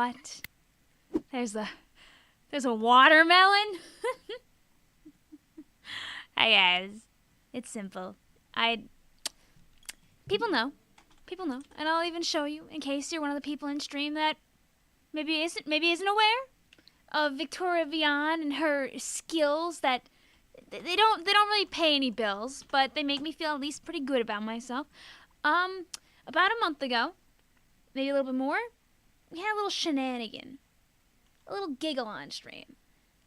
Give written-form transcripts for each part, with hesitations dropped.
what? There's a watermelon? Hi guys. It's simple. People know. And I'll even show you in case you're one of the people in stream that maybe isn't aware of Vicvillon and her skills that they don't really pay any bills, but they make me feel at least pretty good about myself. About a month ago, maybe a little bit more, we had a little shenanigan. A little giggle on stream.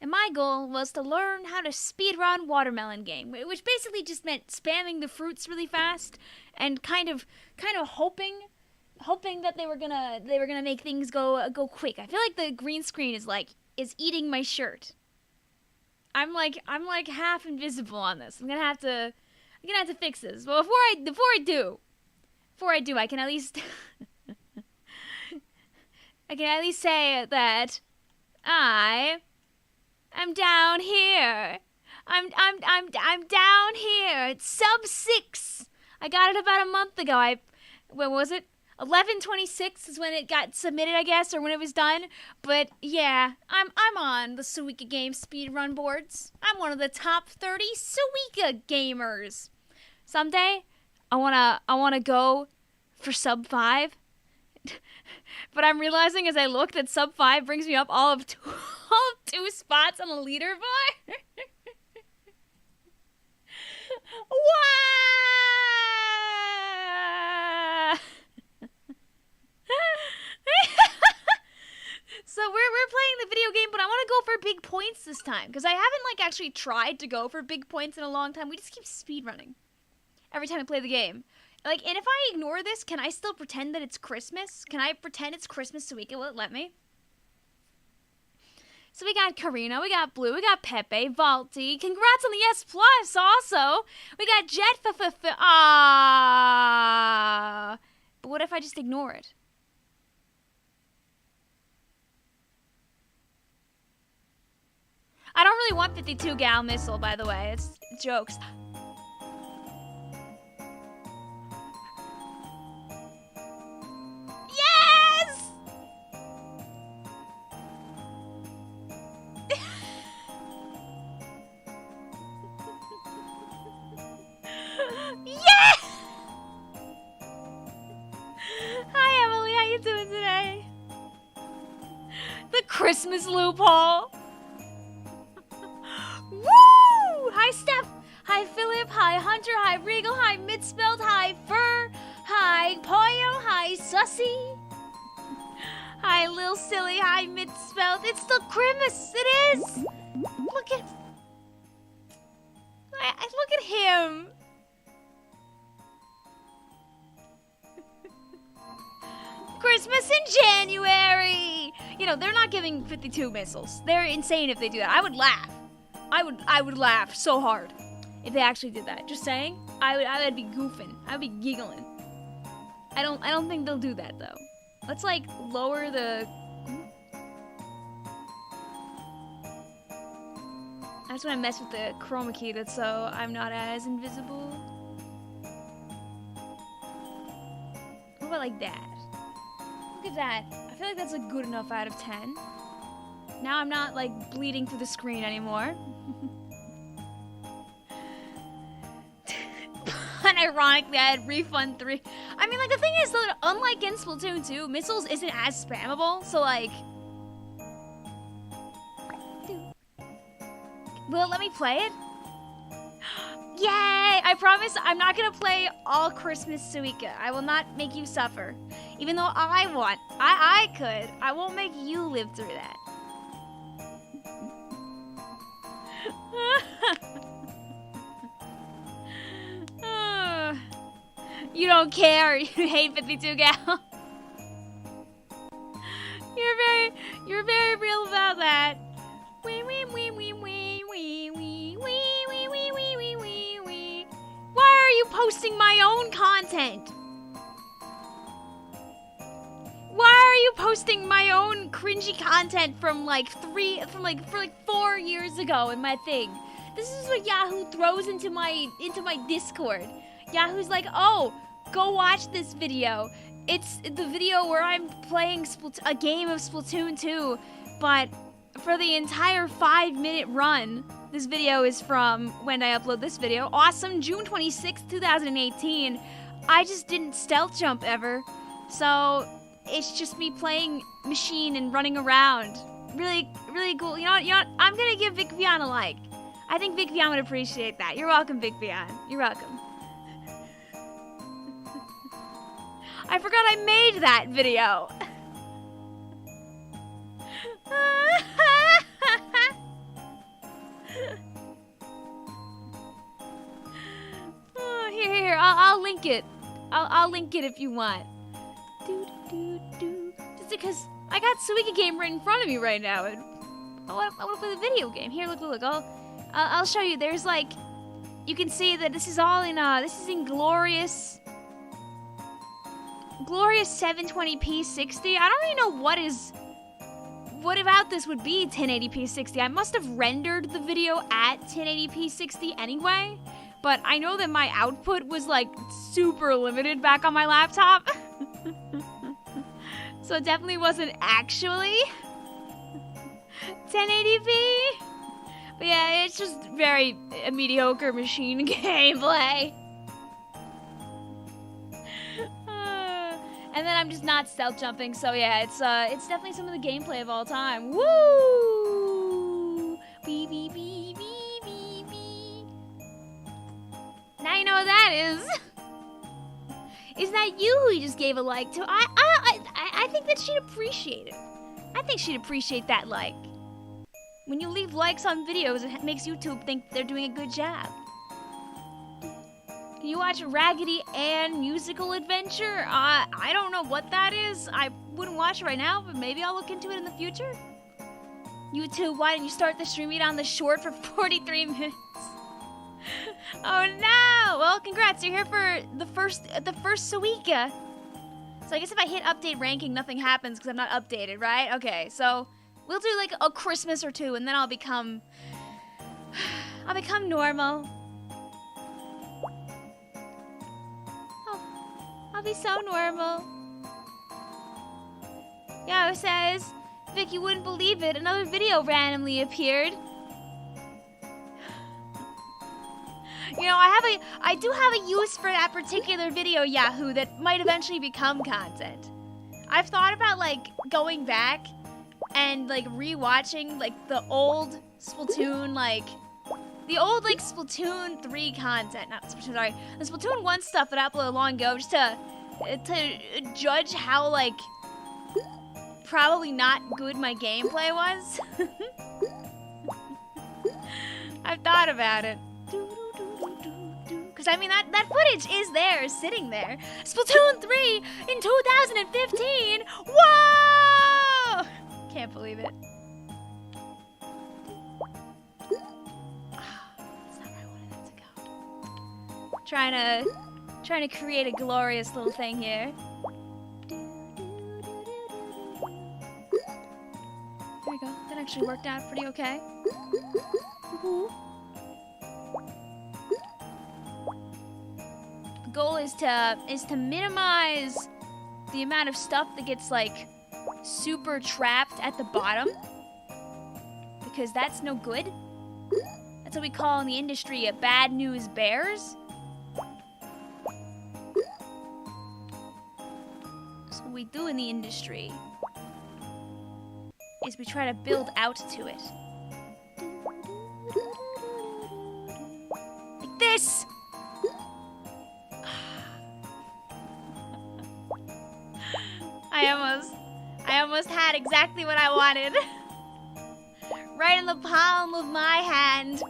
And my goal was to learn how to speedrun watermelon game, which basically just meant spamming the fruits really fast and kind of hoping that they were gonna make things go quick. I feel like the green screen is eating my shirt. I'm like half invisible on this. I'm gonna have to fix this. Well, before I do, I can at least say that I'm down here. I'm down here. It's sub 6. I got it about a month ago. When was it? 11/26 is when it got submitted, I guess, or when it was done. But yeah, I'm on the Suika game speedrun boards. I'm one of the top 30 Suika gamers. Someday, I wanna go for sub 5. But I'm realizing as I look that sub 5 brings me up all of two spots on the leaderboard. Wow! So we're playing the video game, but I want to go for big points this time because I haven't actually tried to go for big points in a long time. We just keep speedrunning every time I play the game. And if I ignore this, can I still pretend that it's Christmas? Can I pretend it's Christmas Suika? Will it let me? So we got Karina, we got Blue, we got Pepe, Valti. Congrats on the S+, also. We got Jet, ah. But what if I just ignore it? I don't really want 52 gal missile, by the way. It's jokes. Yes! Yes! Hi, Emily. How you doing today? The Christmas loophole. Woo! Hi, Steph. Hi, Philip. Hi, Hunter. Hi, Regal. Hi, Midspelled. Hi, Fur. Hi, Poyo. Hi, Sussy. Hi, Lil Silly. Hi, Midspelled. It's still Christmas. It is. Look at him. Christmas in January. You know, they're not giving 52 missiles. They're insane if they do that. I would laugh. I would laugh so hard if they actually did that. Just saying. I would be goofing. I would be giggling. I don't think they'll do that though. Let's lower the. I just want to mess with the chroma key so I'm not as invisible. What about like that? Look at that. I feel like that's a good enough out of 10. Now I'm not bleeding through the screen anymore. Unironically, I had refund 3. I mean, the thing is though, that unlike in Splatoon 2, missiles isn't as spammable, so will it let me play it? Yay! I promise I'm not gonna play all Christmas Suika. I will not make you suffer. Even though I could. I won't make you live through that. You don't care. You hate 52 gal. You're very real about that. Wee wee wee wee wee wee wee wee wee wee wee wee wee wee. Why are you posting my own content? Why are you posting my own cringy content from 4 years ago in my thing? This is what Yahoo throws into my Discord. Yahoo's like, oh, go watch this video. it's the video where I'm playing a game of Splatoon 2, but for the entire 5-minute run, this video is from when I upload this video. Awesome, June 26th, 2018. I just didn't stealth jump ever, so it's just me playing machine and running around. Really, really cool. You know what? I'm gonna give Vicvillon a like. I think Vicvillon would appreciate that. You're welcome, Vicvillon. You're welcome. I forgot I made that video. Oh, here, I'll link it. I'll link it if you want. Just because I got Suika game right in front of me right now, and I want to play the video game. Here, look. I'll show you. There's like, you can see that this is all in this is in glorious 720p 60. I don't really know what about this would be 1080p 60. I must have rendered the video at 1080p 60 anyway, but I know that my output was like super limited back on my laptop. So it definitely wasn't actually 1080p. But yeah, it's just very mediocre machine gameplay. And then I'm just not stealth jumping, so yeah, it's definitely some of the gameplay of all time. Woo! Bee bee bee bee bee bee. Now you know what that is. Is that you who just gave a like to? I think that she'd appreciate it. I think she'd appreciate that like. When you leave likes on videos, it makes YouTube think they're doing a good job. Can you watch Raggedy Ann Musical Adventure? I don't know what that is. I wouldn't watch it right now, but maybe I'll look into it in the future. YouTube, why didn't you start the stream it on the short for 43 minutes? Oh no! Well, congrats, you're here for the first Suika. So I guess if I hit update ranking, nothing happens because I'm not updated, right? Okay, so we'll do like a Christmas or two, and then I'll become normal. I'll be so normal. Yeah, it says, Vic, you wouldn't believe it. Another video randomly appeared. You know, I do have a use for that particular video, Yahoo, that might eventually become content. I've thought about like going back and like rewatching like the old Splatoon, like the old like Splatoon 3 content, not Splatoon, sorry, the Splatoon 1 stuff that I uploaded long ago, just to judge how like probably not good my gameplay was. I've thought about it. Because I mean that footage is there, sitting there. Splatoon 3 in 2015. Whoa! Can't believe it. That's not where I wanted that to go. Trying to create a glorious little thing here. There we go. That actually worked out pretty okay. The goal is to minimize the amount of stuff that gets like super trapped at the bottom, because that's no good. That's what we call in the industry a bad news bears. So what we do in the industry is we try to build out to it. Like this! I almost had exactly what I wanted. Right in the palm of my hand.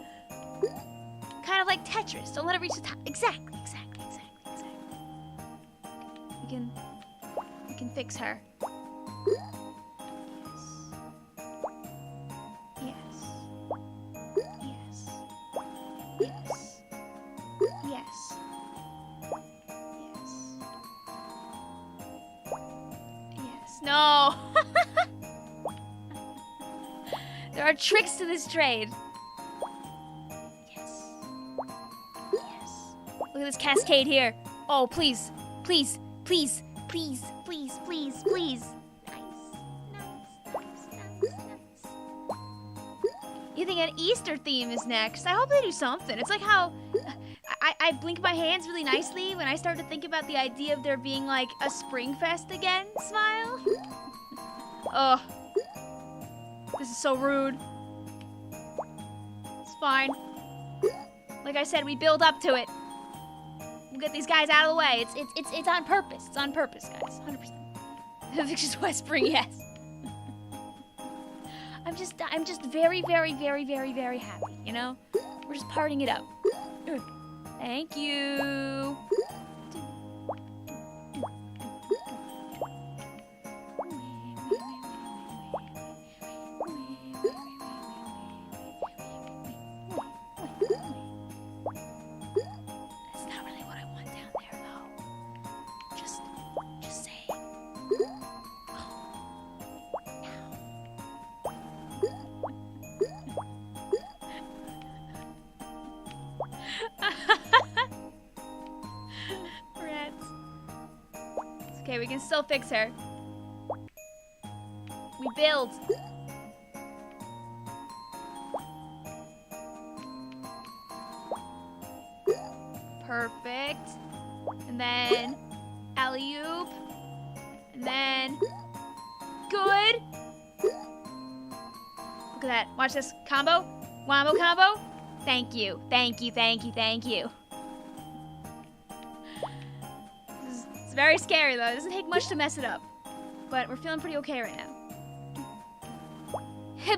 Kind of like Tetris. Don't let it reach the top. Exactly. We can fix her. No! There are tricks to this trade. Yes. Look at this cascade here. Oh, please. Please, please, please, please. Nice. You think an Easter theme is next? I hope they do something. It's like how I blink my hands really nicely when I start to think about the idea of there being like a Spring Fest again. Smile. Ugh. This is so rude. It's fine. Like I said, we build up to it. We'll get these guys out of the way. It's on purpose. It's on purpose, guys. 100%. Victor's West Spring, yes. I'm just very, very, very, very, very happy, you know? We're just partying it up. Thank you. That's not really what I want down there, though. Just saying. Rats. It's okay, we can still fix her. We build. Perfect. And then alley-oop. And then good. Look at that. Watch this. Combo. Wombo combo. Thank you. Thank you. Thank you. Thank you. It's very scary though. It doesn't take much to mess it up. But we're feeling pretty okay right now.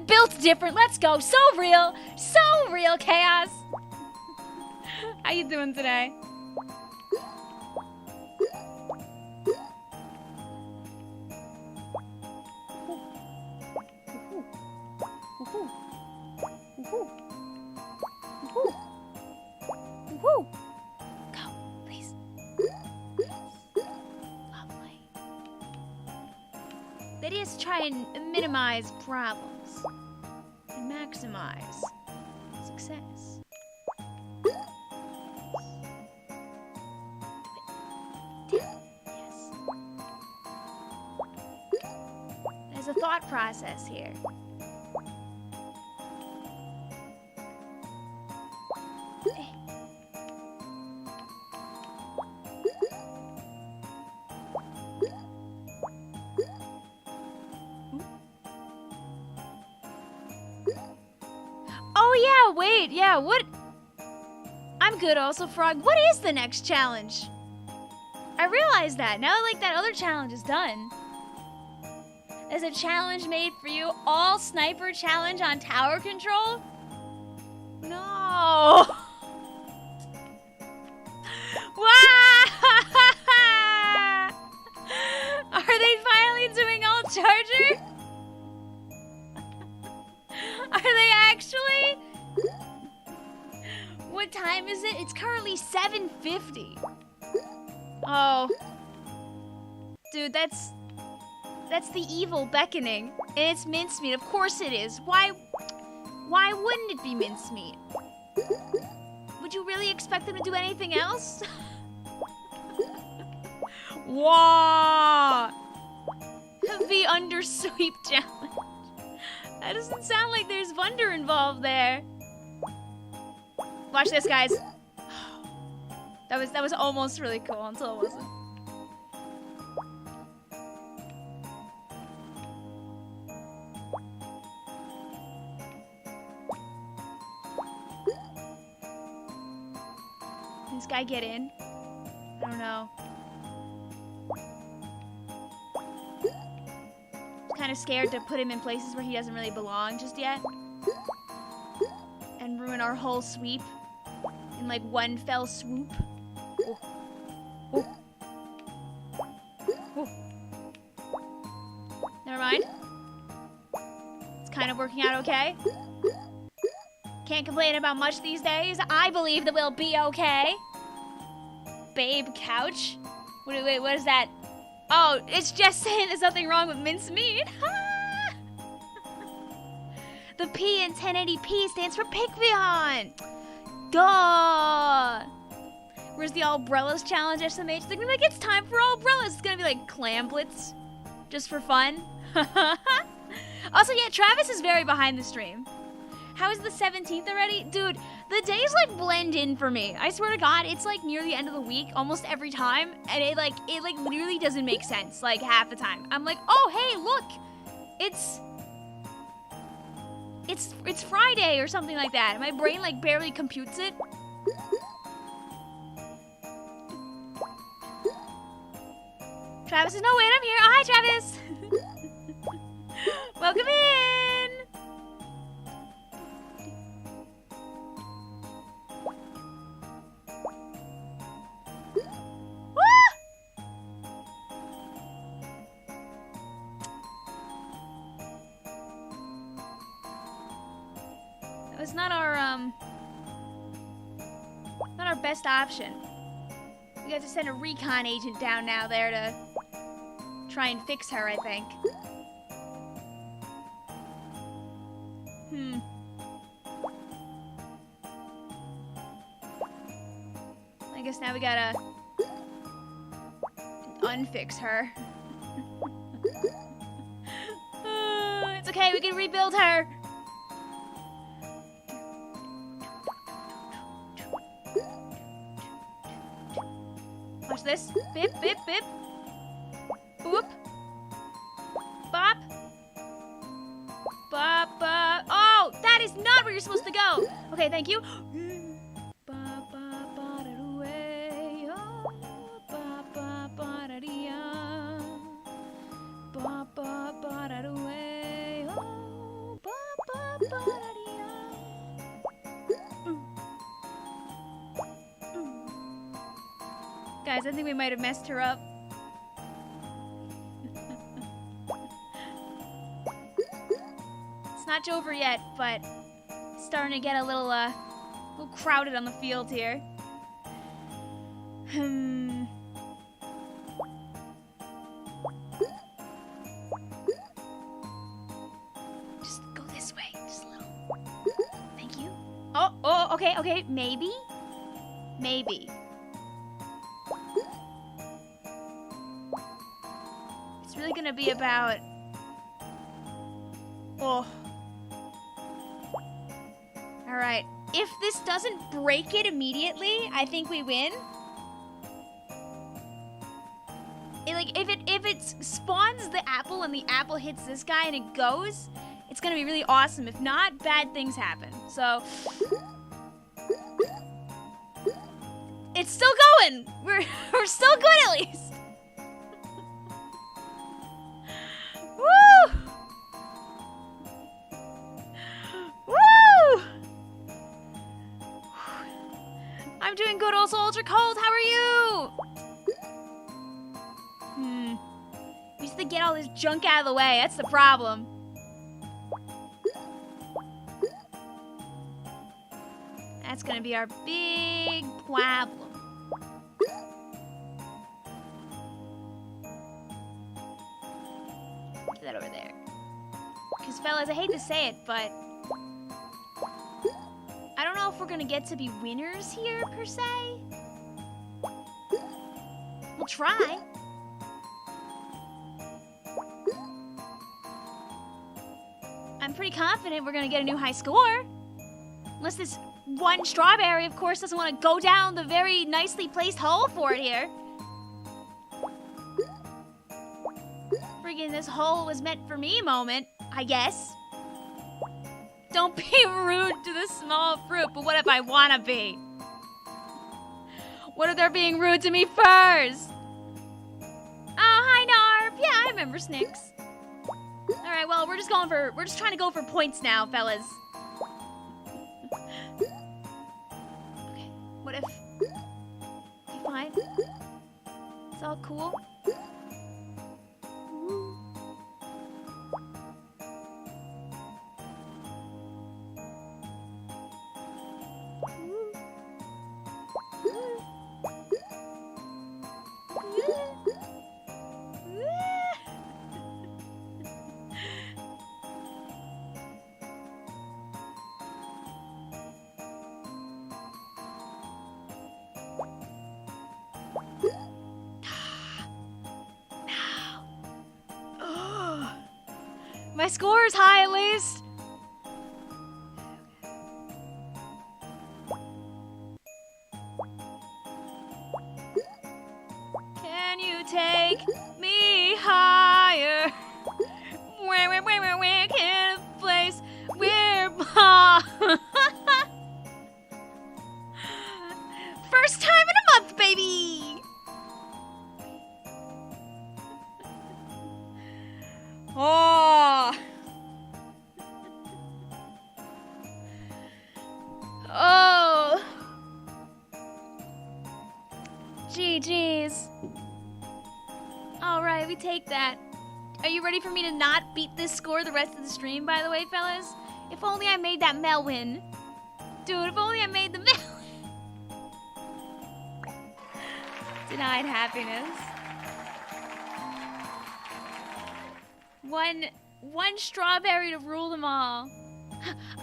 Built different. Let's go. So real. So real, Chaos. How you doing today? Go, please. Lovely. The idea is to try and minimize problems and maximize success. Yes. There's a thought process here. Oh yeah, wait, yeah, what? I'm good also, Frog. What is the next challenge? I realize that, now like that other challenge is done. There's a challenge made for you, all sniper challenge on tower control? No! Wow! Are they finally doing all charger? Are they actually? What time is it? It's currently 7:50. Oh. Dude, that's the evil beckoning. And it's mincemeat. Of course it is. Why wouldn't it be mincemeat? Would you really expect them to do anything else? Wow. The undersweep challenge. That doesn't sound like there's wonder involved there. Watch this, guys. That was almost really cool until it wasn't. Can this guy get in? I don't know. Kind of scared to put him in places where he doesn't really belong just yet. And ruin our whole sweep in like one fell swoop. Oh. Oh. Oh. Never mind. It's kind of working out okay. Can't complain about much these days. I believe that we'll be okay. Babe couch? Wait, what is that? Oh, it's just saying there's nothing wrong with mincemeat. The P in 1080p stands for Vicvillon. Duh. Where's the umbrellas challenge SMH? They're gonna be like, it's time for umbrellas. It's gonna be like clamblets, just for fun. Also, yeah, Travis is very behind the stream. How is the 17th already? Dude, the days like blend in for me. I swear to God, it's like near the end of the week almost every time, and it literally doesn't make sense like half the time. I'm like, oh hey, look, it's Friday or something like that. My brain like barely computes it. Travis is no wait, I'm here. Oh, hi Travis. Welcome in. That was not our best option. We have to send a recon agent down now there to try and fix her, I think. I guess now we gotta unfix her. It's okay, we can rebuild her. Watch this. Bip, bip, bip. Boop. Bop. Bop, bop. Oh, that is not where you're supposed to go. Okay, thank you. Guys, I think we might have messed her up. It's not over yet, but it's starting to get a little crowded on the field here. Just go this way, just a little. Thank you. Oh, okay, maybe. It's really gonna be about... Oh. Alright. If this doesn't break it immediately, I think we win. If it spawns the apple and the apple hits this guy and it goes, it's gonna be really awesome. If not, bad things happen. So... It's still going! We're still good at least! Woo! Woo! I'm doing good, also ultra cold. How are you? We just have to get all this junk out of the way. That's the problem. That's gonna be our big problem. Put that over there. Because, fellas, I hate to say it, but I don't know if we're gonna get to be winners here, per se. We'll try. I'm pretty confident we're gonna get a new high score. Unless this one strawberry, of course, doesn't want to go down the very nicely placed hole for it here. Friggin' this hole was meant for me moment, I guess. Don't be rude to the small fruit, but what if I want to be? What if they're being rude to me first? Oh, hi, Narp. Yeah, I remember Snicks. All right, well, we're just trying to go for points now, fellas. Okay, what if... Okay, fine. It's all cool. My score is high at least. Can you take me higher? Where can a place where first time in a month, baby! Oh. Oh. GG's. Alright, we take that. Are you ready for me to not beat this score the rest of the stream, by the way, fellas? If only I made that Mel win. Dude, if only I made the Mel Denied happiness. One strawberry to rule them all.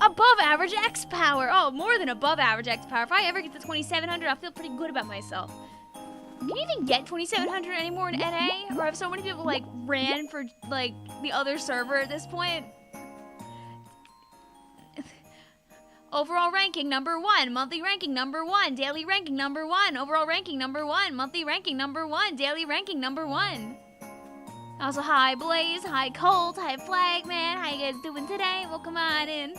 Above average X power. Oh, more than above average X power. If I ever get to 2700, I'll feel pretty good about myself. Can you even get 2700 anymore in NA? Or have so many people like ran for like the other server at this point? Overall ranking #1, monthly ranking #1, daily ranking #1, overall ranking #1, monthly ranking #1, daily ranking #1. Also, hi Blaze, hi Colt, hi Flagman, how you guys doing today? Well, come on in.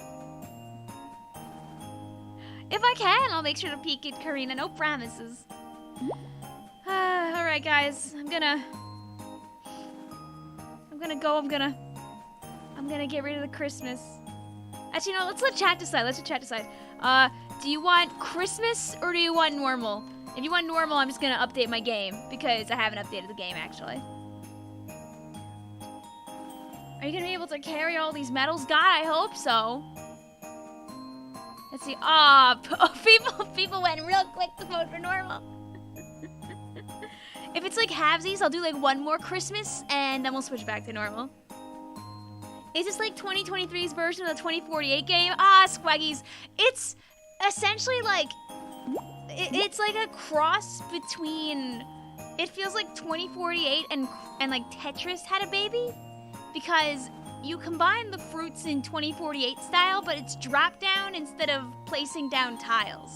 If I can, I'll make sure to peek at Karina, no promises. Alright guys, I'm gonna get rid of the Christmas. Actually, no, let's let chat decide, do you want Christmas or do you want normal? If you want normal, I'm just gonna update my game, because I haven't updated the game, actually. Are you gonna be able to carry all these medals? God, I hope so. Let's see, people went real quick to vote for normal. If it's like halvesies, I'll do like one more Christmas, and then we'll switch back to normal. Is this like 2023's version of the 2048 game? Squaggies. It's essentially like, it's like a cross between, it feels like 2048 and like Tetris had a baby. Because you combine the fruits in 2048 style, but it's drop down instead of placing down tiles.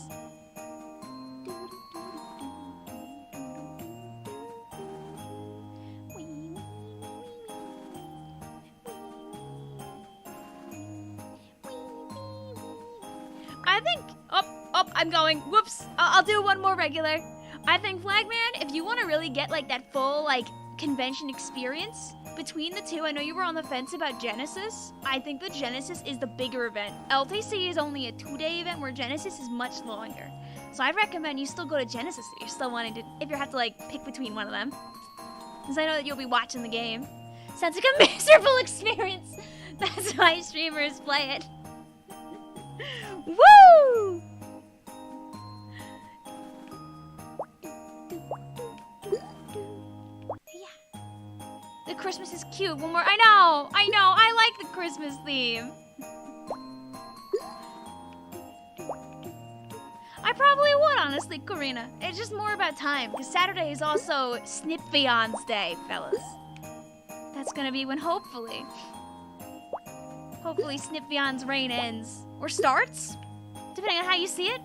I think, I'm going, whoops, I'll do one more regular. I think, Flagman, if you want to really get like that full like convention experience between the two, I know you were on the fence about Genesis. I think the Genesis is the bigger event. LTC is only a 2-day event where Genesis is much longer. So I recommend you still go to Genesis if you're still wanting to, if you have to like pick between one of them. Because I know that you'll be watching the game. Sounds like a miserable experience. That's why streamers play it. Woo! Yeah. The Christmas is cute. One more. I know. I like the Christmas theme. I probably would, honestly, Karina. It's just more about time, because Saturday is also Vicvillon's day, fellas. That's gonna be when hopefully Vicvillon's reign ends. Or starts, depending on how you see it.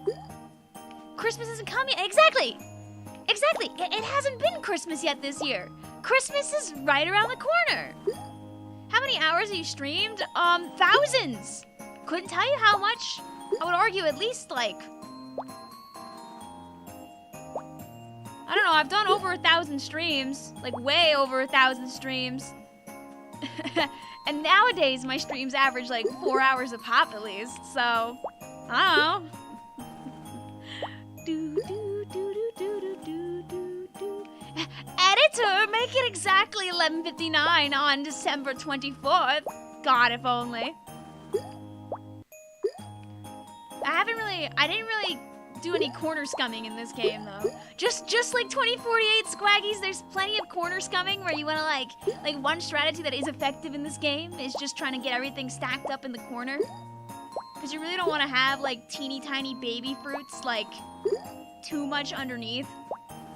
Christmas isn't coming. Exactly. It hasn't been Christmas yet this year. Christmas is right around the corner. How many hours have you streamed? Thousands. Couldn't tell you how much. I would argue at least like, I don't know, I've done over 1,000 streams. Like way over 1,000 streams. And nowadays, my streams average like 4 hours a pop at least, so I don't know. Editor, make it exactly 11:59 on December 24th. God, if only. I didn't really do any corner scumming in this game though. Just like 2048 Squaggies, there's plenty of corner scumming where you wanna like one strategy that is effective in this game is just trying to get everything stacked up in the corner. Cause you really don't wanna have like teeny tiny baby fruits like too much underneath.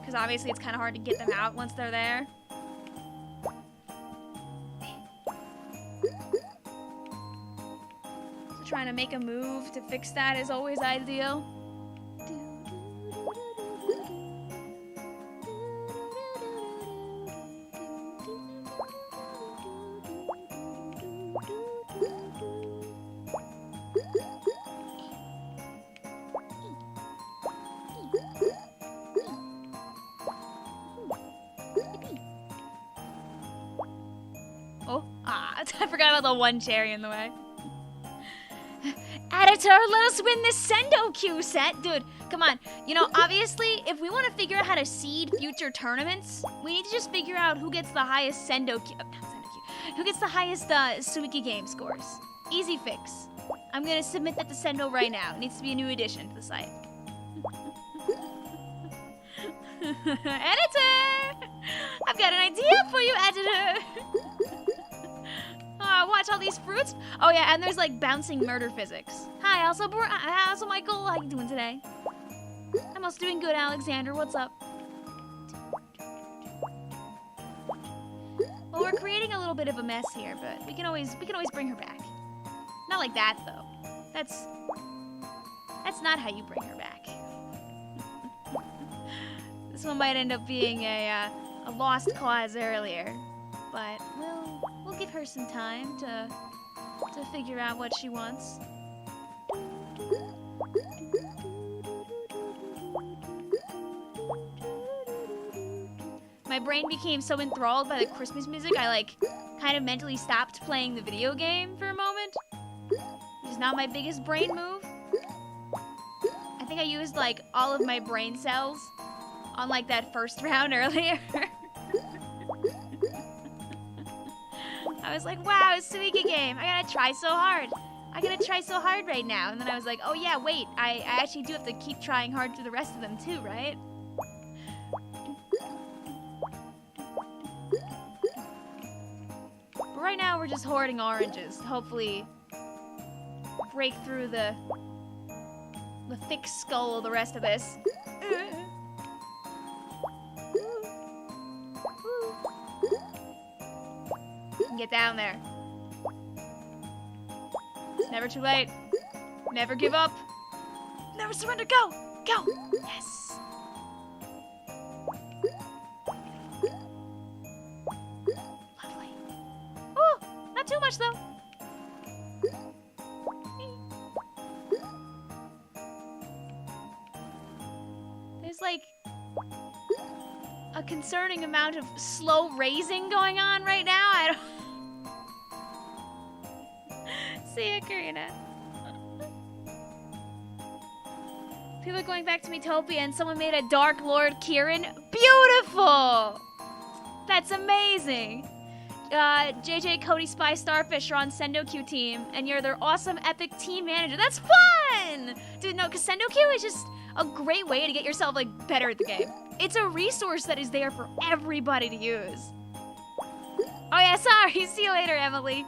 Cause obviously it's kinda hard to get them out once they're there. trying to make a move to fix that is always ideal. I forgot about the one cherry in the way. Editor, let us win this Sendo Q set. Dude, come on. You know, obviously, if we want to figure out how to seed future tournaments, we need to just figure out who gets the highest Sendo Q. Not Sendo Q. Who gets the highest Suika game scores. Easy fix. I'm going to submit that to Sendo right now. It needs to be a new addition to the site. Editor! I've got an idea for you, editor! Watch all these fruits. Oh yeah, and there's like bouncing murder physics. Hi, also Michael. How you doing today? I'm also doing good, Alexander. What's up? Well, we're creating a little bit of a mess here, but we can always bring her back. Not like that though. That's not how you bring her back. This one might end up being a lost cause earlier, but we'll give her some time to figure out what she wants. My brain became so enthralled by the Christmas music, I like kind of mentally stopped playing the video game for a moment. Which is not my biggest brain move. I think I used like all of my brain cells on like that first round earlier. I was like, wow, it's a Suika game. I gotta try so hard. I gotta try so hard right now. And then I was like, oh yeah, wait, I actually do have to keep trying hard through the rest of them too, right? But right now we're just hoarding oranges to hopefully break through the thick skull of the rest of this. Get down there. It's never too late. Never give up. Never surrender. Go! Go! Yes! Lovely. Oh! Not too much, though. There's, like, a concerning amount of slow raising going on right now. I don't... See ya, Karina. People are going back to Metopia and someone made a Dark Lord Kieran. Beautiful! That's amazing. JJ, Cody, Spy, Starfish are on Sendo Q team, and you're their awesome epic team manager. That's fun! Dude, no, because Sendo Q is just a great way to get yourself, like, better at the game. It's a resource that is there for everybody to use. Oh yeah, sorry. See you later, Emily.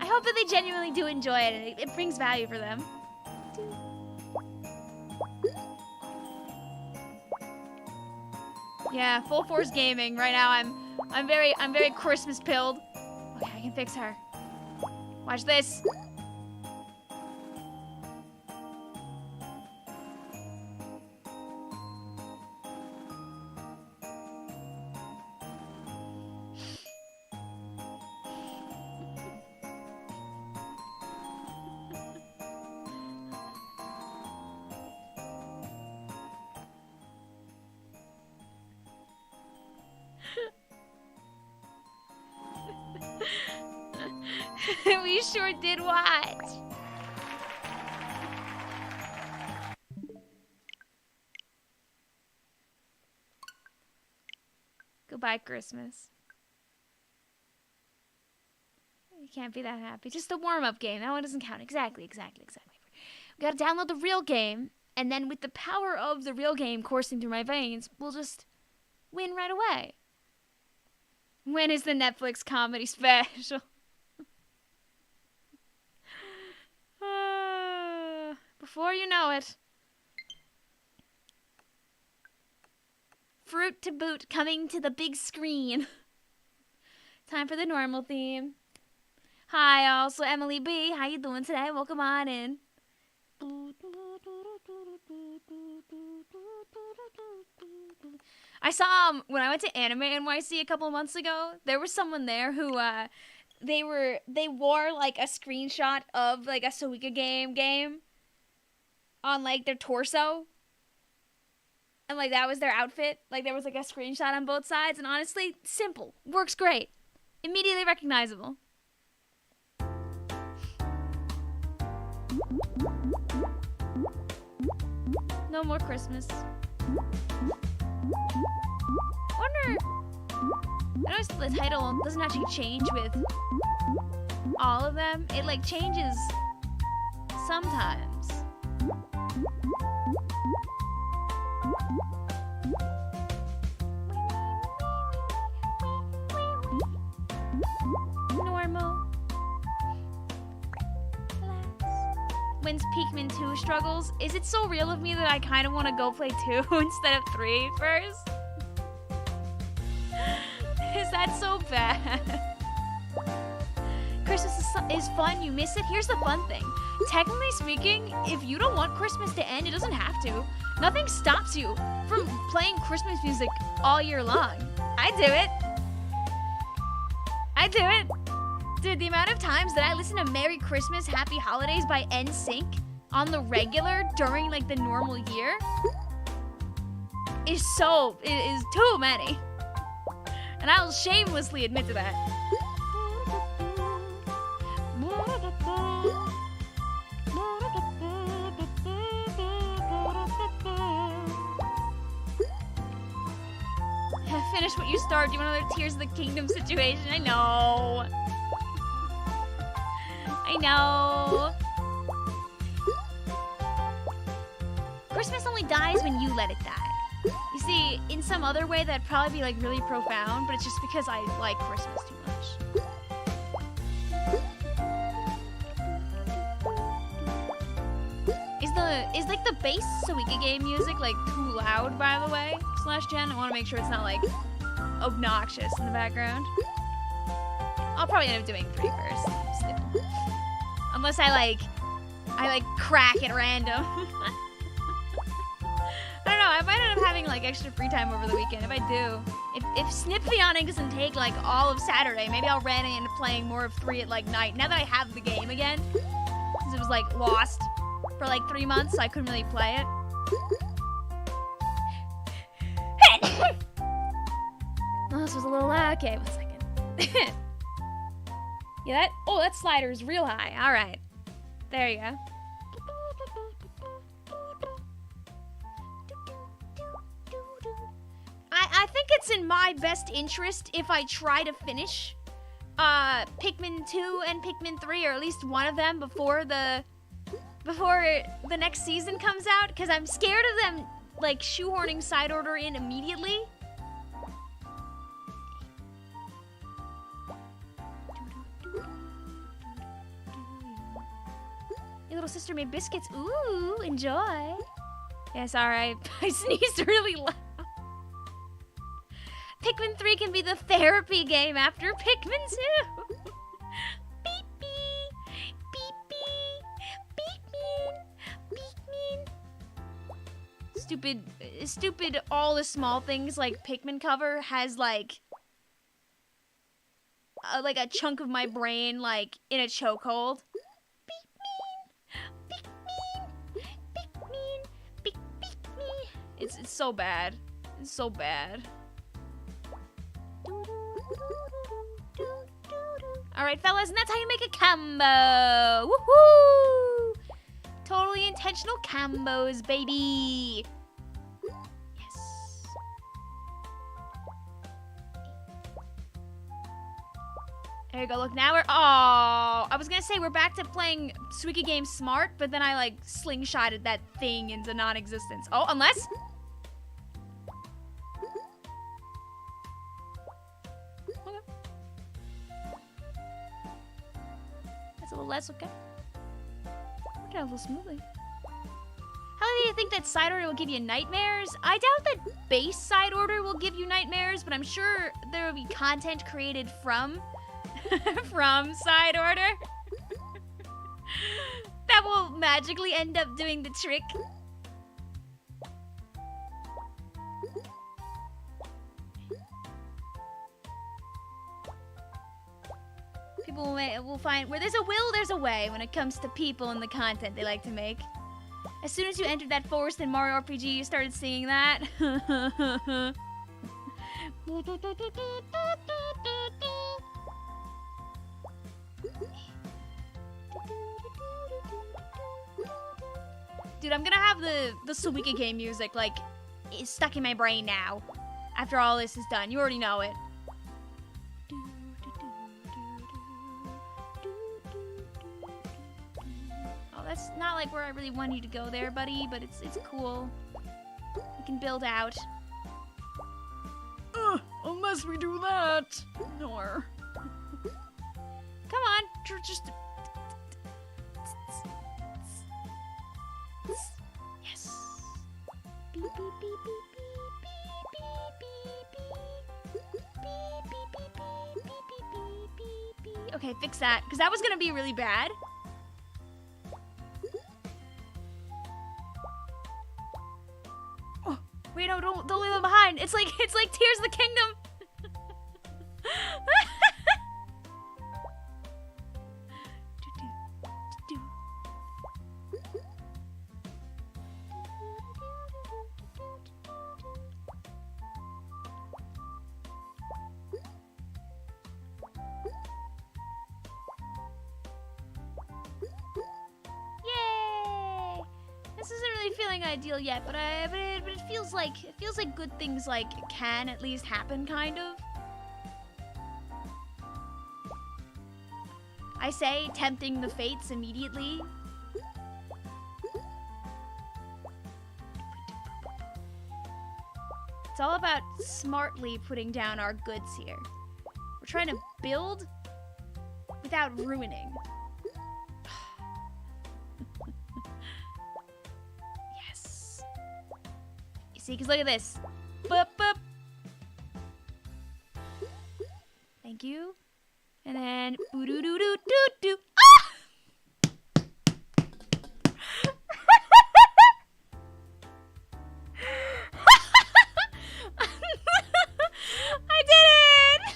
I hope that they genuinely do enjoy it and it brings value for them. Yeah, full force gaming. Right now I'm very Christmas pilled. Okay, I can fix her. Watch this. We sure did watch. Goodbye, Christmas. You can't be that happy. Just a warm-up game. That one doesn't count. Exactly. We gotta download the real game, and then with the power of the real game coursing through my veins, we'll just win right away. When is the Netflix comedy special? Before you know it. Fruit to boot coming to the big screen. Time for the normal theme. Hi, also Emily B. How you doing today? Welcome on in. I saw when I went to Anime NYC a couple of months ago, there was someone there who they wore like a screenshot of like a Suika game on like their torso. And like that was their outfit. Like there was like a screenshot on both sides, and honestly, simple. Works great. Immediately recognizable. No more Christmas. Wonder. I noticed the title doesn't actually change with all of them. It like changes sometimes. Normal. When's Pikmin 2 struggles? Is it so real of me that I kind of want to go play 2 instead of 3 first? Is that so bad? Christmas is fun, you miss it. Here's the fun thing. Technically speaking, if you don't want Christmas to end, it doesn't have to. Nothing stops you from playing Christmas music all year long. I do it. I do it. Dude, the amount of times that I listen to Merry Christmas, Happy Holidays by NSYNC on the regular during like the normal year is too many. And I'll shamelessly admit to that. Finish what you started. You want another Tears of the Kingdom situation? I know. I know. Christmas only dies when you let it die. You see, in some other way that'd probably be like really profound, but it's just because I like Christmas too much. Is like the bass Suika game music like too loud, by the way? /Gen. I want to make sure it's not like obnoxious in the background. I'll probably end up doing 3 first. Still. Unless I crack at random. I don't know, I might end up having like extra free time over the weekend. If I do, if Snipfioning doesn't take like all of Saturday, maybe I'll randomly end up playing more of 3 at like night. Now that I have the game again, because it was like lost for like 3 months, so I couldn't really play it. Oh, this was a little loud. Okay, 1 second. Yeah, that slider is real high. All right, there you go. I think it's in my best interest if I try to finish Pikmin 2 and Pikmin 3, or at least one of them before the next season comes out, because I'm scared of them like shoehorning side order in immediately. Your little sister made biscuits. Ooh, enjoy. Yes, alright. I sneezed really loud. Pikmin 3 can be the therapy game after Pikmin 2. Beep beep. Beep beep. Pikmin. Stupid all the small things like Pikmin cover has like a chunk of my brain like in a chokehold. It's so bad. It's so bad. Alright, fellas, and that's how you make a combo. Woohoo! Totally intentional combos, baby. Yes. There you go. Look, now we're... Oh, I was going to say we're back to playing Suika Game Smart, but then I, like, slingshotted that thing into non-existence. Oh, unless... Okay. That's a little less, okay. Working out a little smoothly. How do you think that side order will give you nightmares? I doubt that base side order will give you nightmares, but I'm sure there will be content created from from side order. That will magically end up doing the trick. People will find where there's a will, there's a way when it comes to people and the content they like to make. As soon as you entered that forest in Mario RPG, you started singing that. Dude, I'm gonna have the Suika game music, like, it's stuck in my brain now. After all this is done. You already know it. Oh, that's not like where I really want you to go there, buddy, but it's cool. We can build out. Unless we do that. Nor. Come on, just... Yes. Beep, beep, beep, beep, beep. Okay, fix that, because that was gonna be really bad. Oh, wait, no, don't leave them behind. It's like Tears of the Kingdom. Ideal yet, but it feels like good things like can at least happen, kind of. I say tempting the fates immediately. It's all about smartly putting down our goods here. We're trying to build without ruining. See, because look at this. Boop, boop. Thank you. And then boo doo doo doo doo doo. Ah! I did it!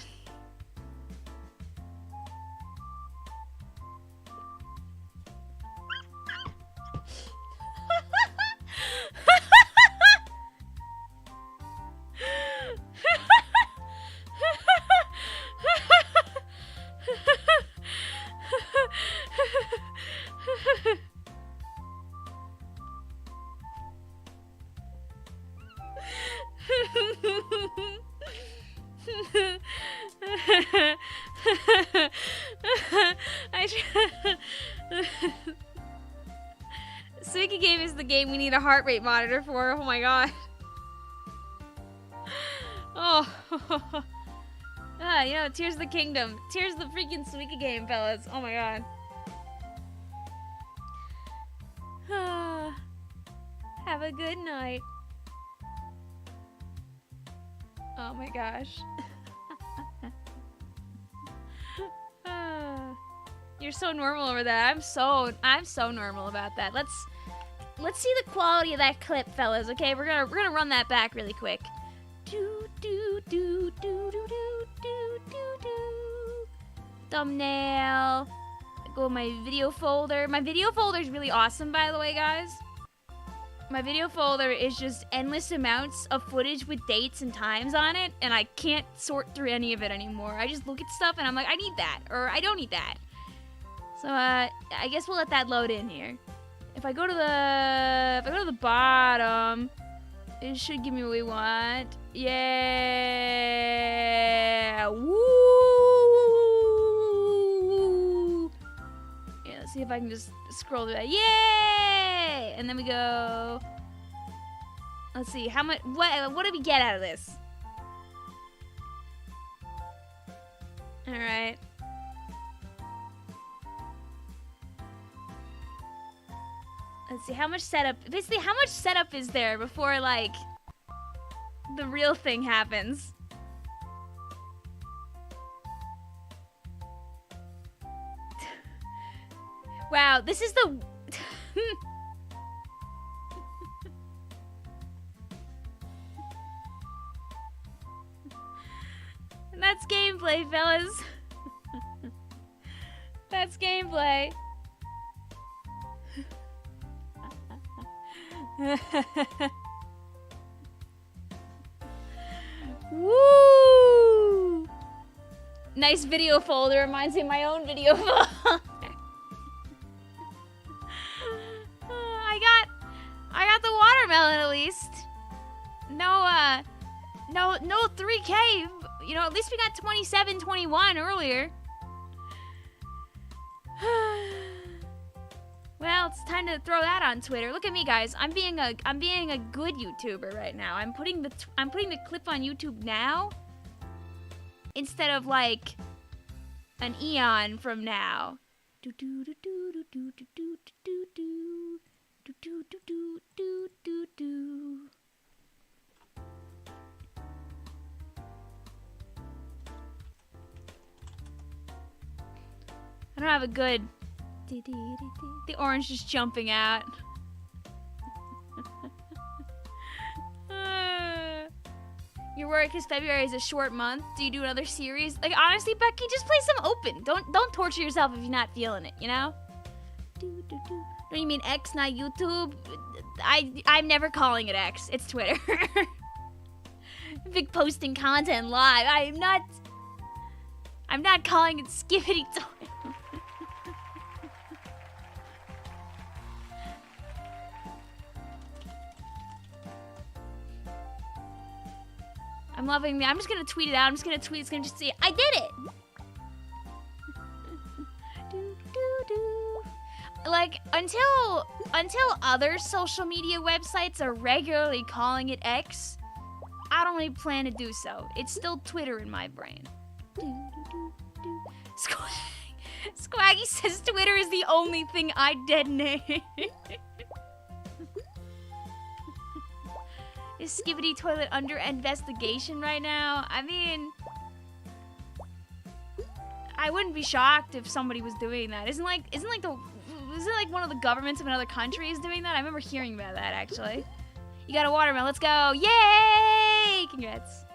Suika game is the game we need a heart rate monitor for. Oh my god. Oh. You know, Tears of the Kingdom. Tears of the freaking Suika game, fellas. Oh my god. Have a good night. Oh my gosh. You're so normal over that. I'm so normal about that. Let's see the quality of that clip, fellas. Okay, we're gonna run that back really quick. Do do do do do do do do do. Thumbnail. Go in my video folder. My video folder is really awesome, by the way, guys. My video folder is just endless amounts of footage with dates and times on it, and I can't sort through any of it anymore. I just look at stuff and I'm like, I need that, or I don't need that. So I guess we'll let that load in here. If I go to the bottom, it should give me what we want. Yeah, woo! Yeah, let's see if I can just scroll through that. Yay! And then we go. Let's see how much. What did we get out of this? All right. Let's see how much setup. Basically, how much setup is there before like the real thing happens? Wow, this is the... That's gameplay, fellas. That's gameplay. Woo! Nice video folder. Reminds me of my own video folder. I got the watermelon at least. No 3K. You know, at least we got 27, 21 earlier. Well, it's time to throw that on Twitter. Look at me, guys. I'm being a good YouTuber right now. I'm putting the clip on YouTube now instead of like an eon from now. Do do do do do do do do do do do do do do do. I don't have a good... The orange is jumping out. You're worried because February is a short month. Do you do another series? Like, honestly, Becky, just play some open. Don't torture yourself if you're not feeling it, you know? Don't you mean X, not YouTube? I'm never calling it X. It's Twitter. Big posting content live. I'm not calling it Skibbity Toy. I'm loving me. I'm just gonna tweet it out. It's gonna just say, I did it! Like, until other social media websites are regularly calling it X, I don't really plan to do so. It's still Twitter in my brain. Squaggy says Twitter is the only thing I detonate. Is Skibbity Toilet under investigation right now? I mean, I wouldn't be shocked if somebody was doing that. Isn't like one of the governments of another country is doing that? I remember hearing about that actually. You got a watermelon, let's go. Yay! Congrats.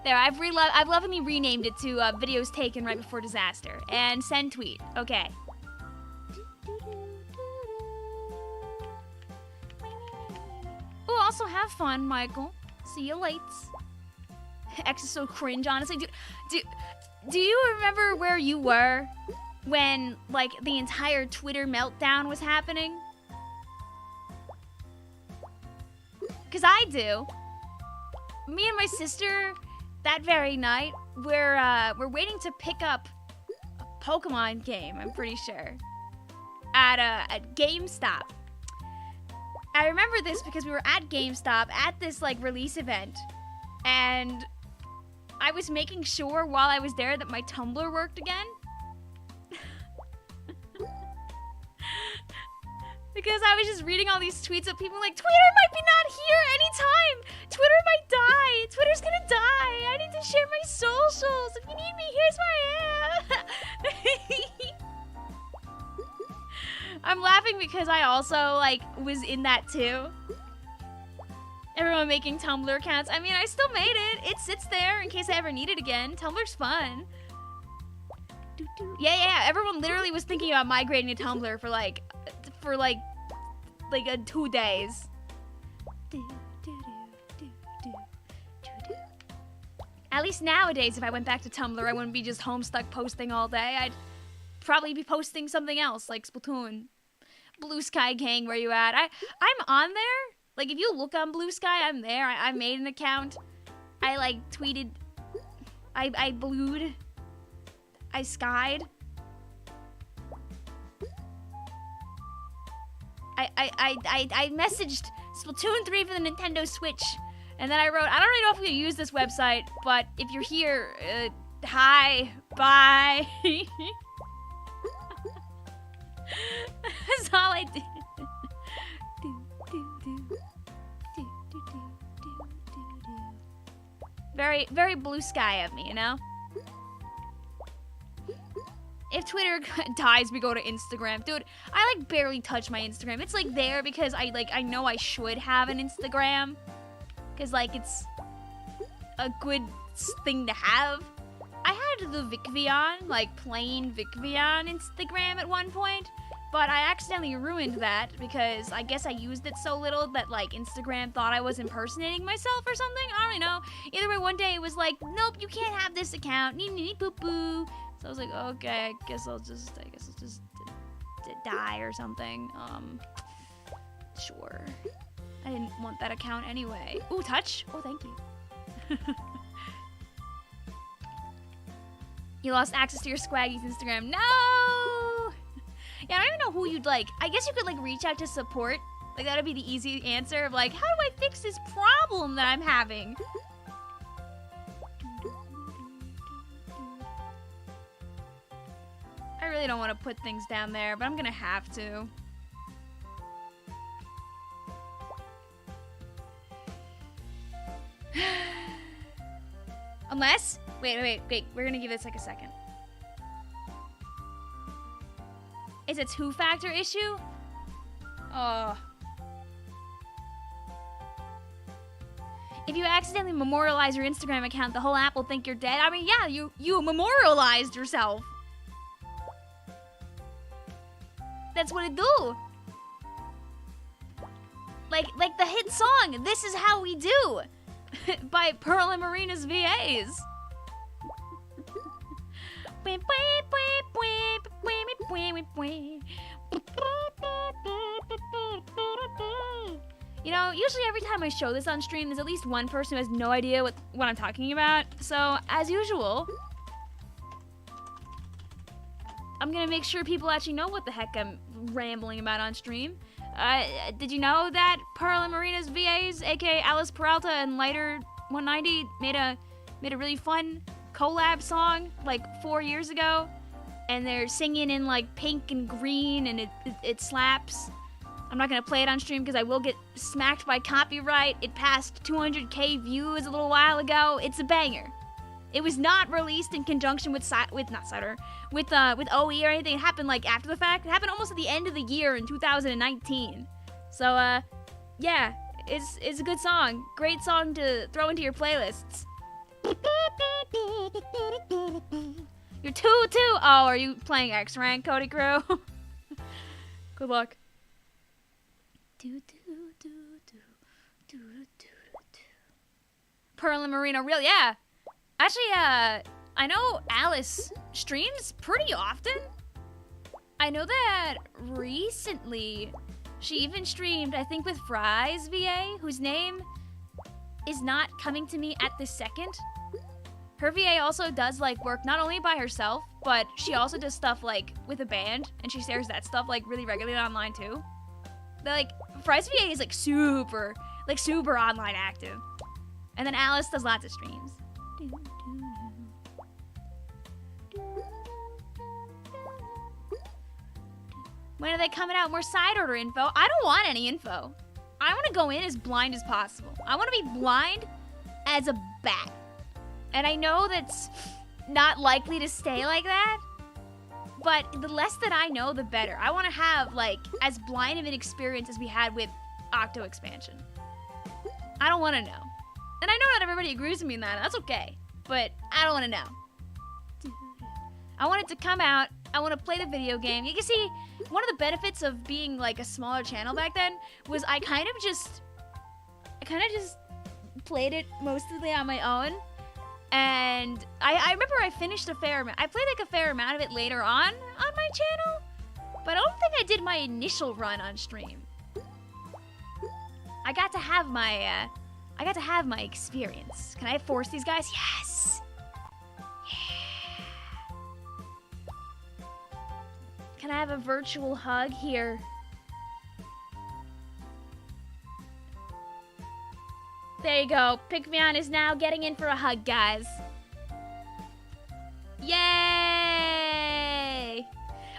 There, I've lovingly renamed it to videos taken right before disaster. And send tweet. Okay. Oh, also have fun, Michael. See you later. X is so cringe, honestly. Do you remember where you were when, like, the entire Twitter meltdown was happening? 'Cause I do. Me and my sister... That very night, we're waiting to pick up a Pokemon game, I'm pretty sure, at GameStop. I remember this because we were at GameStop at this like release event, and I was making sure while I was there that my Tumblr worked again. Because I was just reading all these tweets of people like, Twitter might be not here anytime! Twitter might die! Twitter's gonna die! I need to share my socials! If you need me, here's where I am! I'm laughing because I also, like, was in that too. Everyone making Tumblr accounts. I mean, I still made it. It sits there in case I ever need it again. Tumblr's fun. Yeah. Everyone literally was thinking about migrating to Tumblr for 2 days. At least nowadays, if I went back to Tumblr, I wouldn't be just homestuck posting all day. I'd probably be posting something else, like Splatoon. Blue Sky Gang, where you at? I'm on there. Like, if you look on Blue Sky, I'm there. I made an account. I, like, tweeted. I blued. I skied. I messaged Splatoon 3 for the Nintendo Switch, and then I wrote, I don't really know if we use this website, but if you're here, hi, bye. I do. Very, very blue sky of me, you know? If Twitter dies, we go to Instagram. Dude, I like barely touch my Instagram. It's like there because I know I should have an Instagram. Cause like it's a good thing to have. I had the Vicvillon, like plain Vicvillon Instagram at one point, but I accidentally ruined that because I guess I used it so little that like Instagram thought I was impersonating myself or something. I don't know. Either way, one day it was like, nope, you can't have this account. Nee, nee, nee, boo boo. So I was like, okay, I guess I'll just die or something. Sure. I didn't want that account anyway. Ooh, touch? Oh, thank you. You lost access to your Swaggy's Instagram. No! Yeah, I don't even know who you'd like. I guess you could like reach out to support. Like that would be the easy answer of like, how do I fix this problem that I'm having? I really don't want to put things down there, but I'm gonna have to. Unless, wait, we're gonna give this like a second. It's a two-factor issue? Oh. If you accidentally memorialize your Instagram account, the whole app will think you're dead. I mean, yeah, you memorialized yourself. That's what it do. Like the hit song, This Is How We Do, by Pearl and Marina's VAs. You know, usually every time I show this on stream, there's at least one person who has no idea what I'm talking about. So, as usual, I'm gonna make sure people actually know what the heck I'm rambling about on stream. Did you know that Pearl and Marina's VAs, aka Alice Peralta and Lighter 190, made a really fun collab song like 4 years ago? And they're singing in like pink and green, and it slaps. I'm not gonna play it on stream because I will get smacked by copyright. It passed 200k views a little while ago. It's a banger. It was not released in conjunction with OE or anything. It happened like after the fact. It happened almost at the end of the year in 2019. So yeah, it's a good song. Great song to throw into your playlists. You're 2-2. Oh, are you playing X rank, Cody Crew? Good luck. Pearl and Marina, real, yeah. Actually, I know Alice streams pretty often. I know that recently she even streamed, I think, with Fry's VA, whose name is not coming to me at this second. Her VA also does like work not only by herself, but she also does stuff like with a band, and she shares that stuff like really regularly online too. Like Fry's VA is like super online active, and then Alice does lots of streams. When are they coming out? More side order info? I don't want any info. I want to go in as blind as possible. I want to be blind as a bat. And I know that's not likely to stay like that, but the less that I know, the better. I want to have, like, as blind of an experience as we had with Octo Expansion. I don't want to know. And I know not everybody agrees with me in that. That's okay. But I don't want to know. I want it to come out. I want to play the video game. You can see, one of the benefits of being, like, a smaller channel back then was I kind of just played it mostly on my own. And I remember I finished a fair amount. I played like a fair amount of it later on my channel, but I don't think I did my initial run on stream. I got to have my experience. Can I force these guys? Yes. Yeah. Can I have a virtual hug here? There you go. Vicvillon is now getting in for a hug, guys. Yay!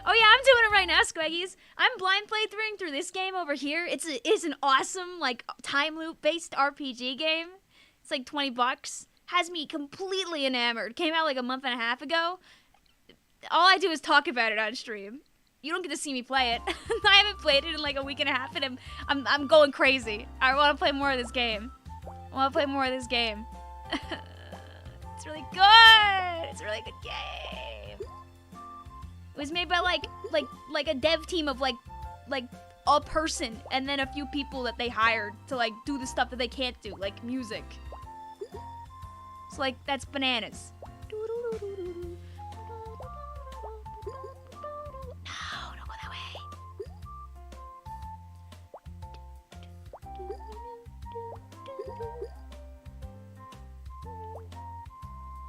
Oh yeah, I'm doing it right now, Squaggies. I'm blind playthroughing through this game over here. It's an awesome like time loop based RPG game. It's like $20. Has me completely enamored. Came out like a month and a half ago. All I do is talk about it on stream. You don't get to see me play it. I haven't played it in like a week and a half, and I'm going crazy. I want to play more of this game. It's really good. It's a really good game. It was made by like a dev team of like a person and then a few people that they hired to like do the stuff that they can't do, like music. So like that's bananas.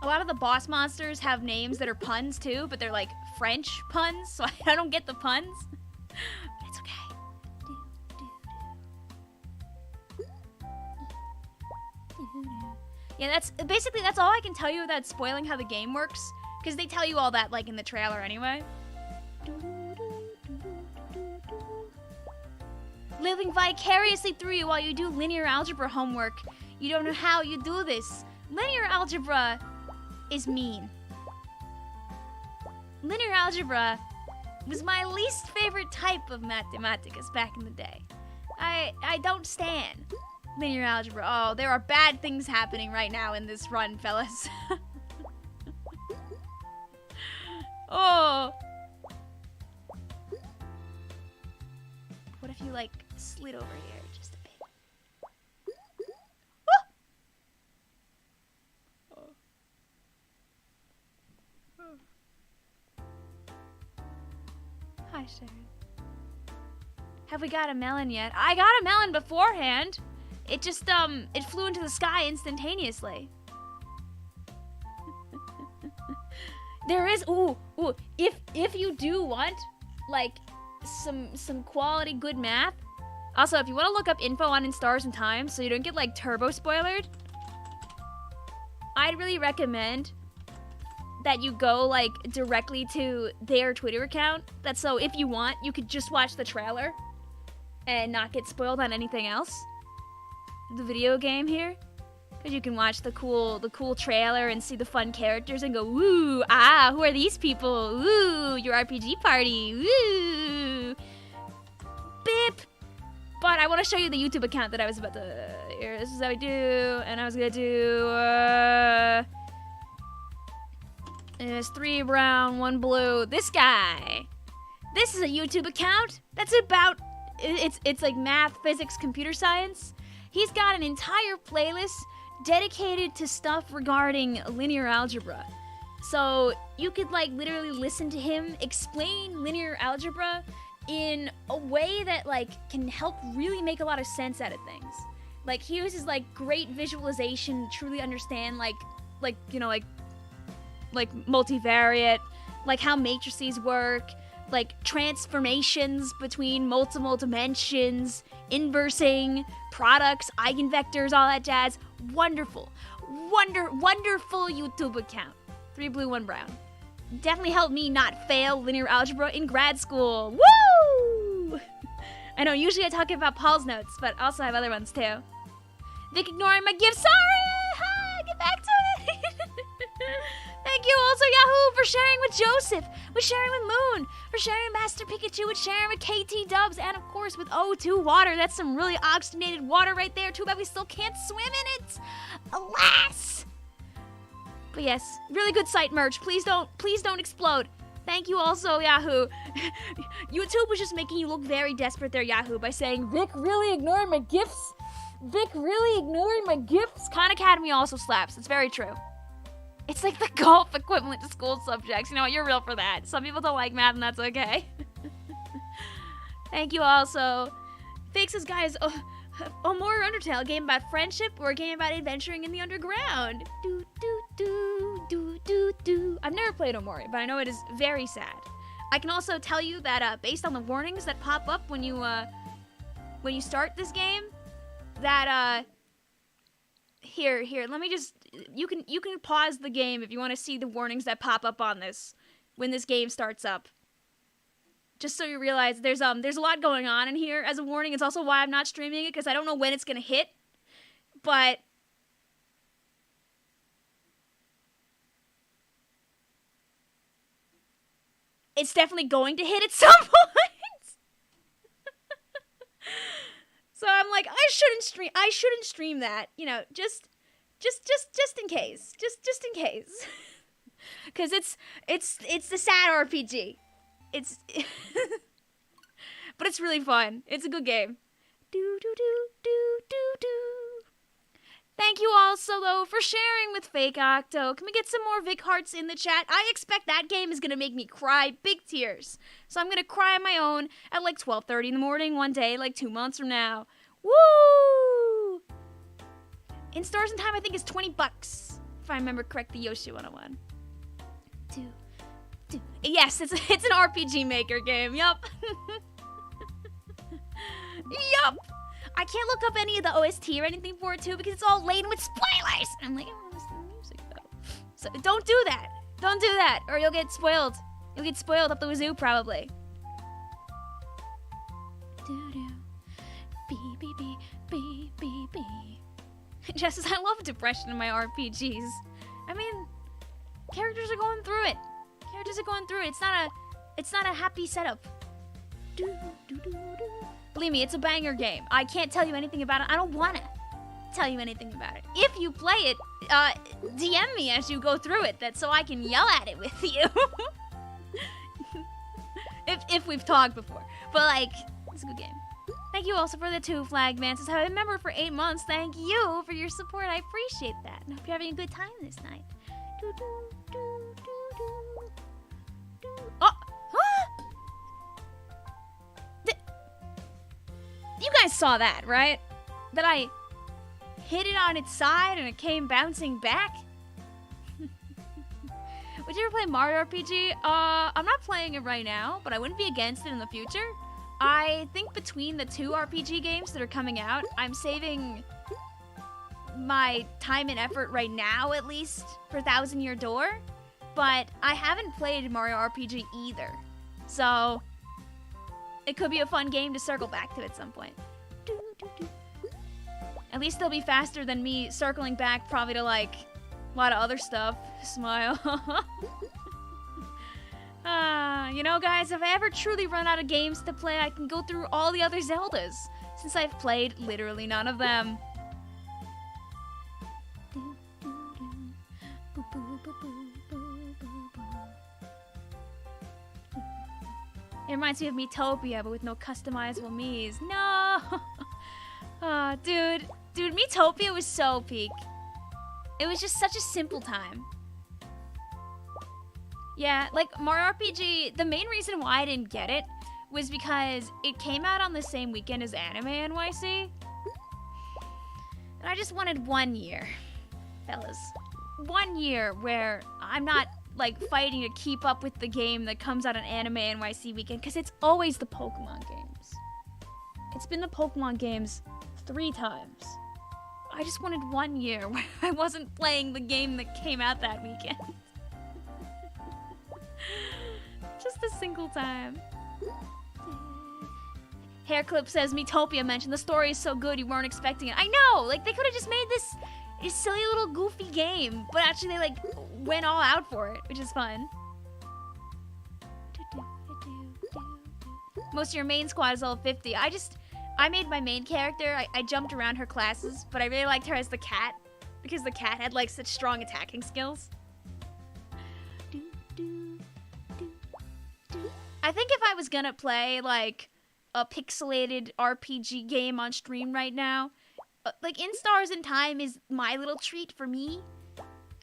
A lot of the boss monsters have names that are puns too, but they're like French puns, so I don't get the puns. But it's okay. Yeah, that's all I can tell you without spoiling how the game works, because they tell you all that like in the trailer anyway. Living vicariously through you while you do linear algebra homework. You don't know how you do this. Linear algebra is mean. Linear algebra was my least favorite type of mathematicus back in the day. I don't stand linear algebra. Oh, there are bad things happening right now in this run, fellas. Oh. What if you like slid over here just a bit? Hi, Sharon. Have we got a melon yet? I got a melon beforehand. It just, it flew into the sky instantaneously. There is, if you do want, like, some quality good math. Also, if you want to look up info on In Stars and Time so you don't get, like, turbo spoilered, I'd really recommend that you go like directly to their Twitter account. That's so if you want, you could just watch the trailer and not get spoiled on anything else. The video game here, because you can watch the cool trailer and see the fun characters and go, ooh, ah, who are these people? Ooh, your RPG party. Ooh, beep. But I want to show you the YouTube account that I was about to. Here, this is how we do, and I was gonna do. There's 3 brown, 1 blue. This guy. This is a YouTube account that's about, it's like math, physics, computer science. He's got an entire playlist dedicated to stuff regarding linear algebra. So you could like literally listen to him explain linear algebra in a way that like can help really make a lot of sense out of things. Like he uses like great visualization to truly understand like multivariate, like how matrices work, like transformations between multiple dimensions, inversing, products, eigenvectors, all that jazz. Wonderful YouTube account. 3 blue, 1 brown. Definitely helped me not fail linear algebra in grad school. Woo! I know, usually I talk about Paul's notes, but also I have other ones too. Vic ignoring my gift. Sorry! Hi, get back to it! Thank you also, Yahoo, for sharing with Joseph, with sharing with Moon, for sharing with Master Pikachu, with sharing with KT Dubs, and of course with O2 Water. That's some really oxygenated water right there. Too bad we still can't swim in it. Alas! But yes, really good site merch. Please don't explode. Thank you also, Yahoo. YouTube was just making you look very desperate there, Yahoo, by saying, Vic really ignoring my gifts? Vic really ignoring my gifts? Khan Academy also slaps. It's very true. It's like the golf equivalent to school subjects. You know what? You're real for that. Some people don't like math, and that's okay. Thank you also. Fake says, guys, more Undertale, a game about friendship or a game about adventuring in the underground. I've never played Omori, but I know it is very sad. I can also tell you that based on the warnings that pop up when you start this game, that here, let me just, you can pause the game if you want to see the warnings that pop up on this when this game starts up. just so you realize, there's a lot going on in here. As a warning, it's also why I'm not streaming it, because I don't know when it's gonna hit. But it's definitely going to hit at some point. So I'm like, I shouldn't stream that, you know, just in case. Just in case. Cuz it's a sad RPG. It's but it's really fun. It's a good game. Do do do do do do. Thank you also, though, for sharing with Fake Octo. Can we get some more Vic hearts in the chat? I expect that game is going to make me cry big tears. So I'm going to cry on my own at like 12:30 in the morning one day, like 2 months from now. Woo! In Stars in Time, I think it's $20, if I remember correctly, Yoshi 101. Yes, it's an RPG Maker game, yup. Yup! I can't look up any of the OST or anything for it, too, because it's all laden with spoilers! I'm like, I want to listen to the music, though. So, don't do that! Don't do that, or you'll get spoiled. You'll get spoiled up the wazoo, probably. Doo-doo. Bee. Jess says, I love depression in my RPGs. I mean, characters are going through it. It's not a happy setup. Believe me, it's a banger game. I can't tell you anything about it. I don't want to tell you anything about it. If you play it, DM me as you go through it, so I can yell at it with you. if we've talked before. But, like, it's a good game. Thank you also for the 2 flag manses. I've been a member for 8 months. Thank you for your support. I appreciate that. And I hope you're having a good time this night. Oh! You guys saw that, right? That I hit it on its side and it came bouncing back? Would you ever play Mario RPG? I'm not playing it right now, but I wouldn't be against it in the future. I think between the 2 RPG games that are coming out, I'm saving my time and effort right now, at least, for Thousand Year Door. But I haven't played Mario RPG either. So it could be a fun game to circle back to at some point. At least they'll be faster than me circling back probably to, like, a lot of other stuff. Smile. You know, guys, if I ever truly run out of games to play, I can go through all the other Zeldas, since I've played literally none of them. It reminds me of Miitopia, but with no customizable Miis. No! Oh, dude, Miitopia was so peak. It was just such a simple time. Yeah, like, Mario RPG, the main reason why I didn't get it was because it came out on the same weekend as Anime NYC. And I just wanted 1 year, fellas. 1 year where I'm not, like, fighting to keep up with the game that comes out on Anime NYC weekend, because it's always the Pokemon games. It's been the Pokemon games 3 times. I just wanted 1 year where I wasn't playing the game that came out that weekend. Just a single time. Hairclip says, Miitopia mentioned the story is so good you weren't expecting it. I know! Like, they could have just made this silly little goofy game, but actually they, like, went all out for it, which is fun. Most of your main squad is level 50. I made my main character. I jumped around her classes, but I really liked her as the cat, because the cat had, like, such strong attacking skills. I think if I was gonna play, like, a pixelated RPG game on stream right now, like, In Stars in Time is my little treat for me.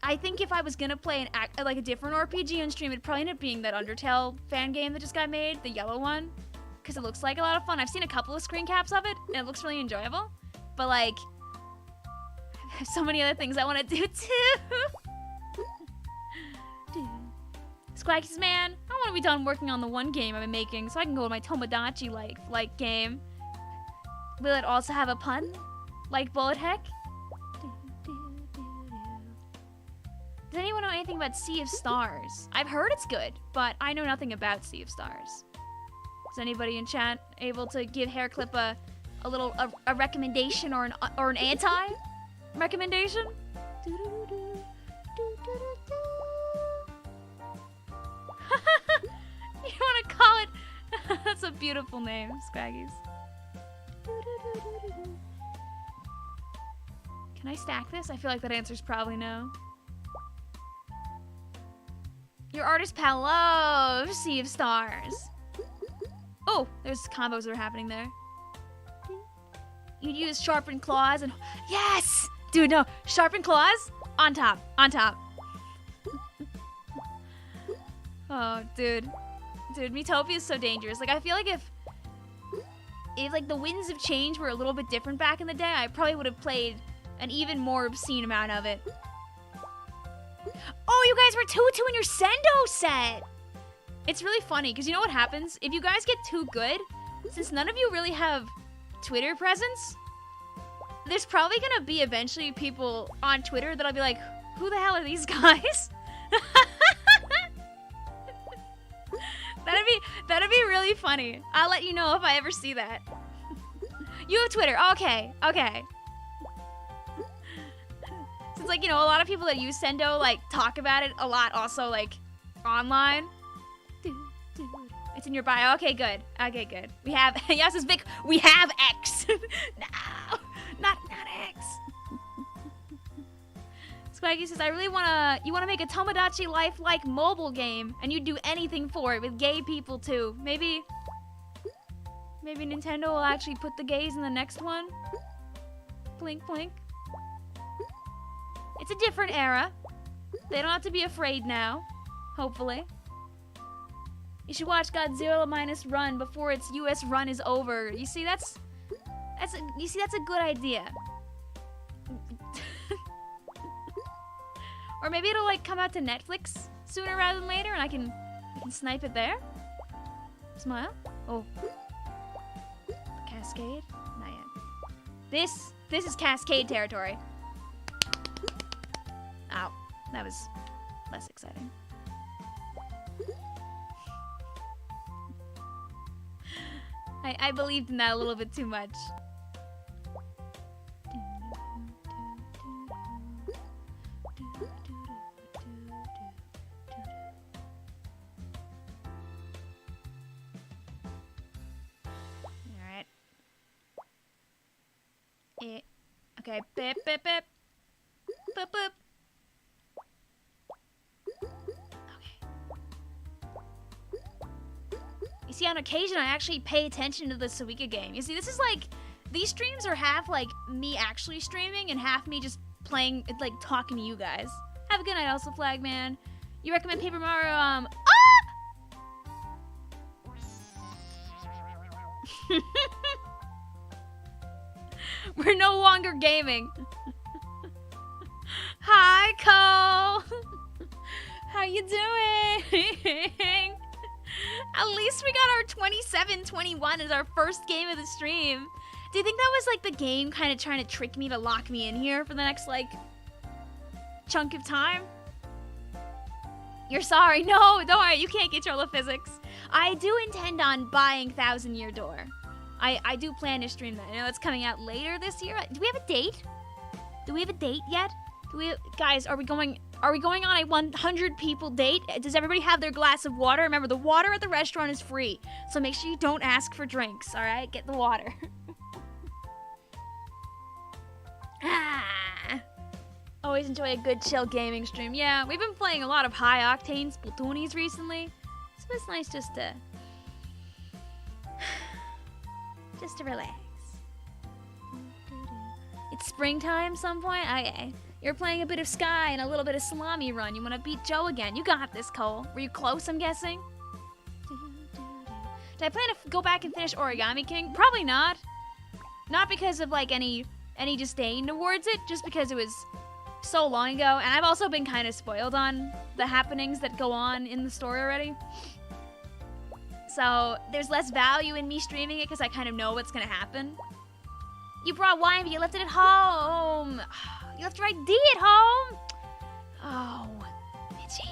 I think if I was gonna play like a different RPG on stream, it'd probably end up being that Undertale fan game that just got made, the yellow one, because it looks like a lot of fun. I've seen a couple of screen caps of it, and it looks really enjoyable. But, like, I have so many other things I want to do, too. Squacky says, man, I want to be done working on the one game I've been making so I can go to my Tomodachi-like game. Will it also have a pun? Like Bullet Heck? Does anyone know anything about Sea of Stars? I've heard it's good, but I know nothing about Sea of Stars. Is anybody in chat able to give Hair Clip a recommendation or an anti recommendation? You want to call it? That's a beautiful name, Scraggies. Can I stack this? I feel like that answer's probably no. Your artist pal loves Sea of Stars. Oh, there's combos that are happening there. You'd use sharpened claws and... Yes! Dude, no. Sharpened claws? On top. On top. Oh, dude. Dude, Metopia is so dangerous. Like, I feel like if like the winds of change were a little bit different back in the day, I probably would have played an even more obscene amount of it. Oh, you guys were 2-2 in your Sendo set! It's really funny, because you know what happens? If you guys get too good, since none of you really have Twitter presence, there's probably gonna be eventually people on Twitter that'll be like, who the hell are these guys? That'd be really funny. I'll let you know if I ever see that. You have Twitter. Okay, okay. Since, like, you know, a lot of people that use Sendo, like, talk about it a lot also, like, online. It's in your bio. Okay, good. Okay, good. We have, yes, it's Vic, we have X. No, not X. Swaggy says, I really you wanna make a Tomodachi life-like mobile game, and you'd do anything for it, with gay people too. Maybe Nintendo will actually put the gays in the next one. Blink, blink. It's a different era. They don't have to be afraid now. Hopefully. You should watch Godzilla minus run before its US run is over. You see, that's a good idea. Or maybe it'll like come out to Netflix sooner rather than later, and I can snipe it there. Smile. Oh. Cascade? Not yet. This is Cascade territory. Ow. That was less exciting. I believed in that a little bit too much. Alright. Okay, bip, bip, bip. Boop, boop. You see, on occasion, I actually pay attention to the Suika game. You see, this is like, these streams are half like me actually streaming and half me just playing, like talking to you guys. Have a good night, also, Flagman. You recommend Paper Mario, ah! We're no longer gaming. Hi, Cole. How you doing? At least we got our 27-21 as our first game of the stream. Do you think that was like the game kind of trying to trick me to lock me in here for the next like chunk of time? You're sorry. No, don't worry. You can't control the physics. I do intend on buying Thousand Year Door. I do plan to stream that. I know it's coming out later this year. Do we have a date? Do we have a date yet? Guys, are we going on a 100 people date? Does everybody have their glass of water? Remember, the water at the restaurant is free, so make sure you don't ask for drinks, all right? Get the water. Always enjoy a good chill gaming stream. Yeah, we've been playing a lot of high-octane Splatoonies recently, so it's nice just to relax. It's springtime some point? Okay. You're playing a bit of Sky and a little bit of Salami Run. You want to beat Joe again. You got this, Cole. Were you close, I'm guessing? Did I plan to go back and finish Origami King? Probably not. Not because of, like, any disdain towards it, just because it was so long ago. And I've also been kind of spoiled on the happenings that go on in the story already. So there's less value in me streaming it because I kind of know what's going to happen. You brought wine, but you left it at home. You left your ID at home. Oh, bitchy.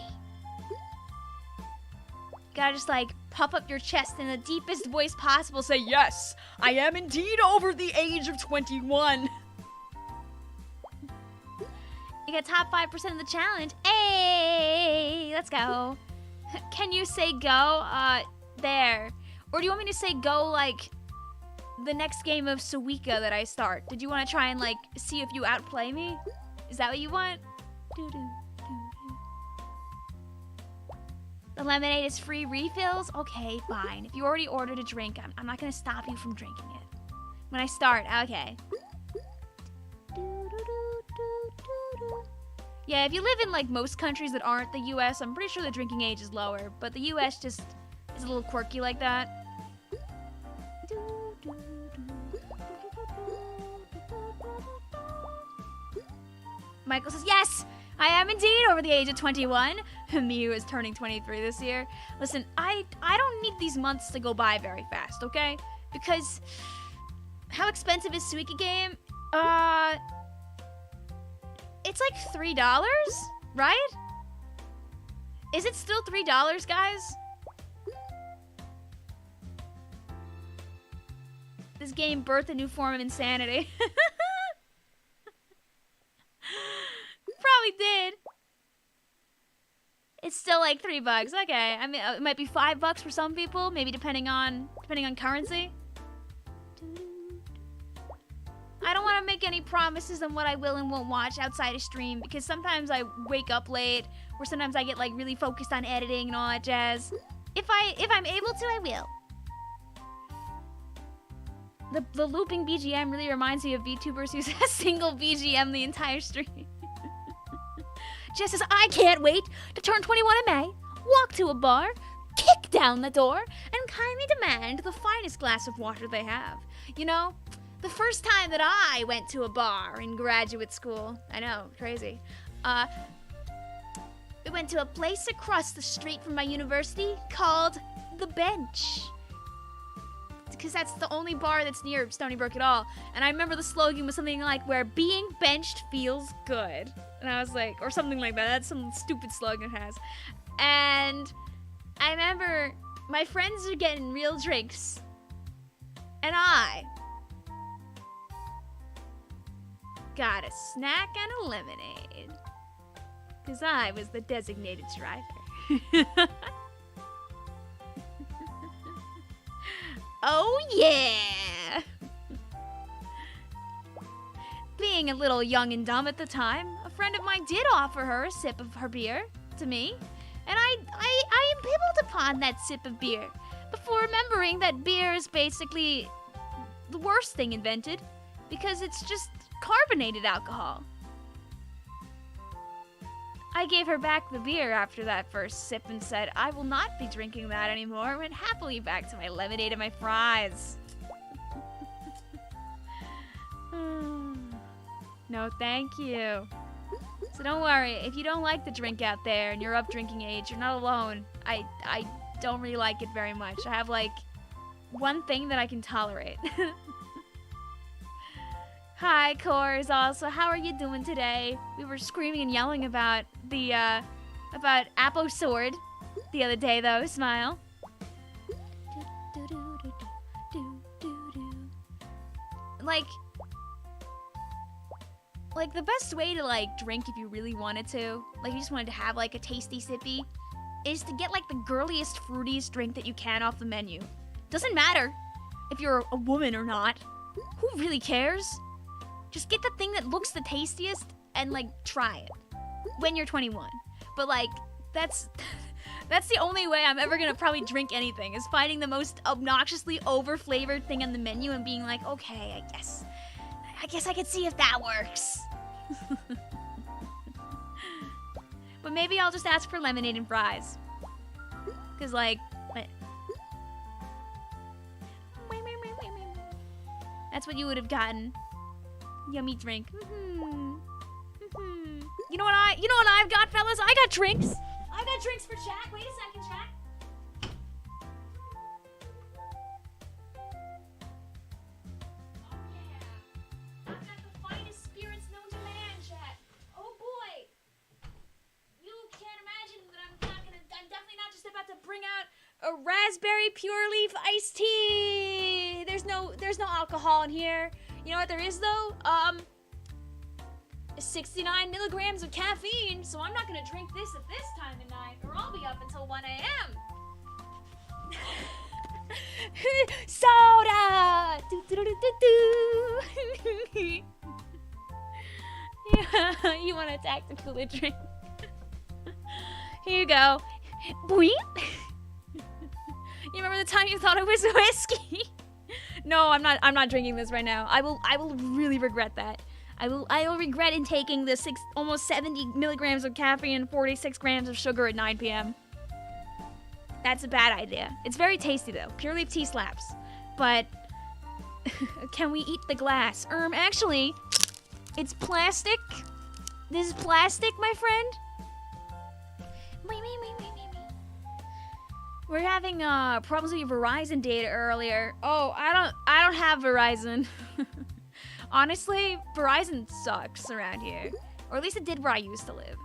gotta just, like, puff up your chest in the deepest voice possible. Say, yes, I am indeed over the age of 21. You got top 5% of the challenge. Hey, let's go. Can you say go? There. Or do you want me to say go, like, the next game of Suika that I start? Did you want to try and, like, see if you outplay me? Is that what you want? The lemonade is free refills? Okay, fine. If you already ordered a drink, I'm not going to stop you from drinking it. When I start, okay. Yeah, if you live in, like, most countries that aren't the US, I'm pretty sure the drinking age is lower. But the US just is a little quirky like that. Michael says, yes, I am indeed over the age of 21. Miu is turning 23 this year. Listen, I don't need these months to go by very fast, okay? Because how expensive is Suika game? It's like $3, right? Is it still $3, guys? This game birthed a new form of insanity. Probably did. It's still like $3. Okay, I mean, it might be $5 for some people, maybe depending on currency. I don't want to make any promises on what I will and won't watch outside of stream, because sometimes I wake up late, or sometimes I get like really focused on editing and all that jazz. If I'm able to, I will. The looping BGM really reminds me of VTubers who a single BGM the entire stream. Just as I can't wait to turn 21 in May, walk to a bar, kick down the door, and kindly demand the finest glass of water they have. You know, the first time that I went to a bar in graduate school, I know, crazy, we went to a place across the street from my university called The Bench. Because that's the only bar that's near Stony Brook at all. And I remember the slogan was something like, where being benched feels good. And I was like, or something like that. That's some stupid slogan it has. And I remember my friends are getting real drinks. And I got a snack and a lemonade. Because I was the designated driver. Oh yeah! Being a little young and dumb at the time, a friend of mine did offer her a sip of her beer to me, and I ambivaled upon that sip of beer before remembering that beer is basically the worst thing invented because it's just carbonated alcohol. I gave her back the beer after that first sip and said, I will not be drinking that anymore, and went happily back to my lemonade and my fries. No, thank you. So don't worry, if you don't like the drink out there and you're of drinking age, you're not alone. I don't really like it very much. I have, like, one thing that I can tolerate. Hi, Cores, also. How are you doing today? We were screaming and yelling about the, about Apple Sword the other day, though. Smile. Like, the best way to, like, drink if you really wanted to, like, you just wanted to have, like, a tasty sippy, is to get, like, the girliest, fruitiest drink that you can off the menu. Doesn't matter if you're a woman or not. Who really cares? Just get the thing that looks the tastiest and, like, try it when you're 21. But, like, that's the only way I'm ever gonna probably drink anything, is finding the most obnoxiously over-flavored thing on the menu and being like, okay, I guess I could see if that works. But maybe I'll just ask for lemonade and fries. Because, like, that's what you would have gotten. Yummy drink. You know what I've got, fellas? I got drinks. I got drinks for chat. Wait a second, chat. Oh yeah. I've got the finest spirits known to man, chat. Oh boy. You can't imagine that I'm definitely not just about to bring out a raspberry pure leaf iced tea. There's no alcohol in here. You know what there is though? 69 milligrams of caffeine, so I'm not gonna drink this at this time of night, or I'll be up until 1 a.m. Soda! Do, do, do, do, do. Yeah, you want to tactically drink? Here you go. Boing. You remember the time you thought it was whiskey? No, I'm not drinking this right now. I will really regret that. I will regret in taking the almost 70 milligrams of caffeine and 46 grams of sugar at 9 p.m. That's a bad idea. It's very tasty though. Pure leaf tea slaps. But can we eat the glass? Actually, it's plastic. This is plastic, my friend. Wait. We're having problems with your Verizon data earlier. Oh, I don't have Verizon. Honestly, Verizon sucks around here. Or at least it did where I used to live.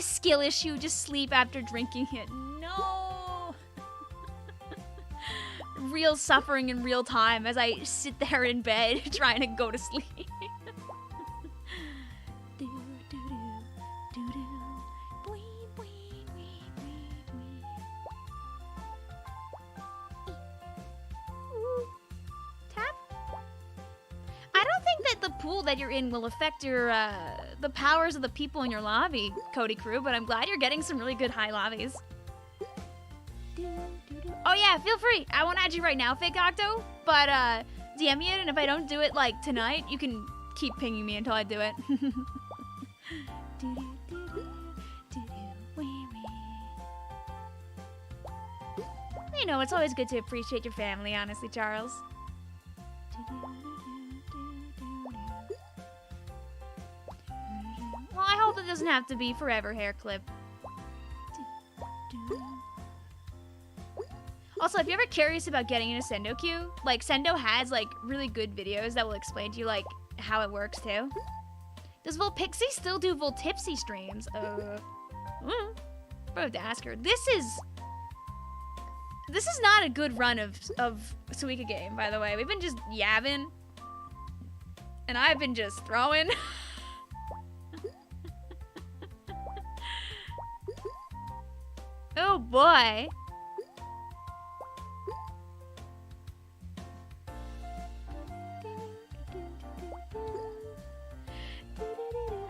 Skill issue, just sleep after drinking it. No! Real suffering in real time as I sit there in bed trying to go to sleep. The pool that you're in will affect your the powers of the people in your lobby, Cody Crew, but I'm glad you're getting some really good high lobbies. Oh yeah, feel free. I won't add you right now, Fake Octo, but DM me it, and if I don't do it like tonight, you can keep pinging me until I do it. You know, it's always good to appreciate your family, honestly, Charles. Well, I hope it doesn't have to be forever hair clip. Also, if you're ever curious about getting into Sendo Q, like, Sendo has, like, really good videos that will explain to you, like, how it works, too. Does Volpixie still do Voltipsy streams? I have to ask her. This is not a good run of Suika game, by the way. We've been just yabbing. And I've been just throwing. Oh boy.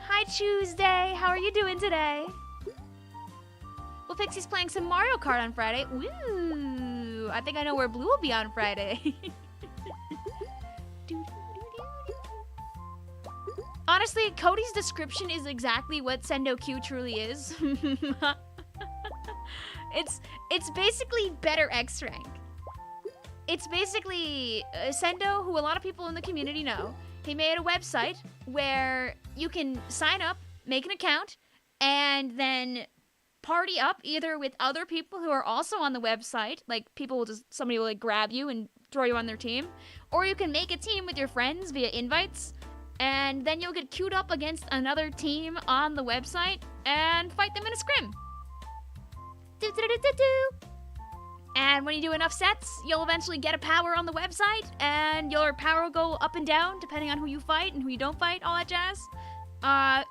Hi Tuesday, how are you doing today? Well, Pixie's playing some Mario Kart on Friday. Woo! I think I know where Blue will be on Friday. Honestly, Cody's description is exactly what Sendo Q truly is. It's basically better X rank. It's basically Sendo, who a lot of people in the community know. He made a website where you can sign up, make an account, and then party up either with other people who are also on the website, like somebody will like grab you and throw you on their team, or you can make a team with your friends via invites, and then you'll get queued up against another team on the website and fight them in a scrim. And when you do enough sets, you'll eventually get a power on the website, and your power will go up and down depending on who you fight and who you don't fight, all that jazz.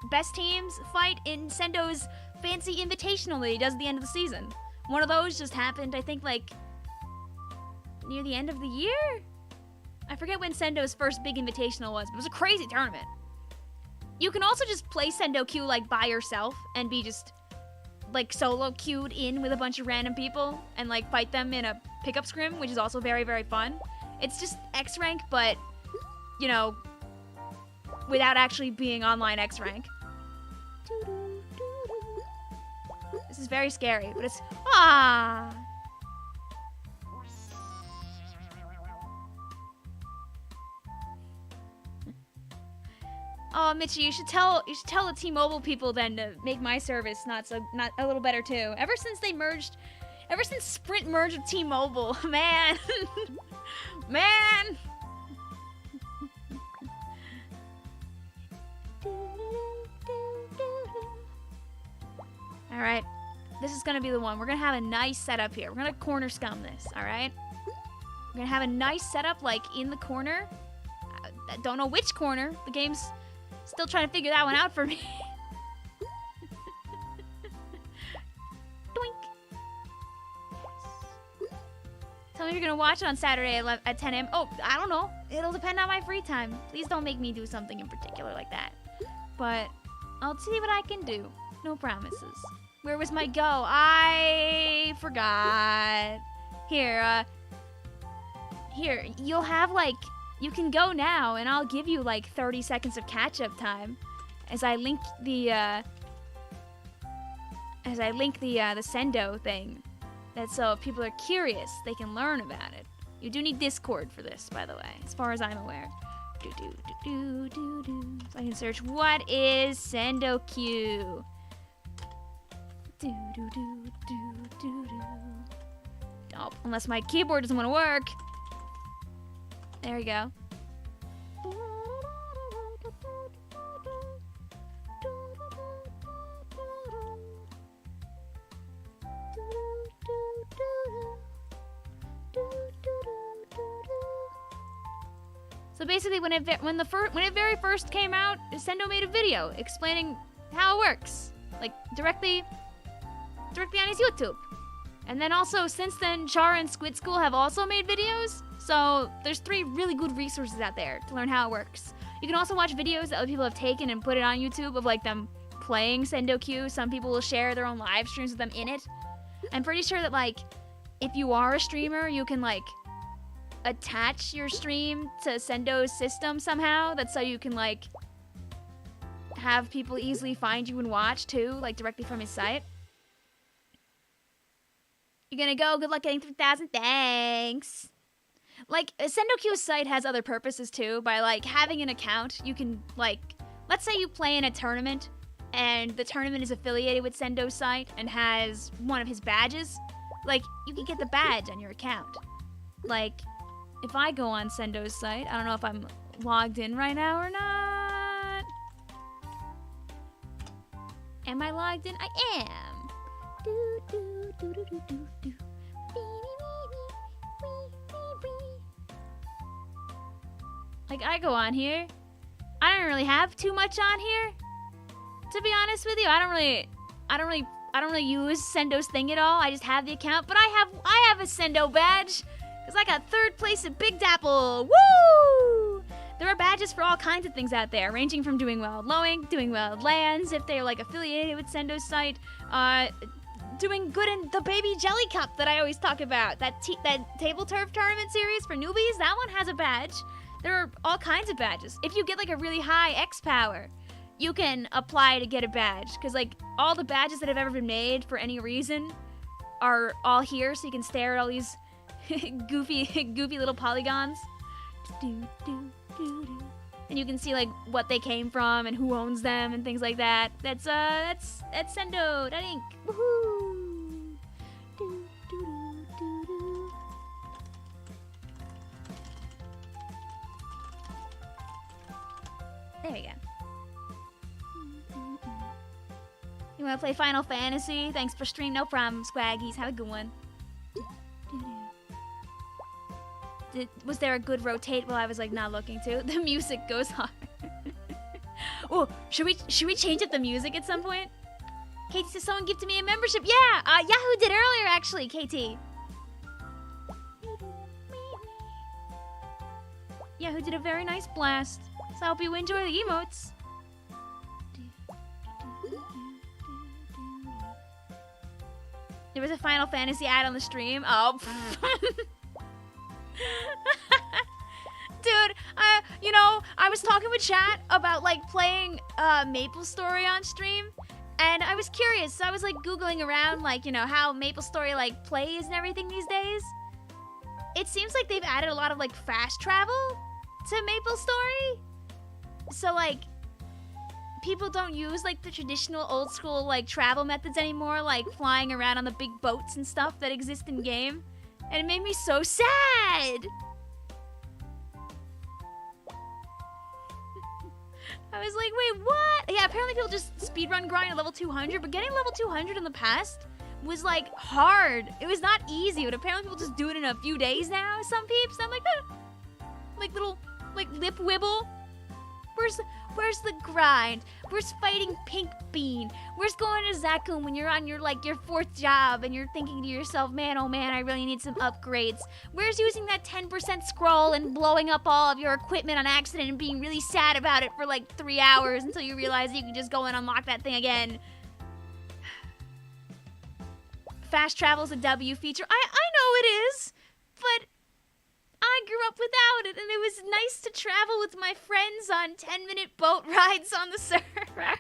Best teams fight in Sendo's fancy invitational that he does at the end of the season. One of those just happened, I think, like, near the end of the year? I forget when Sendo's first big invitational was, but it was a crazy tournament. You can also just play Sendo Q, like, by yourself and be just, like, solo queued in with a bunch of random people and, like, fight them in a pickup scrim, which is also very, very fun. It's just X rank, but, you know, without actually being online X rank. This is very scary, but it's... Ah! Oh, Mitchie, you should tell the T-Mobile people then to make my service not a little better too. Ever since Sprint merged with T-Mobile, man, man. All right, this is gonna be the one. We're gonna have a nice setup here. We're gonna corner scum this, all right? We're gonna have a nice setup, like, in the corner. I don't know which corner. The game's still trying to figure that one out for me. Doink. Tell me if you're gonna watch it on Saturday at 10 a.m. Oh, I don't know. It'll depend on my free time. Please don't make me do something in particular like that. But I'll see what I can do. No promises. Where was my go? I forgot. Here, you'll have, like, you can go now, and I'll give you, like, 30 seconds of catch-up time as I link the Sendo thing. That's so if people are curious, they can learn about it. You do need Discord for this, by the way, as far as I'm aware. So I can search, what is Sendo Q? Oh, unless my keyboard doesn't want to work. There we go. So basically, when it very first came out, Sendo made a video explaining how it works, like directly on his YouTube. And then also, since then, Char and Squid School have also made videos. So there's 3 really good resources out there to learn how it works. You can also watch videos that other people have taken and put it on YouTube of, like, them playing Sendo Q. Some people will share their own live streams with them in it. I'm pretty sure that, like, if you are a streamer, you can, like, attach your stream to Sendo's system somehow. That's so you can, like, have people easily find you and watch, too, like, directly from his site. You're gonna go. Good luck getting 3,000. Thanks. Like, Sendo Q's site has other purposes, too. By, like, having an account, you can, like, let's say you play in a tournament, and the tournament is affiliated with Sendo's site and has one of his badges. Like, you can get the badge on your account. Like, if I go on Sendo's site, I don't know if I'm logged in right now or not. Am I logged in? I am. Like, I go on here. I don't really have too much on here, to be honest with you. I don't really use Sendo's thing at all. I just have the account, but I have a Sendo badge because I got 3rd place at Big Dapple. Woo! There are badges for all kinds of things out there, ranging from doing well at Lowing, doing well at Lands, if they're, like, affiliated with Sendo's site, doing good in the Baby Jelly Cup that I always talk about, that table turf tournament series for newbies. That one has a badge. There are all kinds of badges. If you get, like, a really high X power, you can apply to get a badge. Because, like, all the badges that have ever been made for any reason are all here, so you can stare at all these goofy little polygons. And you can see, like, what they came from and who owns them and things like that. That's Sendo.inc. Woohoo! There we go. You wanna play Final Fantasy? Thanks for stream. No problem, Squaggies. Have a good one. Was there a good rotate while I was, like, not looking to? The music goes hard. Oh, should we change up the music at some point? Katie says someone gifted me a membership. Yeah, Yahoo did earlier, actually, KT. Yahoo did a very nice blast. So I hope you enjoy the emotes. There was a Final Fantasy ad on the stream. Oh. Dude, I was talking with chat about, like, playing MapleStory on stream, and I was curious, so I was, like, Googling around, like, how MapleStory, like, plays and everything these days. It seems like they've added a lot of, like, fast travel to MapleStory. So, like, people don't use, like, the traditional old school, like, travel methods anymore, like flying around on the big boats and stuff that exist in game. And it made me so sad. I was like, wait, what? Yeah, apparently people just speedrun grind at level 200, but getting level 200 in the past was like hard. It was not easy, but apparently people just do it in a few days now. Some peeps, I'm like, like little, like lip wibble. Where's the grind? Where's fighting Pink Bean? Where's going to Zakum when you're on your your 4th job and you're thinking to yourself, man, oh man, I really need some upgrades? Where's using that 10% scroll and blowing up all of your equipment on accident and being really sad about it for like 3 hours until you realize you can just go and unlock that thing again? Fast travel's a W feature. I know it is, but I grew up without it, and it was nice to travel with my friends on 10-minute boat rides on the server.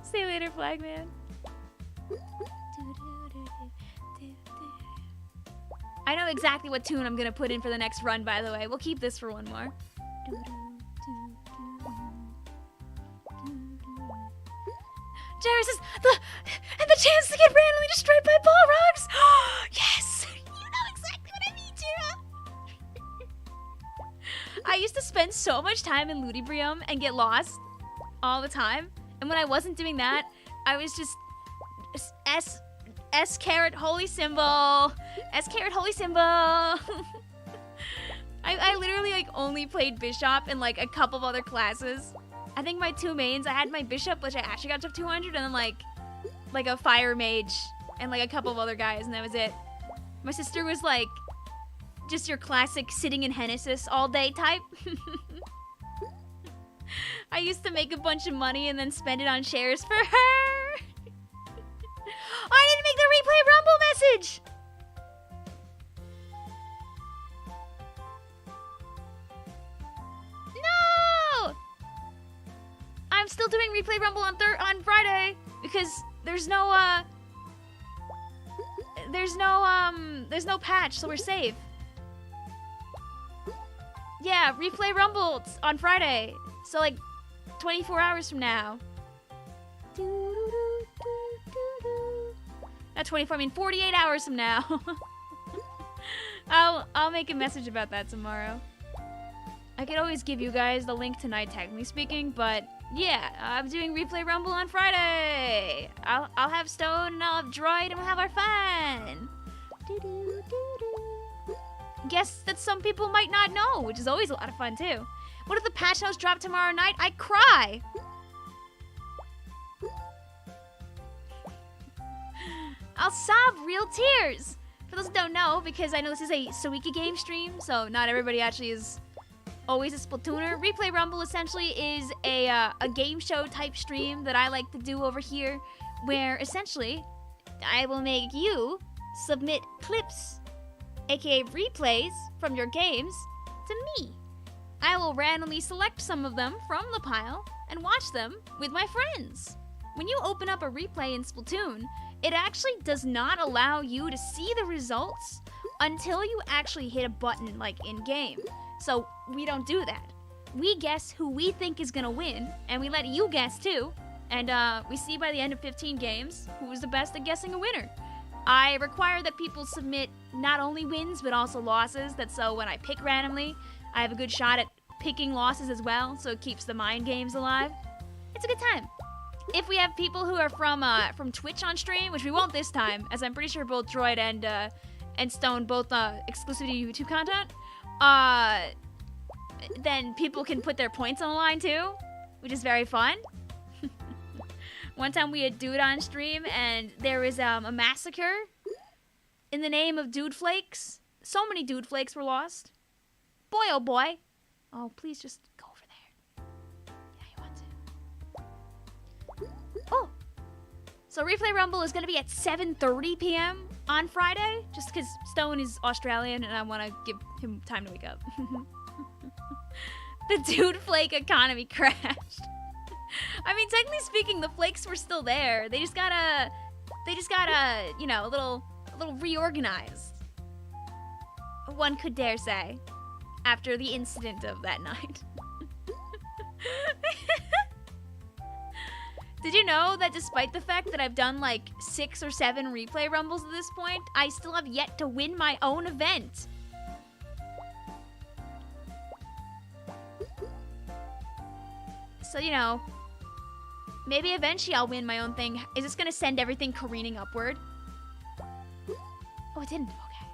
See you later, Flagman. I know exactly what tune I'm gonna put in for the next run, by the way. We'll keep this for one more. Jared says, and the chance to get randomly destroyed by Balrogs! Yes! You know exactly what I mean, Jira! I used to spend so much time in Ludibrium and get lost all the time. And when I wasn't doing that, I was just S caret holy symbol. S caret holy symbol. I literally like only played Bishop and like a couple of other classes. I think my 2 mains, I had my Bishop, which I actually got to 200, and then like a Fire Mage and like a couple of other guys, and that was it. My sister was like just your classic sitting in Genesis all day type. I used to make a bunch of money and then spend it on shares for her. Oh, I need to make the replay Rumble message! No! I'm still doing replay Rumble on Friday because there's no patch, so we're safe. Yeah, replay Rumble on Friday. So like 24 hours from now. Not 24, I mean 48 hours from now. I'll make a message about that tomorrow. I could always give you guys the link tonight, technically speaking, but yeah, I'm doing replay Rumble on Friday. I'll have Stone and I'll have Droid and we'll have our fun. Guess that some people might not know, which is always a lot of fun too. What if the patch notes drop tomorrow night? I'd cry. I'll sob real tears. For those who don't know, because I know this is a Suika game stream, so not everybody actually is always a Splatooner. Replay Rumble essentially is a game show type stream that I like to do over here, where essentially I will make you submit clips, aka replays, from your games to me. I will randomly select some of them from the pile and watch them with my friends. When you open up a replay in Splatoon, it actually does not allow you to see the results until you actually hit a button like in-game. So we don't do that. We guess who we think is gonna win, and we let you guess too. And we see by the end of 15 games who is the best at guessing a winner. I require that people submit not only wins, but also losses. That's so when I pick randomly, I have a good shot at picking losses as well, so it keeps the mind games alive. It's a good time. If we have people who are from Twitch on stream, which we won't this time, as I'm pretty sure both Droid and Stone both exclusive to YouTube content, then people can put their points on the line too, which is very fun. One time we had Dude on stream, and there was a massacre in the name of Dude Flakes. So many Dude Flakes were lost. Boy, oh boy. Oh, please just go over there. Yeah, you want to. Oh. So Replay Rumble is going to be at 7:30 p.m. on Friday, just because Stone is Australian, and I want to give him time to wake up. The Dude Flake economy crashed. I mean, technically speaking, the flakes were still there. They just gotta, you know, a little reorganized. One could dare say, after the incident of that night. Did you know that despite the fact that I've done like 6 or 7 replay rumbles at this point, I still have yet to win my own event? So, you know, Maybe eventually I'll win my own thing. Is this gonna send everything careening upward? Oh, it didn't. Okay.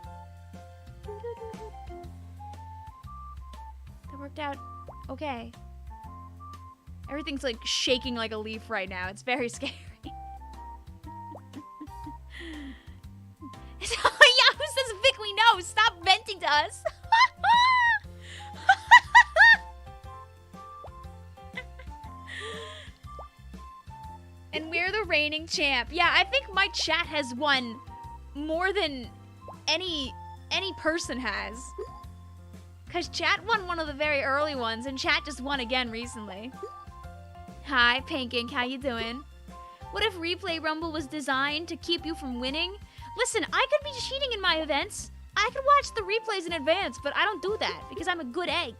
That worked out okay. Everything's like shaking like a leaf right now. It's very scary. Yeah, who says Vic we know? Stop venting to us. And we're the reigning champ. Yeah, I think my chat has won more than any person has. Because chat won one of the very early ones, and chat just won again recently. Hi, Pancake, how you doing? What if Replay Rumble was designed to keep you from winning? Listen, I could be cheating in my events. I could watch the replays in advance, but I don't do that because I'm a good egg.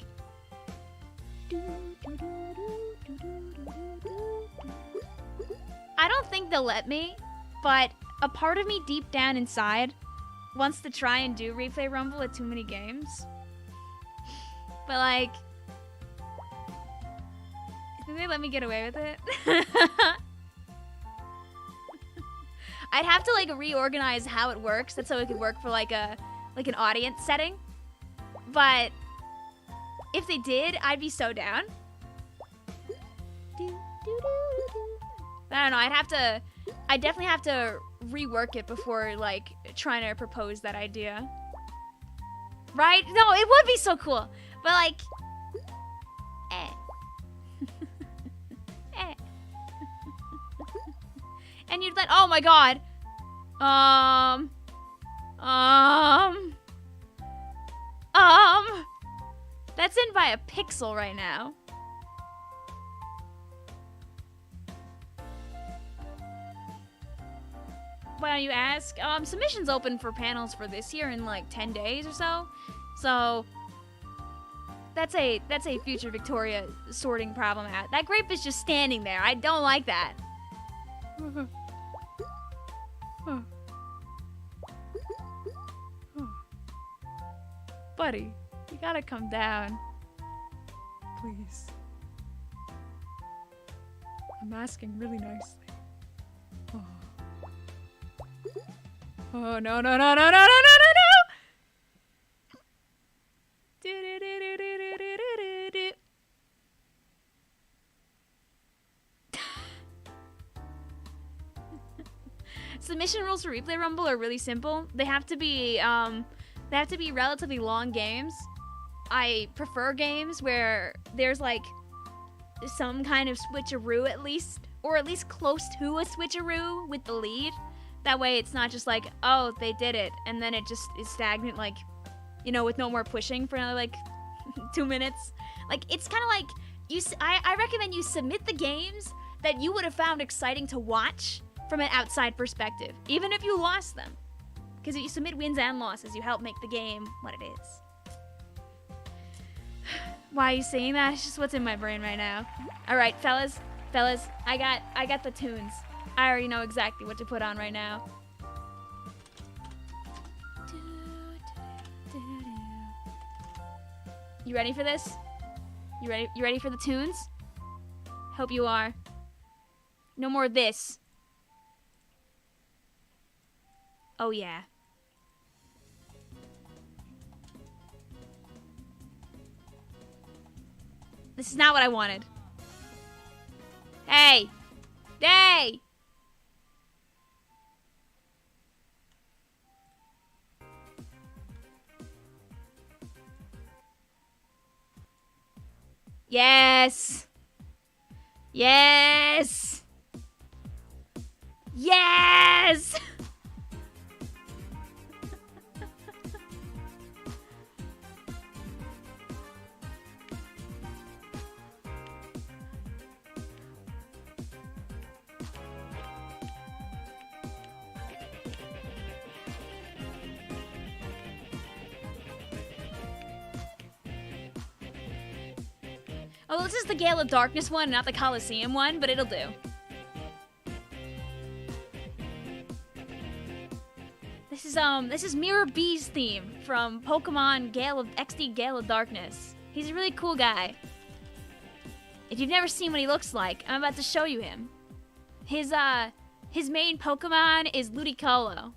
I don't think they'll let me, but a part of me deep down inside wants to try and do Replay Rumble at too many games. But like, did they let me get away with it? I'd have to like reorganize how it works. That's so it could work for like an audience setting. But if they did, I'd be so down. I don't know. I'd definitely have to rework it before like trying to propose that idea. Right? No, it would be so cool. But like, And you'd let, oh my god. That's in by a pixel right now. Why don't you ask? Submissions open for panels for this year in like 10 days or so. So that's a future Victoria sorting problem out. That grape is just standing there. I don't like that. Buddy, you gotta come down. Please. I'm asking really nicely. Oh. Oh, no, no, no, no, no, no, no, no, no! Submission rules for Replay Rumble are really simple. They have to be relatively long games. I prefer games where there's like some kind of switcheroo at least, or at least close to a switcheroo with the lead. That way it's not just like, oh, they did it, and then it just is stagnant, like, you know, with no more pushing for another like 2 minutes. Like, it's kind of like, I recommend you submit the games that you would have found exciting to watch from an outside perspective, even if you lost them. Because if you submit wins and losses, you help make the game what it is. Why are you saying that? It's just what's in my brain right now. All right, fellas, I got the tunes. I already know exactly what to put on right now. You ready for this? You ready for the tunes? Hope you are. No more of this. Oh yeah. This is not what I wanted. Hey! Hey! Yes! Yes! Yes! Oh, this is the Gale of Darkness one, not the Coliseum one, but it'll do. This is Mirror B's theme from Pokemon XD Gale of Darkness. He's a really cool guy. If you've never seen what he looks like, I'm about to show you him. His main Pokemon is Ludicolo.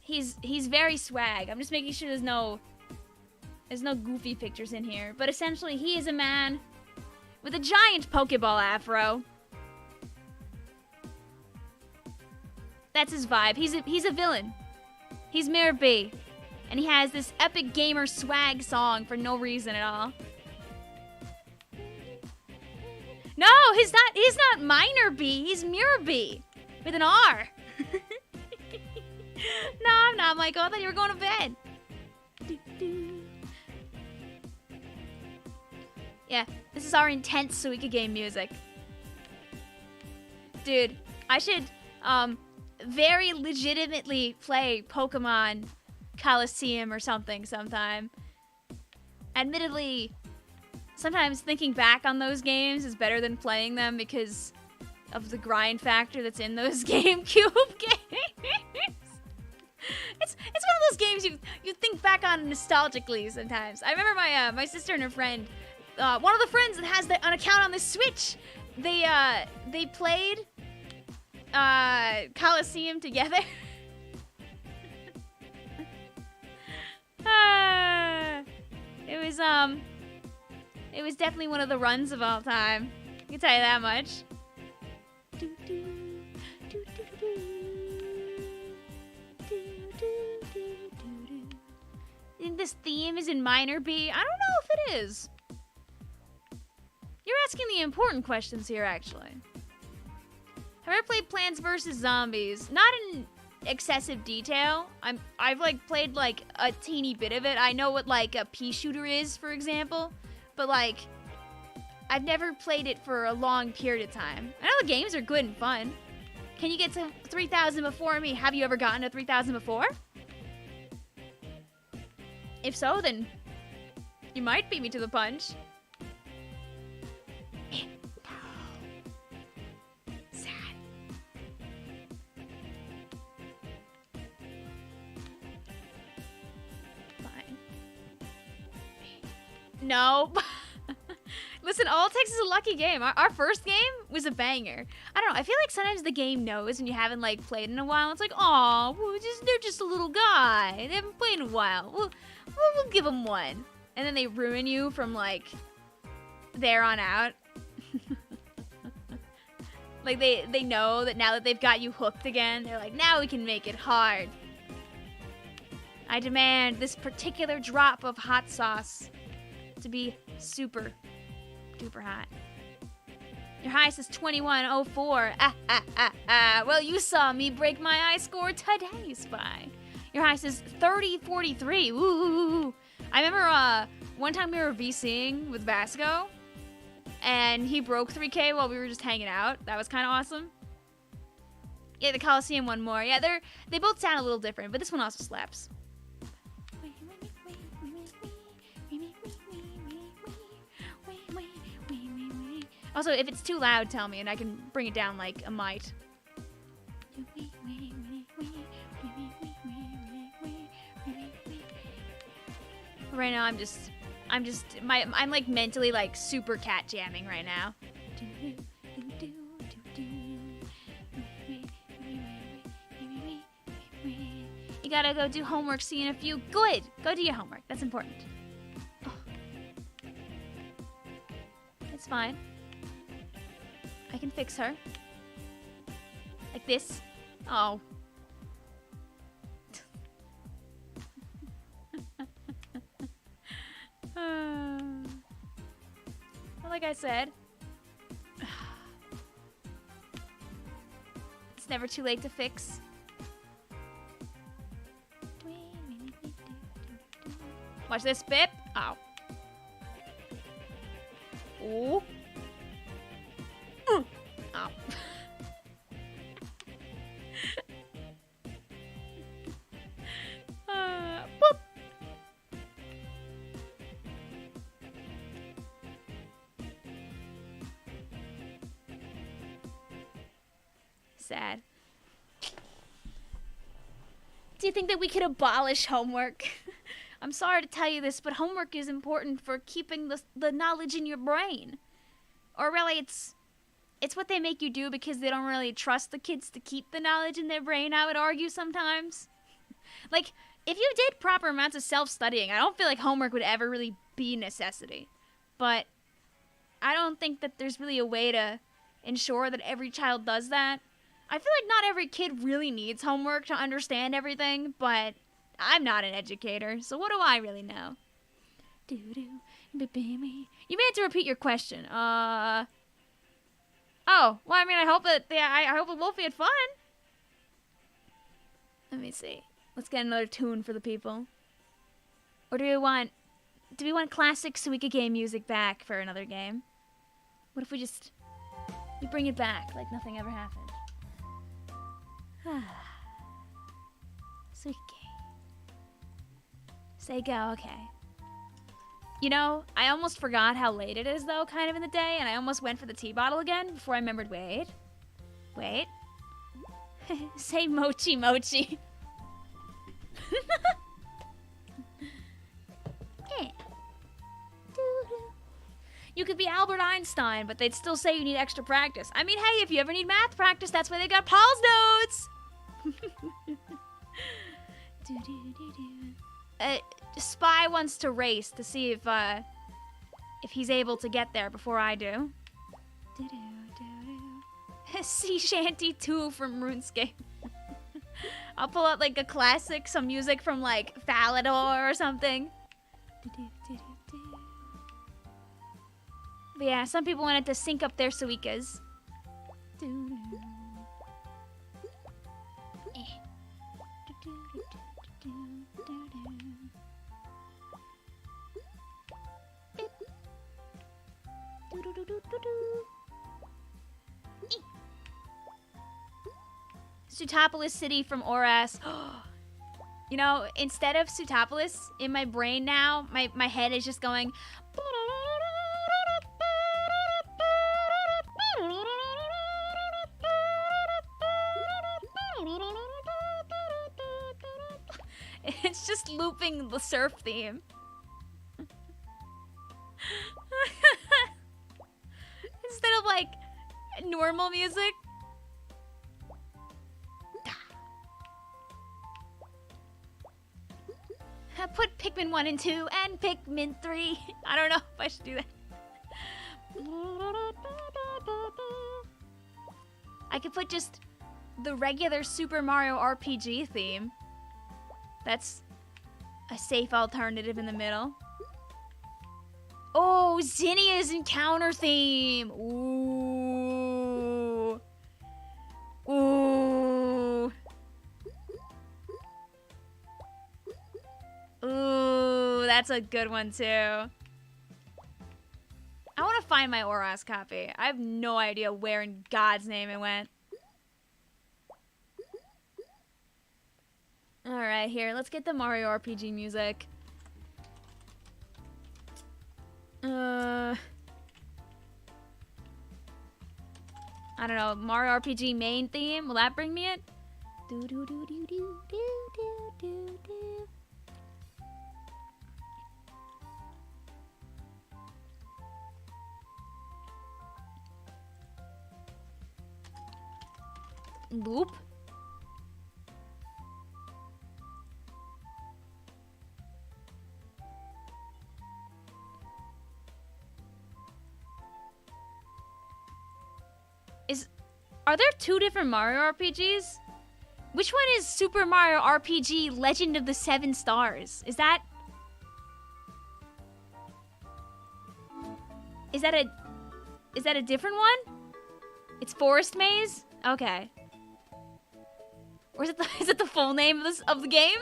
He's very swag. I'm just making sure there's no goofy pictures in here. But essentially, he is a man with a giant Pokeball afro. That's his vibe. He's a villain. He's Mirror B. And he has this epic gamer swag song for no reason at all. No, he's not Minor B. He's Mirror B with an R. No, I'm not, Michael. I thought you were going to bed. Yeah, this is our intense Suika game music. Dude, I should very legitimately play Pokemon Coliseum or something sometime. Admittedly, sometimes thinking back on those games is better than playing them because of the grind factor that's in those GameCube games. It's one of those games you think back on nostalgically sometimes. I remember my sister and her friend, one of the friends that has an account on the Switch, they played Coliseum together. It was definitely one of the runs of all time. I can tell you that much. Think this theme is in Minor B? I don't know if it is. You're asking the important questions here, actually. Have I ever played Plants vs. Zombies? Not in excessive detail. I've like played like a teeny bit of it. I know what like a pea shooter is, for example, but like I've never played it for a long period of time. I know the games are good and fun. Can you get to 3,000 before me? Have you ever gotten to 3,000 before? If so, then you might beat me to the punch. Sad. Fine. No. Listen, all it takes is a lucky game. Our first game was a banger. I don't know. I feel like sometimes the game knows when you haven't like played in a while. It's like, oh, they're just a little guy. They haven't played in a while. We'll give them one. And then they ruin you from like there on out. Like they know that now that they've got you hooked again, they're like, now we can make it hard. I demand this particular drop of hot sauce to be super duper hot. Your highest is 2104. Well, you saw me break my high score today, Spy. Your highest is 3043. Ooh. I remember one time we were VCing with Vasco, and he broke 3K while we were just hanging out. That was kind of awesome. Yeah, the Coliseum one more. Yeah, they both sound a little different, but this one also slaps. Also, if it's too loud, tell me, and I can bring it down like a mite. Right now, I'm like mentally like super cat jamming right now. You gotta go do homework, see you in a few. Good! Go do your homework. That's important. Oh. It's fine. I can fix her. Like this. Oh. Well, like I said, it's never too late to fix. Watch this, Bip. Ow. Ooh. Ow. Boop. Sad. Do you think that we could abolish homework? I'm sorry to tell you this, but homework is important for keeping the knowledge in your brain. Or really, it's it's what they make you do because they don't really trust the kids to keep the knowledge in their brain, I would argue sometimes. Like, if you did proper amounts of self-studying, I don't feel like homework would ever really be a necessity. But I don't think that there's really a way to ensure that every child does that. I feel like not every kid really needs homework to understand everything, but I'm not an educator, so what do I really know? You may have to repeat your question. Oh, well, I mean, I hope that I hope that Wolfie had fun. Let me see. Let's get another tune for the people. Or do we want classic Suika game music back for another game? What if we bring it back like nothing ever happened? Suika. Say go, okay. You know, I almost forgot how late it is, though, kind of in the day, and I almost went for the tea bottle again before I remembered, wait. Say mochi mochi. Yeah. You could be Albert Einstein, but they'd still say you need extra practice. I mean, hey, if you ever need math practice, that's why they got Paul's notes! Spy wants to race to see if he's able to get there before I do. Sea Shanty 2 from RuneScape. I'll pull out like a classic, some music from like Falador or something. But yeah, some people wanted to sync up their Suikas. Sutopolis City from Oras. You know, instead of Sutopolis, in my brain now, my head is just going... It's just looping the surf theme. Instead of, like, normal music. Put Pikmin 1 and 2 and Pikmin 3. I don't know if I should do that. I could put just the regular Super Mario RPG theme. That's a safe alternative in the middle. Oh, Zinnia's encounter theme. Ooh. Ooh. Ooh, that's a good one too. I want to find my Oras copy. I have no idea where in God's name it went. Alright, here, let's get the Mario RPG music. I don't know, Mario RPG main theme? Will that bring me it? Do do do do do do do do do. Loop? Are there two different Mario RPGs? Which one is Super Mario RPG Legend of the Seven Stars? Is that a different one? It's Forest Maze? Okay. Or is it the full name of the game?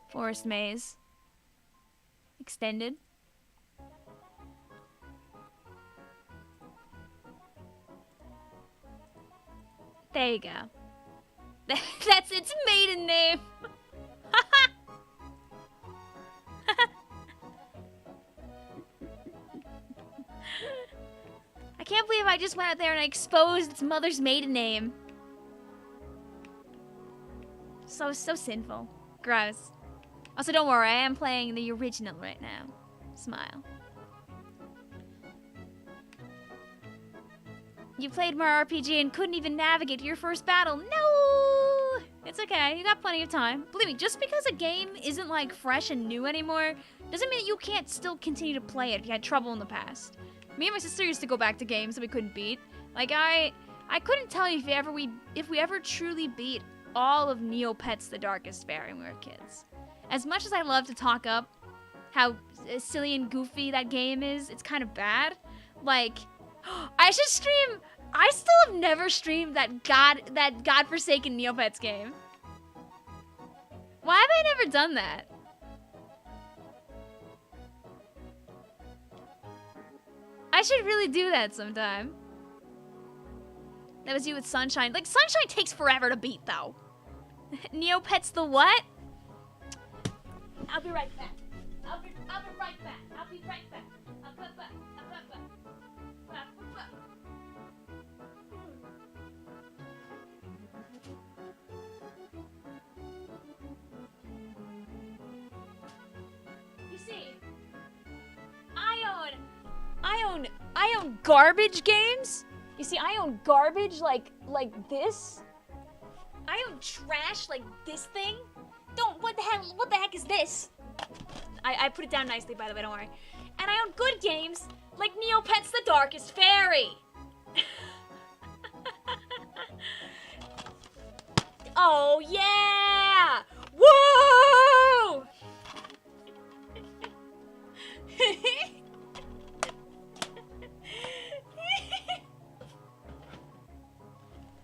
Forest Maze. Extended. There you go. That's its maiden name. I can't believe I just went out there and I exposed its mother's maiden name. So sinful. Gross. Also, don't worry, I am playing the original right now. Smile. You played more RPG and couldn't even navigate your first battle. No! It's okay, you got plenty of time. Believe me, just because a game isn't like fresh and new anymore, doesn't mean you can't still continue to play it if you had trouble in the past. Me and my sister used to go back to games that we couldn't beat. Like I couldn't tell you if we ever truly beat all of Neopets the Darkest Fairy when we were kids. As much as I love to talk up how silly and goofy that game is, it's kind of bad. Like, I should stream. I still have never streamed that godforsaken Neopets game. Why have I never done that? I should really do that sometime. That was you with Sunshine. Like, Sunshine takes forever to beat, though. Neopets the what? I'll be right back. I'll be right back. I'll be right back. You see, I own garbage games. You see, I own garbage like this. I own trash like this thing. What the heck is this? I put it down nicely, by the way, don't worry. And I own good games like Neopets the Darkest Fairy. Oh yeah! Whoa!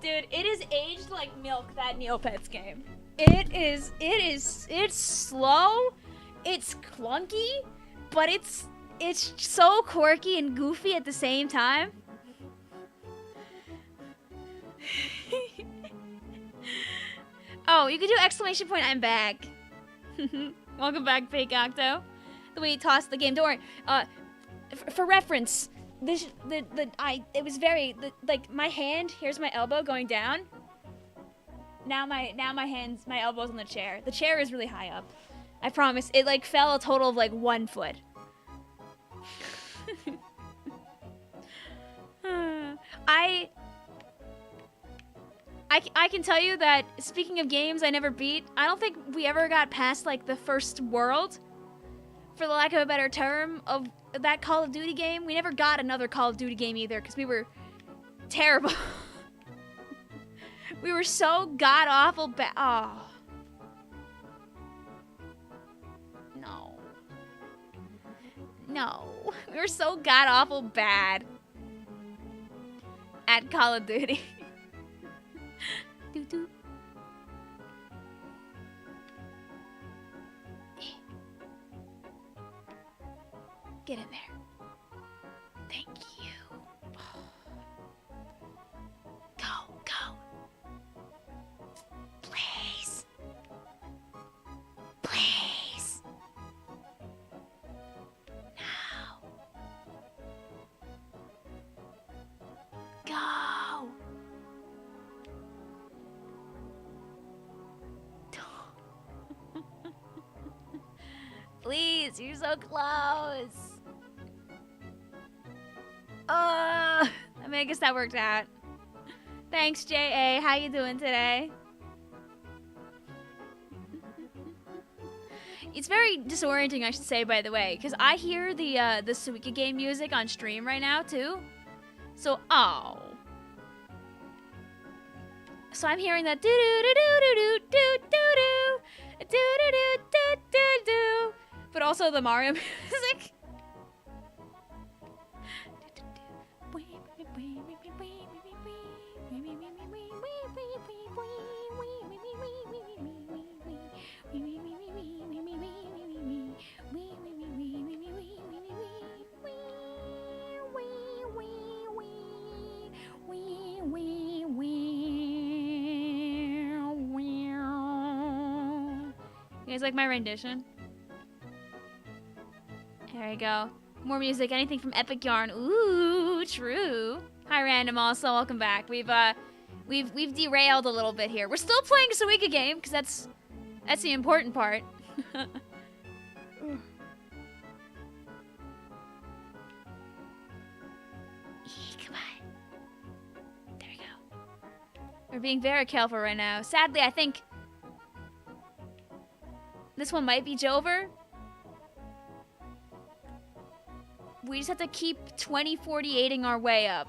Dude, it is aged like milk, that Neopets game. It's slow, it's clunky, but it's so quirky and goofy at the same time. Oh, you could do exclamation point, I'm back. Welcome back, Fake Octo. The way you tossed the game, don't worry. For reference, it was very, like, my hand, here's my elbow going down. Now my elbow's on the chair. The chair is really high up. I promise. It, like, fell a total of, like, 1 foot. I can tell you that, speaking of games I never beat, I don't think we ever got past, like, the first world, for the lack of a better term, of that Call of Duty game. We never got another Call of Duty game either, because we were terrible. We were so god-awful bad. Oh. No. No. We were so god-awful bad at Call of Duty. Doo-doo. Get in there. Thank you. Go. Please. Please. Now. Go. Please, you're so close. I mean, I guess that worked out. Thanks, J.A. How you doing today? It's very disorienting, I should say, by the way, because I hear the Suika game music on stream right now, too. So, oh. So I'm hearing that do-do-do-do-do-do-do-do, do-do-do-do-do-do, but also the Mario music. You guys like my rendition? There you go. More music, anything from Epic Yarn. Ooh, true. Hi, Random. Also, welcome back. We've derailed a little bit here. We're still playing a Suika game because that's the important part. We're being very careful right now. Sadly, I think this one might be Jover. We just have to keep 2048ing our way up.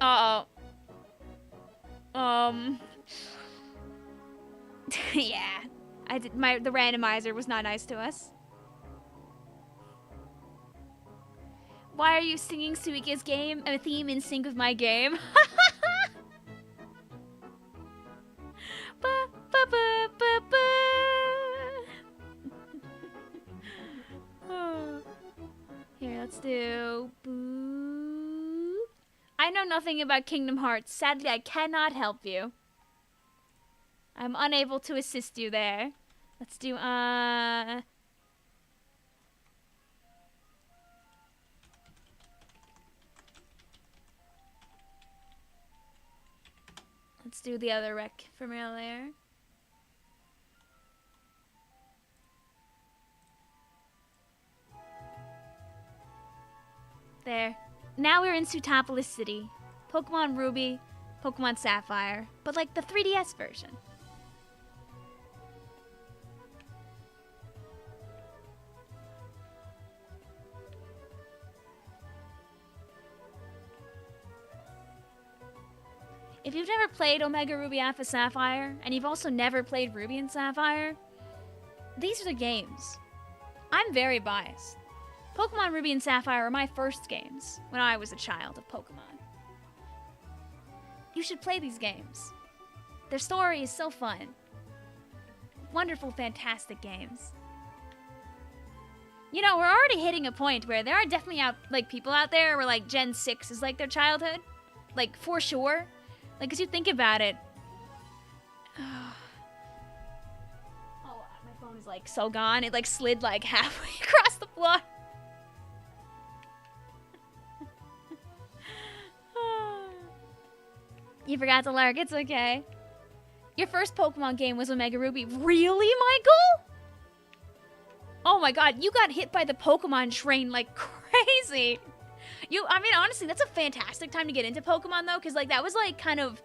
Uh-oh. Yeah. The randomizer was not nice to us. Why are you singing Suika's game? A theme in sync with my game. Ba, ba, ba, ba, ba. Oh. Here, let's do boop. I know nothing about Kingdom Hearts. Sadly, I cannot help you. I'm unable to assist you there. Let's do let's do the other wreck from earlier. There. Now we're in Sootopolis City. Pokemon Ruby, Pokemon Sapphire, but like the 3DS version. If you've never played Omega Ruby Alpha Sapphire, and you've also never played Ruby and Sapphire, these are the games. I'm very biased. Pokemon Ruby and Sapphire were my first games when I was a child of Pokemon. You should play these games. Their story is so fun. Wonderful, fantastic games. You know, we're already hitting a point where there are definitely people out there where like Gen 6 is like their childhood. Like, for sure. Like, as you think about it. Oh, my phone is like so gone. It like slid like halfway across the floor. You forgot to lurk. It's okay. Your first Pokemon game was Omega Ruby. Really, Michael? Oh my god, you got hit by the Pokemon train like crazy. I mean, honestly, that's a fantastic time to get into Pokemon, though, because, like, that was, like, kind of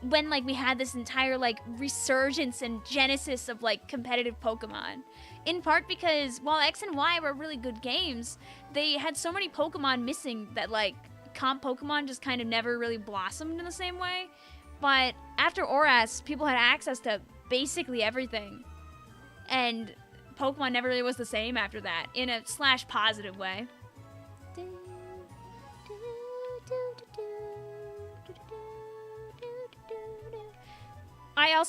when, like, we had this entire, like, resurgence and genesis of, like, competitive Pokemon. In part because, while X and Y were really good games, they had so many Pokemon missing that, like, comp Pokemon just kind of never really blossomed in the same way. But after ORAS, people had access to basically everything. And Pokemon never really was the same after that, in a / positive way.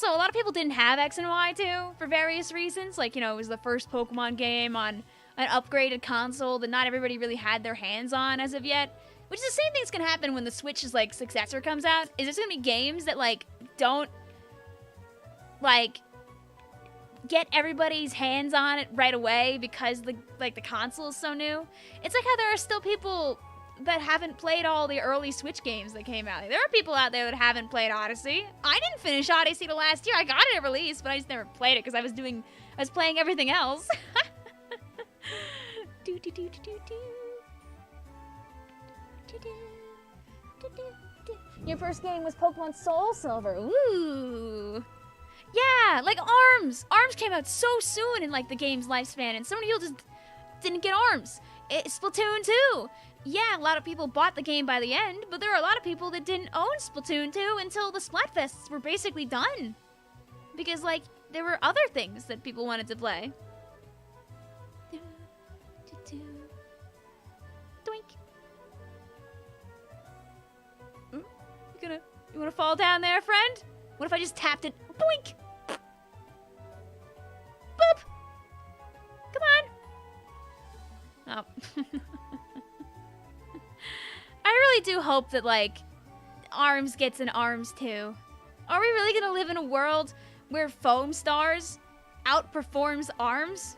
A lot of people didn't have X and Y too, for various reasons. Like, you know, it was the first Pokemon game on an upgraded console that not everybody really had their hands on as of yet. Which is the same thing that's gonna happen when the Switch's, like, successor comes out. Is there's gonna be games that, like, don't, like, get everybody's hands on it right away because the console is so new. It's like how there are still people that haven't played all the early Switch games that came out. There are people out there that haven't played Odyssey. I didn't finish Odyssey till last year. I got it at release, but I just never played it because I was playing everything else. Your first game was Pokemon Soul Silver. Ooh. Yeah, like ARMS. ARMS came out so soon in like the game's lifespan, and so many people just didn't get ARMS. Splatoon 2. Yeah, a lot of people bought the game by the end, but there are a lot of people that didn't own Splatoon 2 until the Splatfests were basically done. Because, like, there were other things that people wanted to play. Doink. You wanna fall down there, friend? What if I just tapped it? Boink! Boop! Come on! Oh. I really do hope that, like, ARMS gets an ARMS too. Are we really gonna live in a world where Foam Stars outperforms ARMS?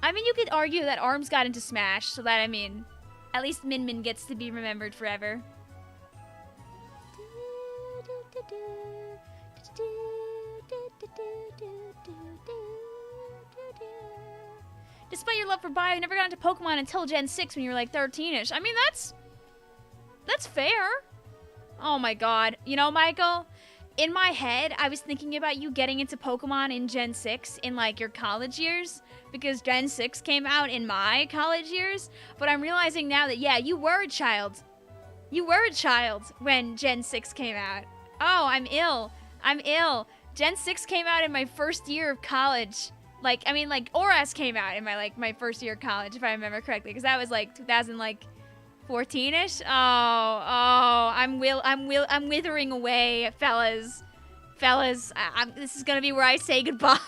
I mean, you could argue that ARMS got into Smash, so that, I mean, at least Min Min gets to be remembered forever. Despite your love for bio, you never got into Pokemon until Gen 6 when you were like 13-ish. I mean, that's fair. Oh my god. You know, Michael, in my head, I was thinking about you getting into Pokemon in Gen 6 in, like, your college years, because Gen 6 came out in my college years, but I'm realizing now that, yeah, you were a child. You were a child when Gen 6 came out. Oh, I'm ill. I'm ill. Gen 6 came out in my first year of college. Like, I mean, like, ORAS came out in my first year of college, if I remember correctly, because that was, like, 2014-ish? I'm withering away, fellas. Fellas, this is gonna be where I say goodbye.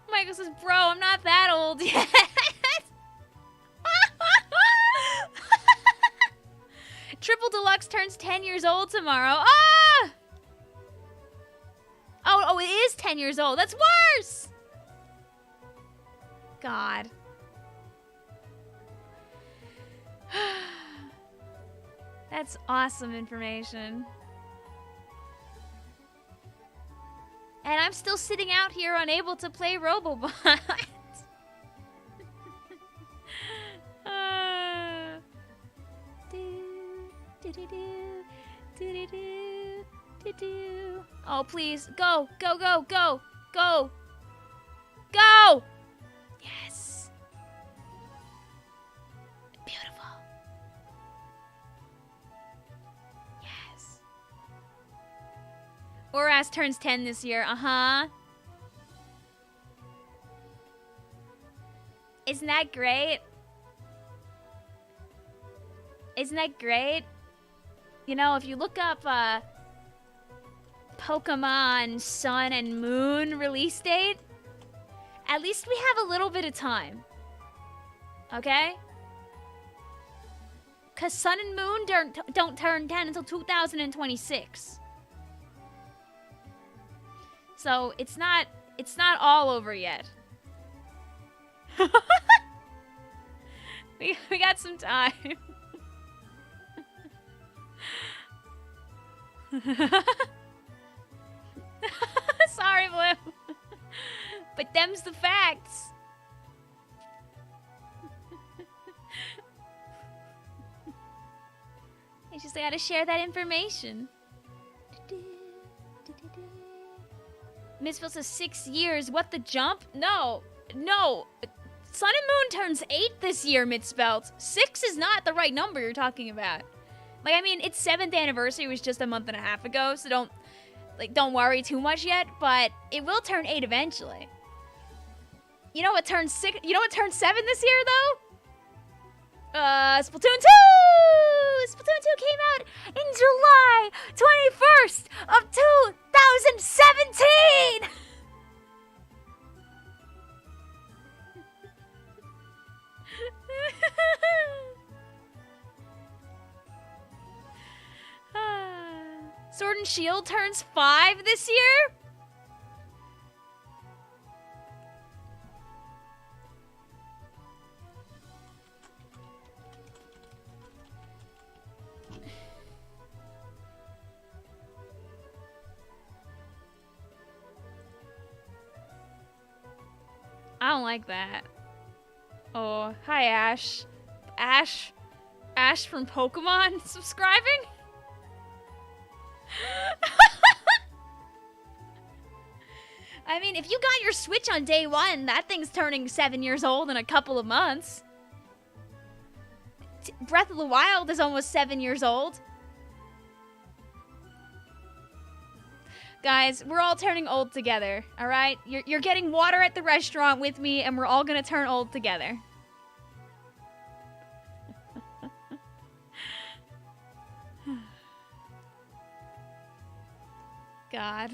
Michael says, bro, I'm not that old yet. Triple Deluxe turns 10 years old tomorrow. Ah! Oh, it is 10 years old. That's worse! God. That's awesome information. And I'm still sitting out here unable to play Robobot. Oh, please. Go. Go, go, go. Go. Go! Yes. Beautiful. Yes. ORAS turns 10 this year. Uh-huh. Isn't that great? Isn't that great? You know, if you look up Pokemon Sun and Moon release date, at least we have a little bit of time. Okay? Because Sun and Moon don't turn 10 until 2026. So it's not all over yet. we got some time. Sorry, Blue. But them's the facts. It's just I gotta share that information. Mistville says 6 years. What the jump? No. No. Sun and Moon turns 8 this year, Mitspelt. 6 is not the right number you're talking about. Like, I mean, its 7th anniversary was just a month and a half ago, so don't worry too much yet, but it will turn 8 eventually. You know what turns 6? You know what turns 7 this year, though? Splatoon 2! Splatoon 2 came out in July 21st of 2017! Sword and Shield turns 5 this year? I don't like that. Oh, hi Ash. Ash from Pokemon subscribing? I mean, if you got your Switch on day 1, that thing's turning 7 years old in a couple of months. Breath of the Wild is almost 7 years old. Guys, we're all turning old together, alright? You're getting water at the restaurant with me, and we're all gonna turn old together. God.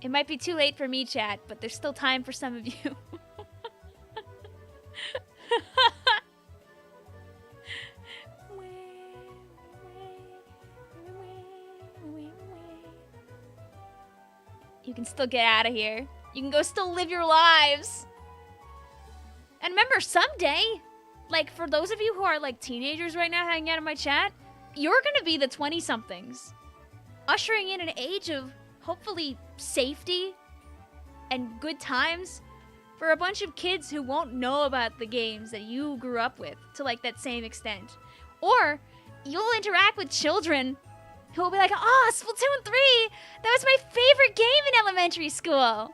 It might be too late for me, chat, but there's still time for some of you. You can still get out of here. You can go still live your lives. And remember, someday, like, for those of you who are, like, teenagers right now hanging out in my chat, you're gonna be the 20-somethings. Ushering in an age of, hopefully, safety and good times for a bunch of kids who won't know about the games that you grew up with to, like, that same extent. Or you'll interact with children who will be like, oh, Splatoon 3! That was my favorite game in elementary school!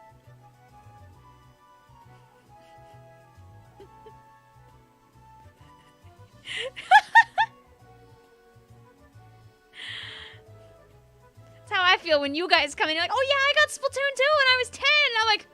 That's how I feel when you guys come in. You're like, oh yeah, I got Splatoon 2 when I was 10! And I'm like...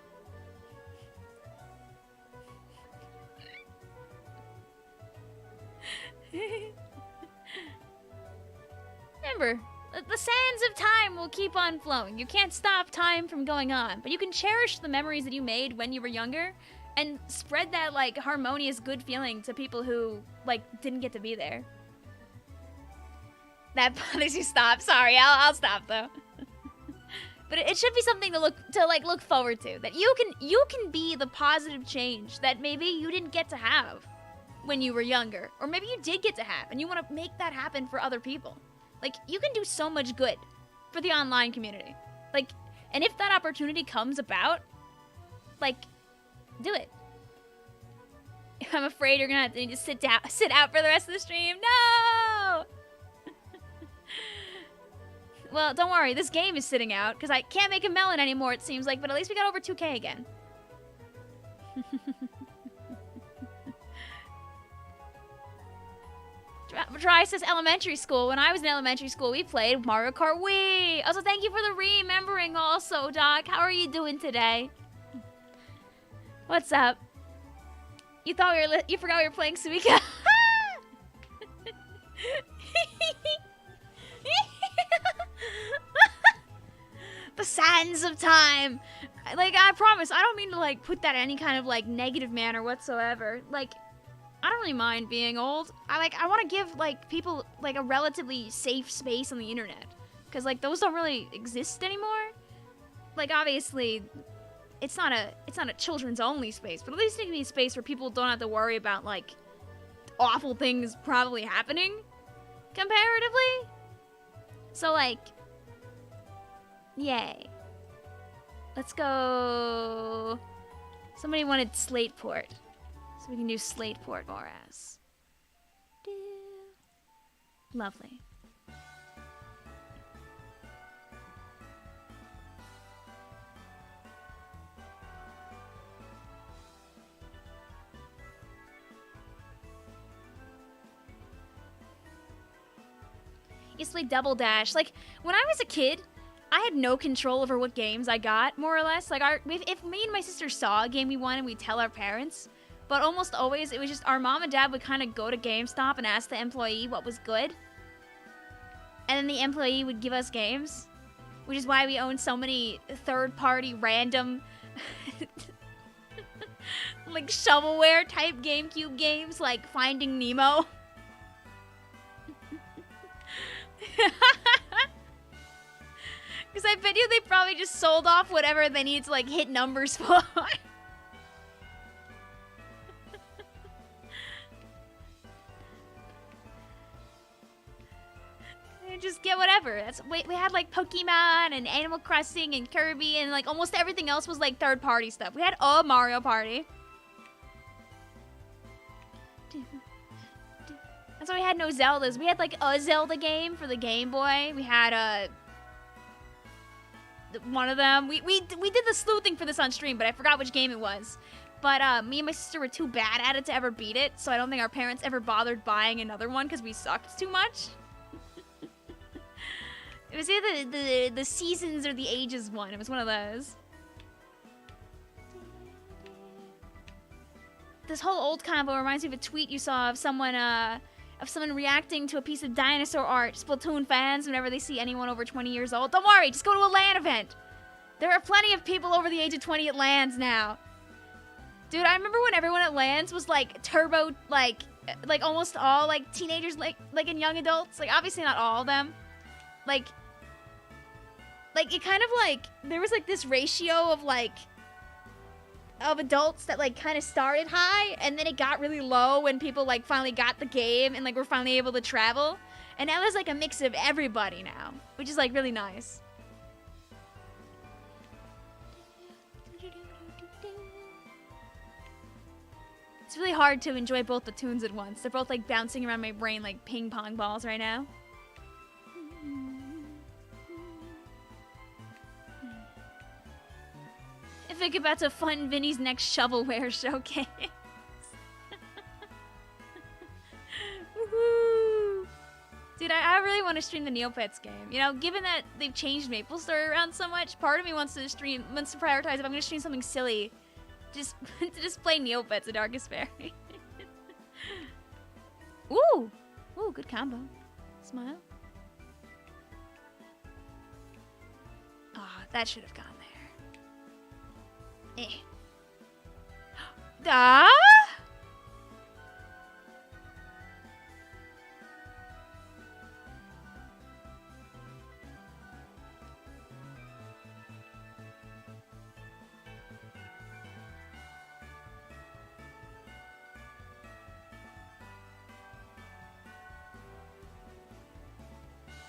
Remember, the sands of time will keep on flowing. You can't stop time from going on, but you can cherish the memories that you made when you were younger and spread that, like, harmonious good feeling to people who, like, didn't get to be there. That bothers you. Stop. Sorry, I'll stop though. But it should be something to look forward to. That you can be the positive change that maybe you didn't get to have when you were younger, or maybe you did get to have, and you want to make that happen for other people. Like, you can do so much good for the online community. Like, and if that opportunity comes about, like, do it. I'm afraid you're gonna have to just sit out for the rest of the stream. No! Well, don't worry, this game is sitting out, because I can't make a melon anymore, it seems like, but at least we got over 2K again. Dry says elementary school. When I was in elementary school, we played Mario Kart Wii. Also, thank you for the remembering also, Doc. How are you doing today? What's up? You forgot we were playing Suika? The sands of time. Like, I promise, I don't mean to, like, put that in any kind of, like, negative manner whatsoever. Like, I don't really mind being old. I want to give, like, people, like, a relatively safe space on the internet. Because, like, those don't really exist anymore. Like, obviously, it's not a children's only space, but at least it can be a space where people don't have to worry about, like, awful things probably happening, comparatively. So, like, yay. Let's go. Somebody wanted Slateport. So we can do Slateport for us. Lovely. Used to play Double Dash. Like, when I was a kid, I had no control over what games I got, more or less. Like, if me and my sister saw a game we wanted, we'd tell our parents. But almost always, it was just our mom and dad would kind of go to GameStop and ask the employee what was good. And then the employee would give us games. Which is why we own so many third-party random, like, shovelware-type GameCube games, like Finding Nemo. Because I bet you they probably just sold off whatever they needed to, like, hit numbers for. Just get whatever. We had, like, Pokemon and Animal Crossing and Kirby, and, like, almost everything else was, like, third-party stuff. We had a Mario Party. That's why we had no Zeldas. We had, like, a Zelda game for the Game Boy. We had, one of them. We did the sleuthing for this on stream, but I forgot which game it was. But, me and my sister were too bad at it to ever beat it, so I don't think our parents ever bothered buying another one because we sucked too much. It was either the Seasons or the Ages one. It was one of those. This whole old convo reminds me of a tweet you saw of someone reacting to a piece of dinosaur art. Splatoon fans, whenever they see anyone over 20 years old, don't worry, just go to a LAN event. There are plenty of people over the age of 20 at LANs now. Dude, I remember when everyone at LANs was like turbo, like almost all like teenagers, like and young adults. Like obviously not all of them. Like it kind of like, there was like this ratio of like of adults that like kind of started high and then it got really low when people like finally got the game and like were finally able to travel. And now there's like a mix of everybody now, which is like really nice. It's really hard to enjoy both the tunes at once. They're both like bouncing around my brain like ping pong balls right now. I think about to fund Vinny's next shovelware showcase. Woohoo! Dude, I really want to stream the Neopets game. You know, given that they've changed MapleStory around so much, part of me wants to prioritize if I'm going to stream something silly. Just to just play Neopets, the Darkest Fairy. Ooh! Ooh, good combo. Smile. Ah, that should have gone there. Eh. Ah!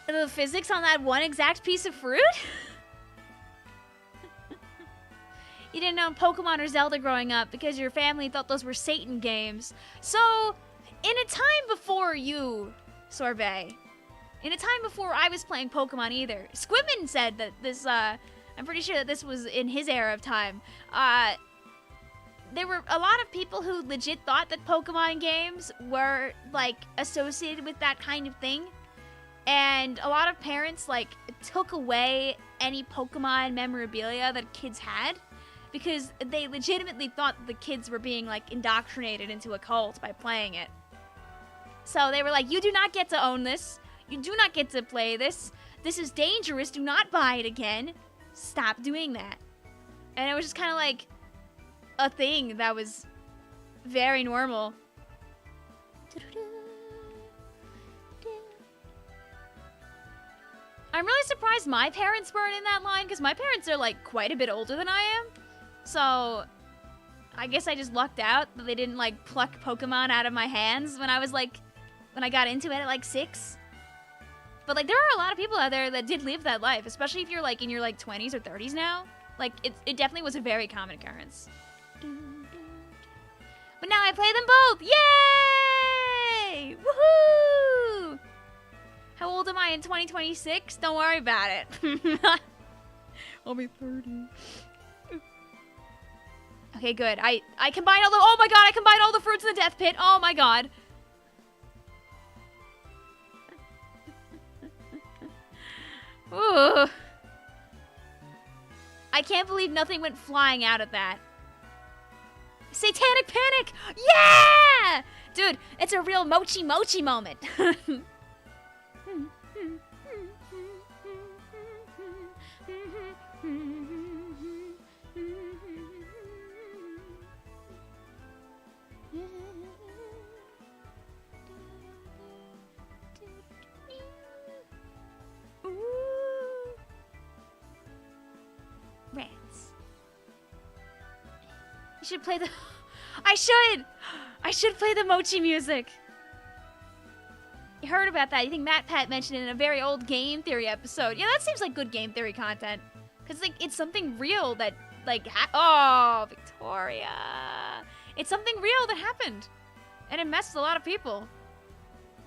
The physics on that one exact piece of fruit? You didn't know Pokemon or Zelda growing up because your family thought those were Satan games. So, in a time before you, Sorbet, in a time before I was playing Pokemon either, Squidman said that this, I'm pretty sure that this was in his era of time, there were a lot of people who legit thought that Pokemon games were, like, associated with that kind of thing. And a lot of parents, like, took away any Pokemon memorabilia that kids had because they legitimately thought the kids were being, like, indoctrinated into a cult by playing it. So they were like, you do not get to own this. You do not get to play this. This is dangerous. Do not buy it again. Stop doing that. And it was just kind of like a thing that was very normal. I'm really surprised my parents weren't in that line, because my parents are, like, quite a bit older than I am. So, I guess I just lucked out that they didn't, like, pluck Pokemon out of my hands when I was, like, when I got into it at, like, 6. But, like, there are a lot of people out there that did live that life, especially if you're, like, in your, like, 20s or 30s now. Like, it definitely was a very common occurrence. But now I play them both! Yay! Woohoo! How old am I in 2026? Don't worry about it. I'll be 30. Okay, good. I combined all the— oh my god, I combined all the fruits in the death pit. Oh my god. Ooh. I can't believe nothing went flying out of that. Satanic Panic! Yeah! Dude, it's a real mochi mochi moment. Rats. You should play the— I should play the mochi music. You heard about that. You think Matt Pat mentioned it in a very old game theory episode. Yeah, that seems like good game theory content. Because, like, it's something real that, like, oh, Victoria. It's something real that happened. And it messed a lot of people.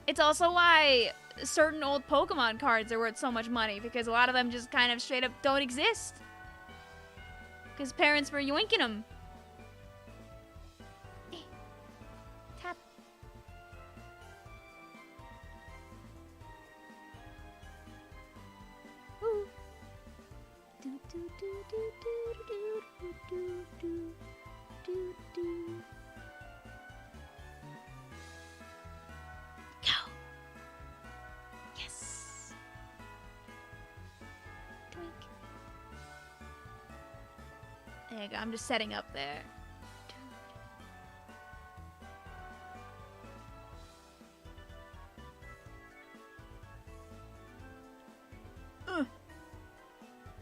It's also why certain old Pokemon cards are worth so much money. Because a lot of them just kind of straight up don't exist. Because parents were yoinking them. Tap. Woo. Do do do do do do do do do do. Go. Yes. Twink. There you go. I'm just setting up there.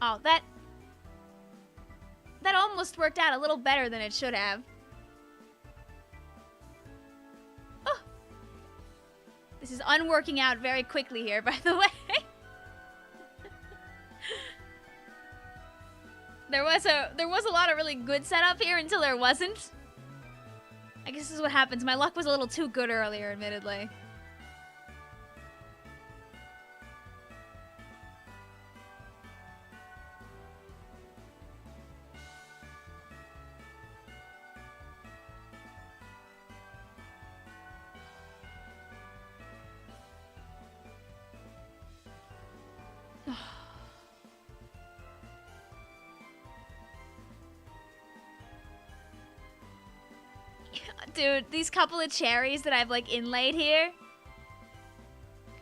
Oh, that almost worked out a little better than it should have. Oh. This is unworking out very quickly here, by the way. There was a lot of really good setup here until there wasn't. I guess this is what happens. My luck was a little too good earlier, admittedly. Dude, these couple of cherries that I've, like, inlaid here.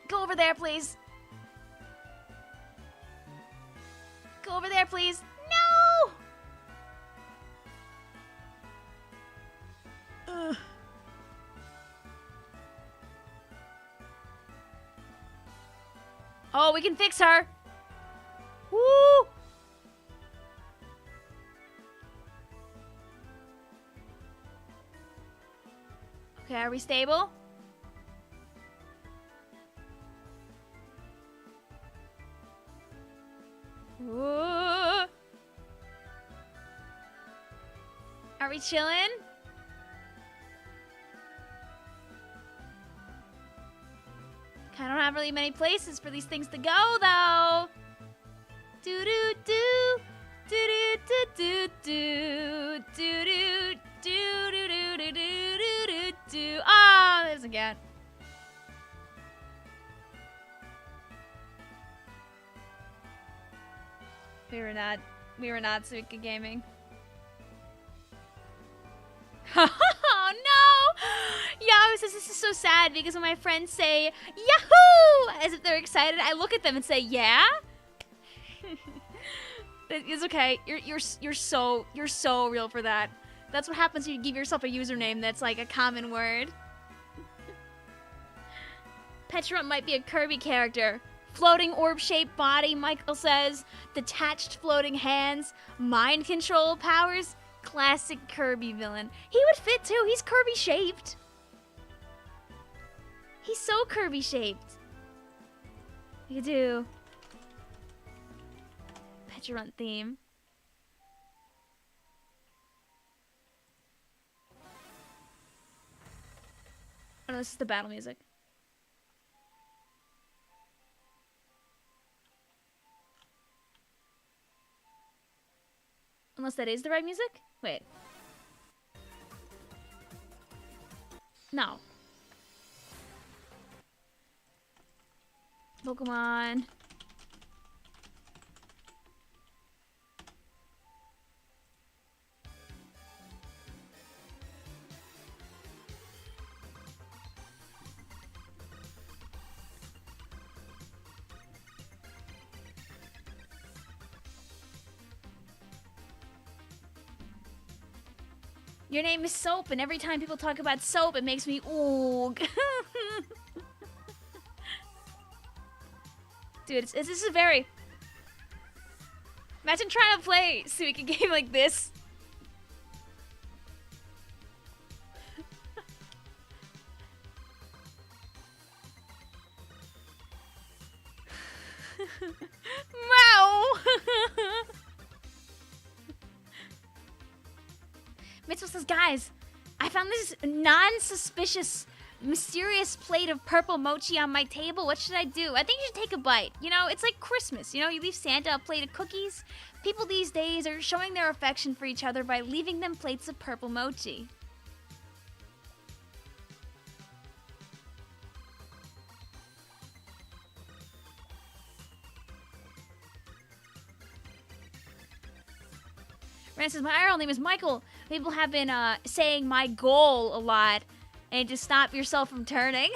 Go over there, please. Go over there, please. No! Ugh. Oh, we can fix her. Woo! Okay, are we stable? Ooh. Are we chilling? I don't have really many places for these things to go, though. Do do do do do do do do do do do do do do do. Oh, there's a cat. We were not Suika gaming. Oh no! Yeah, this is so sad because when my friends say Yahoo! As if they're excited, I look at them and say, yeah? It's okay. You're so real for that. That's what happens when you give yourself a username that's like a common word. Petulant might be a Kirby character. Floating orb-shaped body, Michael says. Detached floating hands. Mind control powers. Classic Kirby villain. He would fit too. He's Kirby-shaped. He's so Kirby-shaped. You do. Petulant theme. Oh no, this is the battle music. Unless that is the right music? Wait. No. Pokemon. Your name is Soap, and every time people talk about soap, it makes me oog. Dude, this is a very... Imagine trying to play Suika game like this. Wow! Mitchell says, guys, I found this non-suspicious, mysterious plate of purple mochi on my table. What should I do? I think you should take a bite. You know, it's like Christmas. You know, you leave Santa a plate of cookies. People these days are showing their affection for each other by leaving them plates of purple mochi. Rand says, my IRL name is Michael. People have been saying my goal a lot, and to stop yourself from turning.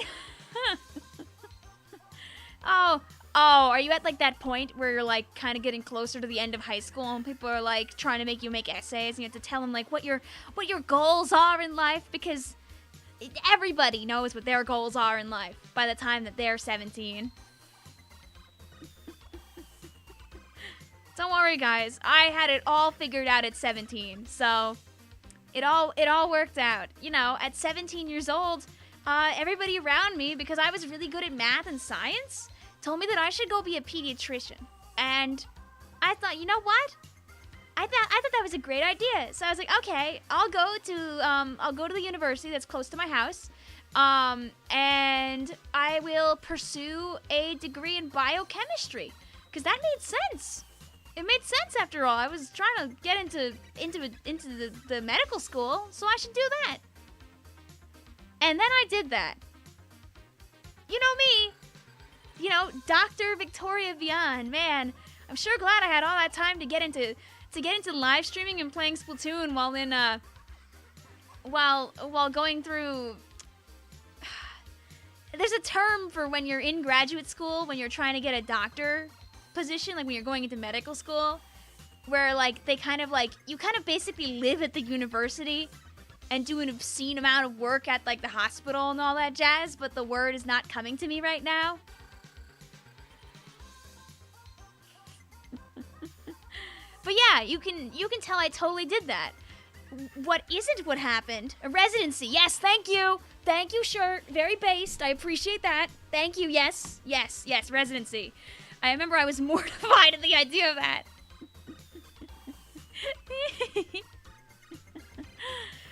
Oh, are you at like that point where you're like kind of getting closer to the end of high school, and people are like trying to make you make essays, and you have to tell them like what your goals are in life, because everybody knows what their goals are in life by the time that they're 17. It's Don't worry, guys. I had it all figured out at 17, so it all worked out. You know, at 17 years old, everybody around me, because I was really good at math and science, told me that I should go be a pediatrician. And I thought, you know what? I thought that was a great idea. So I was like, okay, I'll go to the university that's close to my house, and I will pursue a degree in biochemistry, because that made sense. It made sense after all. I was trying to get into the medical school, so I should do that. And then I did that. You know me. You know, Dr. Victoria Villon. Man, I'm sure glad I had all that time to get into live streaming and playing Splatoon while going through. There's a term for when you're in graduate school, when you're trying to get a doctor position, like when you're going into medical school, where like you kind of basically live at the university and do an obscene amount of work at like the hospital and all that jazz, but the word is not coming to me right now. But yeah, you can tell I totally did that. What isn't what happened? A residency. Yes, thank you. Thank you, sure. Very based. I appreciate that. Thank you. Yes, residency. I remember I was mortified at the idea of that.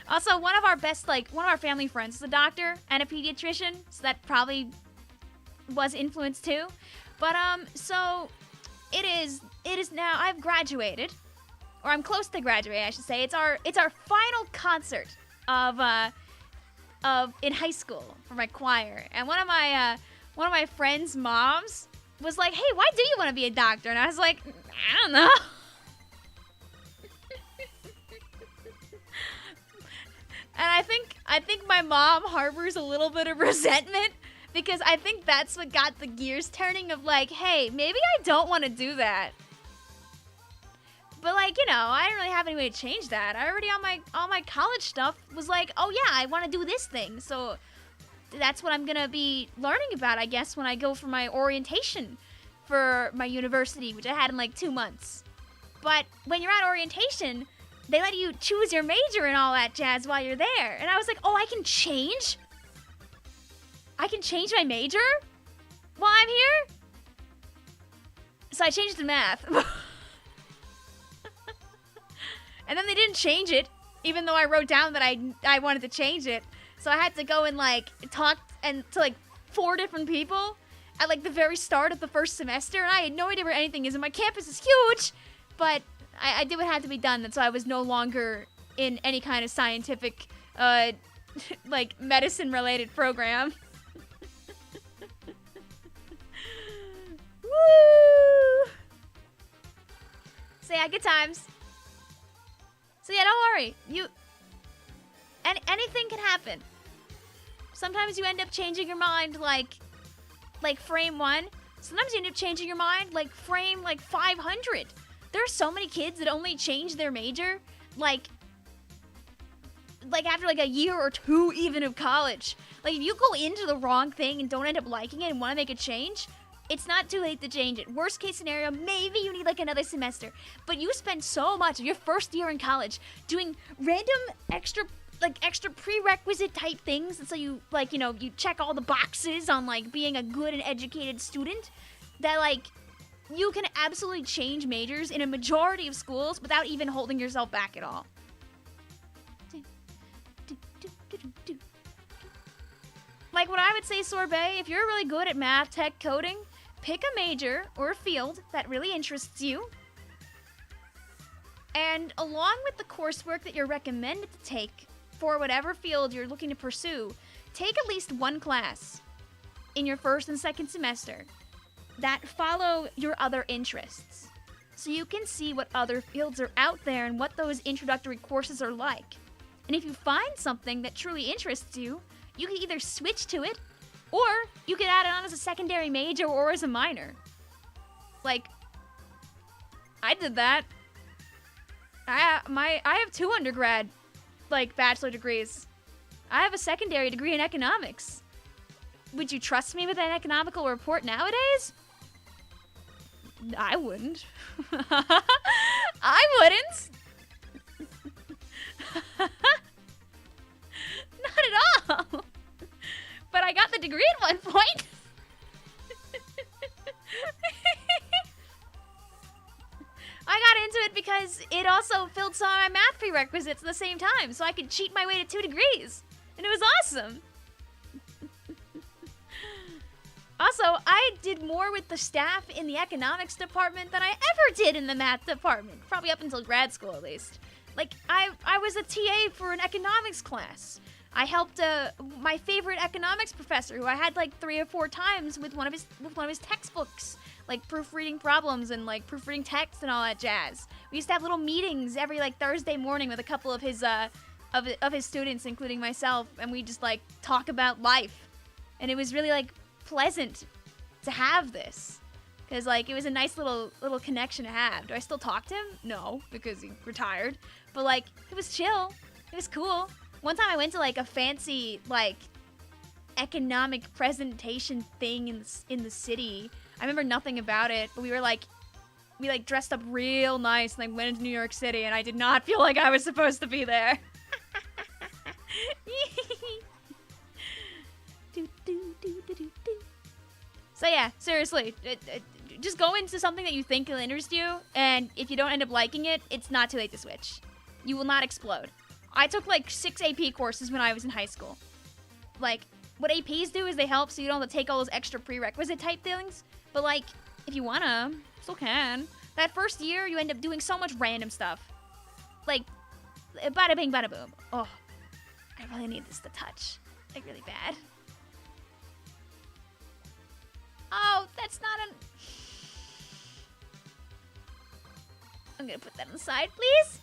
Also, one of our family friends is a doctor and a pediatrician, so that probably was influenced too. But so it is now. I've graduated, or I'm close to graduating, I should say. It's our final concert of in high school for my choir, and one of my friends' moms was like, "Hey, why do you want to be a doctor?" And I was like, "I don't know." And I think my mom harbors a little bit of resentment, because I think that's what got the gears turning of like, hey, maybe I don't want to do that. But like, you know, I didn't really have any way to change that. I already all my college stuff was like, oh yeah, I want to do this thing. So that's what I'm going to be learning about, I guess, when I go for my orientation for my university, which I had in like 2 months. But when you're at orientation, they let you choose your major and all that jazz while you're there. And I was like, oh, I can change my major while I'm here? So I changed to math. And then they didn't change it, even though I wrote down that I wanted to change it. So I had to go and like talk to like 4 different people at like the very start of the first semester. And I had no idea where anything is. And my campus is huge, but I did what had to be done. And so I was no longer in any kind of scientific, like medicine-related program. Woo! So yeah, good times. So yeah, don't worry. Anything can happen. Sometimes you end up changing your mind like frame 1. Sometimes you end up changing your mind like frame 500. There are so many kids that only change their major like after like a year or 2 even of college. Like if you go into the wrong thing and don't end up liking it and want to make a change, it's not too late to change it. Worst case scenario, maybe you need like another semester. But you spend so much of your first year in college doing random extra prerequisite type things, and so you like, you know, you check all the boxes on like being a good and educated student, that like you can absolutely change majors in a majority of schools without even holding yourself back at all. Like what I would say, Sorbet, if you're really good at math, tech, coding, pick a major or a field that really interests you. And along with the coursework that you're recommended to take for whatever field you're looking to pursue, take at least 1 class in your first and second semester that follow your other interests, so you can see what other fields are out there and what those introductory courses are like. And if you find something that truly interests you, you can either switch to it, or you can add it on as a secondary major or as a minor. Like, I did that. I have 2 undergrad, like, bachelor degrees. I have a secondary degree in economics. Would you trust me with an economical report nowadays? I wouldn't. I wouldn't. Not at all. But I got the degree at one point. I got into it because it also filled some of my math prerequisites at the same time, so I could cheat my way to 2 degrees. And it was awesome. Also, I did more with the staff in the economics department than I ever did in the math department. Probably up until grad school, at least. Like, I was a TA for an economics class. I helped my favorite economics professor, who I had like 3 or 4 times with one of his textbooks, like proofreading problems and like proofreading text and all that jazz. We used to have little meetings every like Thursday morning with a couple of his students, including myself, and we just like talk about life. And it was really like pleasant to have this, because like it was a nice little connection to have. Do I still talk to him? No, because he retired. But like it was chill. It was cool. One time I went to like a fancy like economic presentation thing in the city. I remember nothing about it, but we dressed up real nice and like went into New York City, and I did not feel like I was supposed to be there. So yeah, seriously, just go into something that you think will interest you, and if you don't end up liking it, it's not too late to switch. You will not explode. I took like 6 AP courses when I was in high school. Like, what APs do is they help so you don't have to take all those extra prerequisite type things, but like, if you wanna, still can. That first year, you end up doing so much random stuff. Like, bada bing, bada boom. Oh, I really need this to touch. Like, really bad. Oh, that's not an... I'm gonna put that on the side, please.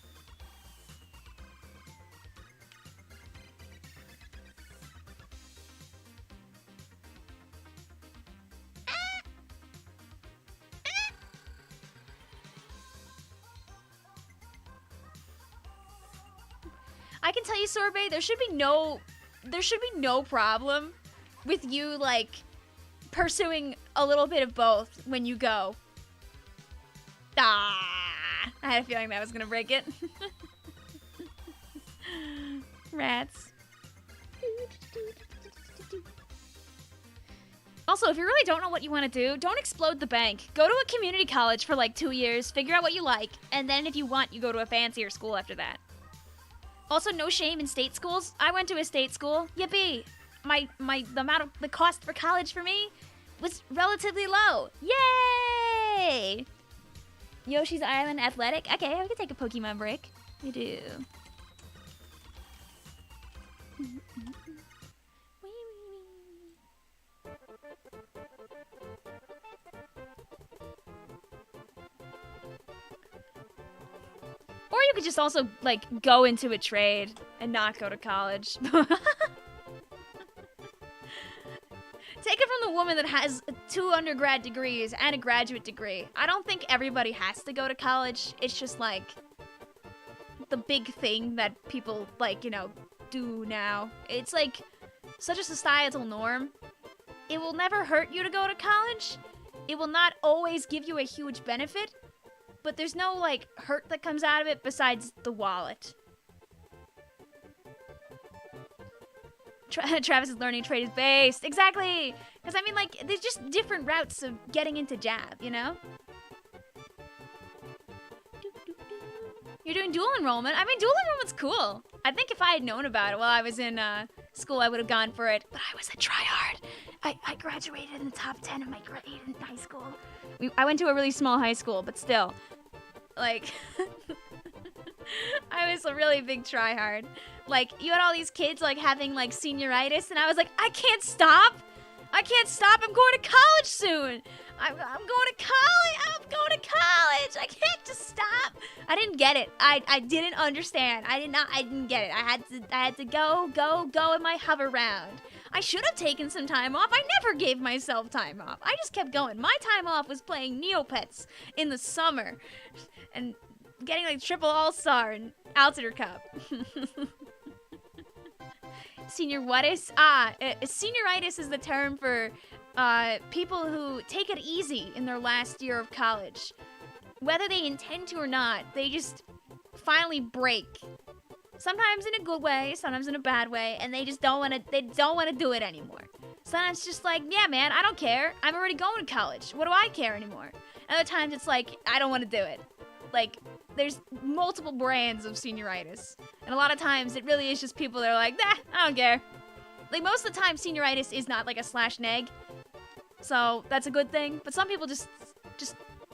I can tell you, Sorbet, there should be no problem with you, like, pursuing a little bit of both when you go. Ah, I had a feeling that was gonna break it. Rats. Also, if you really don't know what you want to do, don't explode the bank. Go to a community college for like 2 years, figure out what you like, and then if you want, you go to a fancier school after that. Also, no shame in state schools. I went to a state school. Yippee! The cost for college for me was relatively low. Yay! Yoshi's Island Athletic. Okay, we can take a Pokemon break. We do. Or you could just also, like, go into a trade and not go to college. Take it from the woman that has 2 undergrad degrees and a graduate degree. I don't think everybody has to go to college. It's just, like, the big thing that people, like, you know, do now. It's, like, such a societal norm. It will never hurt you to go to college. It will not always give you a huge benefit. But there's no, like, hurt that comes out of it besides the wallet. Travis is learning trade is based. Exactly! Because, I mean, like, there's just different routes of getting into Jab, you know? You're doing dual enrollment? I mean, dual enrollment's cool. I think if I had known about it while I was in school, I would have gone for it. But I was a tryhard. I graduated in the top 10 of my grade in high school. I went to a really small high school, but still. Like, I was a really big tryhard. Like, you had all these kids, like, having, like, senioritis, and I was like, I can't stop! I can't stop! I'm going to college soon! I'm going to college! I'm going to college! I can't just stop! I didn't get it. I didn't understand. I didn't get it. I had to go in my hover round. I should have taken some time off. I never gave myself time off. I just kept going. My time off was playing Neopets in the summer and getting like triple all-star and Altitude Cup. Senior what is? Senioritis is the term for people who take it easy in their last year of college. Whether they intend to or not, they just finally break. Sometimes in a good way, sometimes in a bad way, and they just don't want to do it anymore. Sometimes it's just like, yeah, man, I don't care. I'm already going to college. What do I care anymore? Other times it's like, I don't want to do it. Like, there's multiple brands of senioritis. And a lot of times it really is just people that are like, nah, I don't care. Like, most of the time, senioritis is not like a slash neg. So that's a good thing. But some people just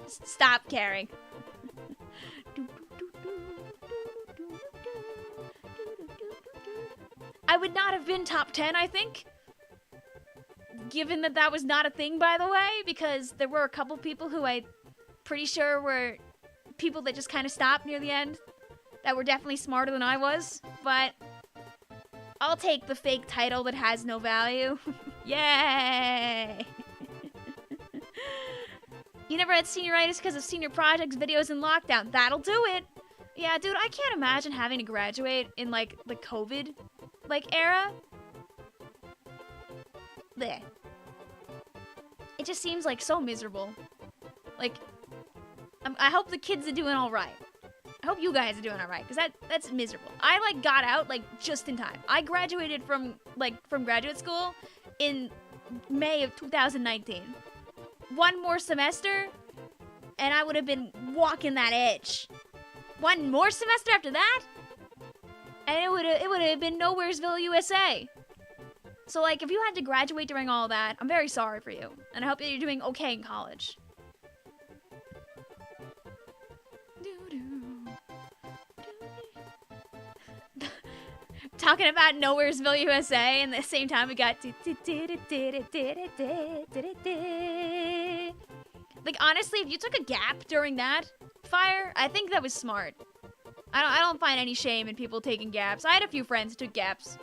stop caring. I would not have been top 10, I think. Given that that was not a thing, by the way, because there were a couple people who I pretty sure were people that just kind of stopped near the end that were definitely smarter than I was, but I'll take the fake title that has no value. Yay! You never had senioritis because of senior projects, videos, and lockdown. That'll do it! Yeah, dude, I can't imagine having to graduate in, like, the COVID, like, era. Blech. It just seems, like, so miserable. Like, I hope the kids are doing alright. I hope you guys are doing alright, because that's miserable. I, like, got out, like, just in time. I graduated from graduate school in May of 2019. One more semester, and I would have been walking that edge. One more semester after that, and it would have been Nowheresville, USA. So, like, if you had to graduate during all that, I'm very sorry for you, and I hope that you're doing okay in college. Talking about Nowheresville, USA, and at the same time we got like, honestly, if you took a gap during that fire, I think that was smart. I don't find any shame in people taking gaps. I had a few friends who took gaps.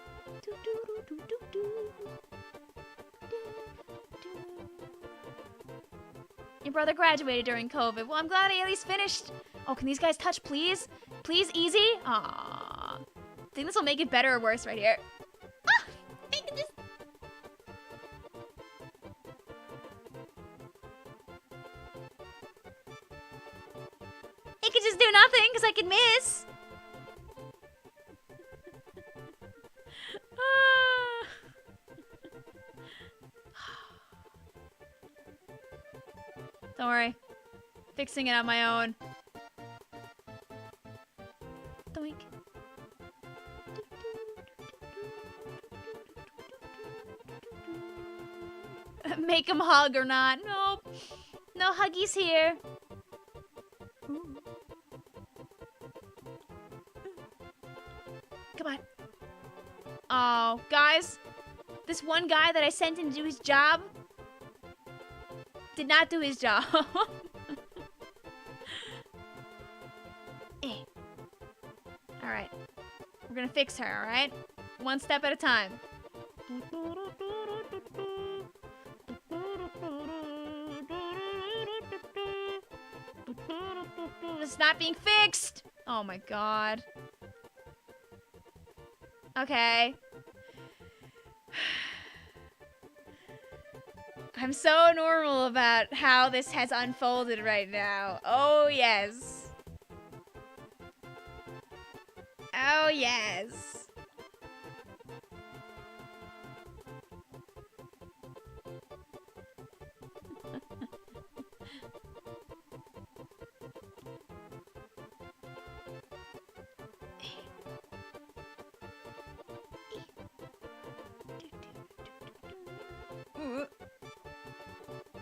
Your brother graduated during COVID. Well, I'm glad he at least finished. Oh, can these guys touch, please? Please, easy? Aww. I think this will make it better or worse right here. Ah! It could just do nothing, because I could miss. Don't worry. Fixing it on my own. Doink. Make him hug or not. Nope. No huggies here. Come on. Oh, guys. This one guy that I sent in to do his job did not do his job. Alright. We're gonna fix her, alright? One step at a time. It's not being fixed! Oh my god. Okay. I'm so normal about how this has unfolded right now. Oh, yes. Oh, yes.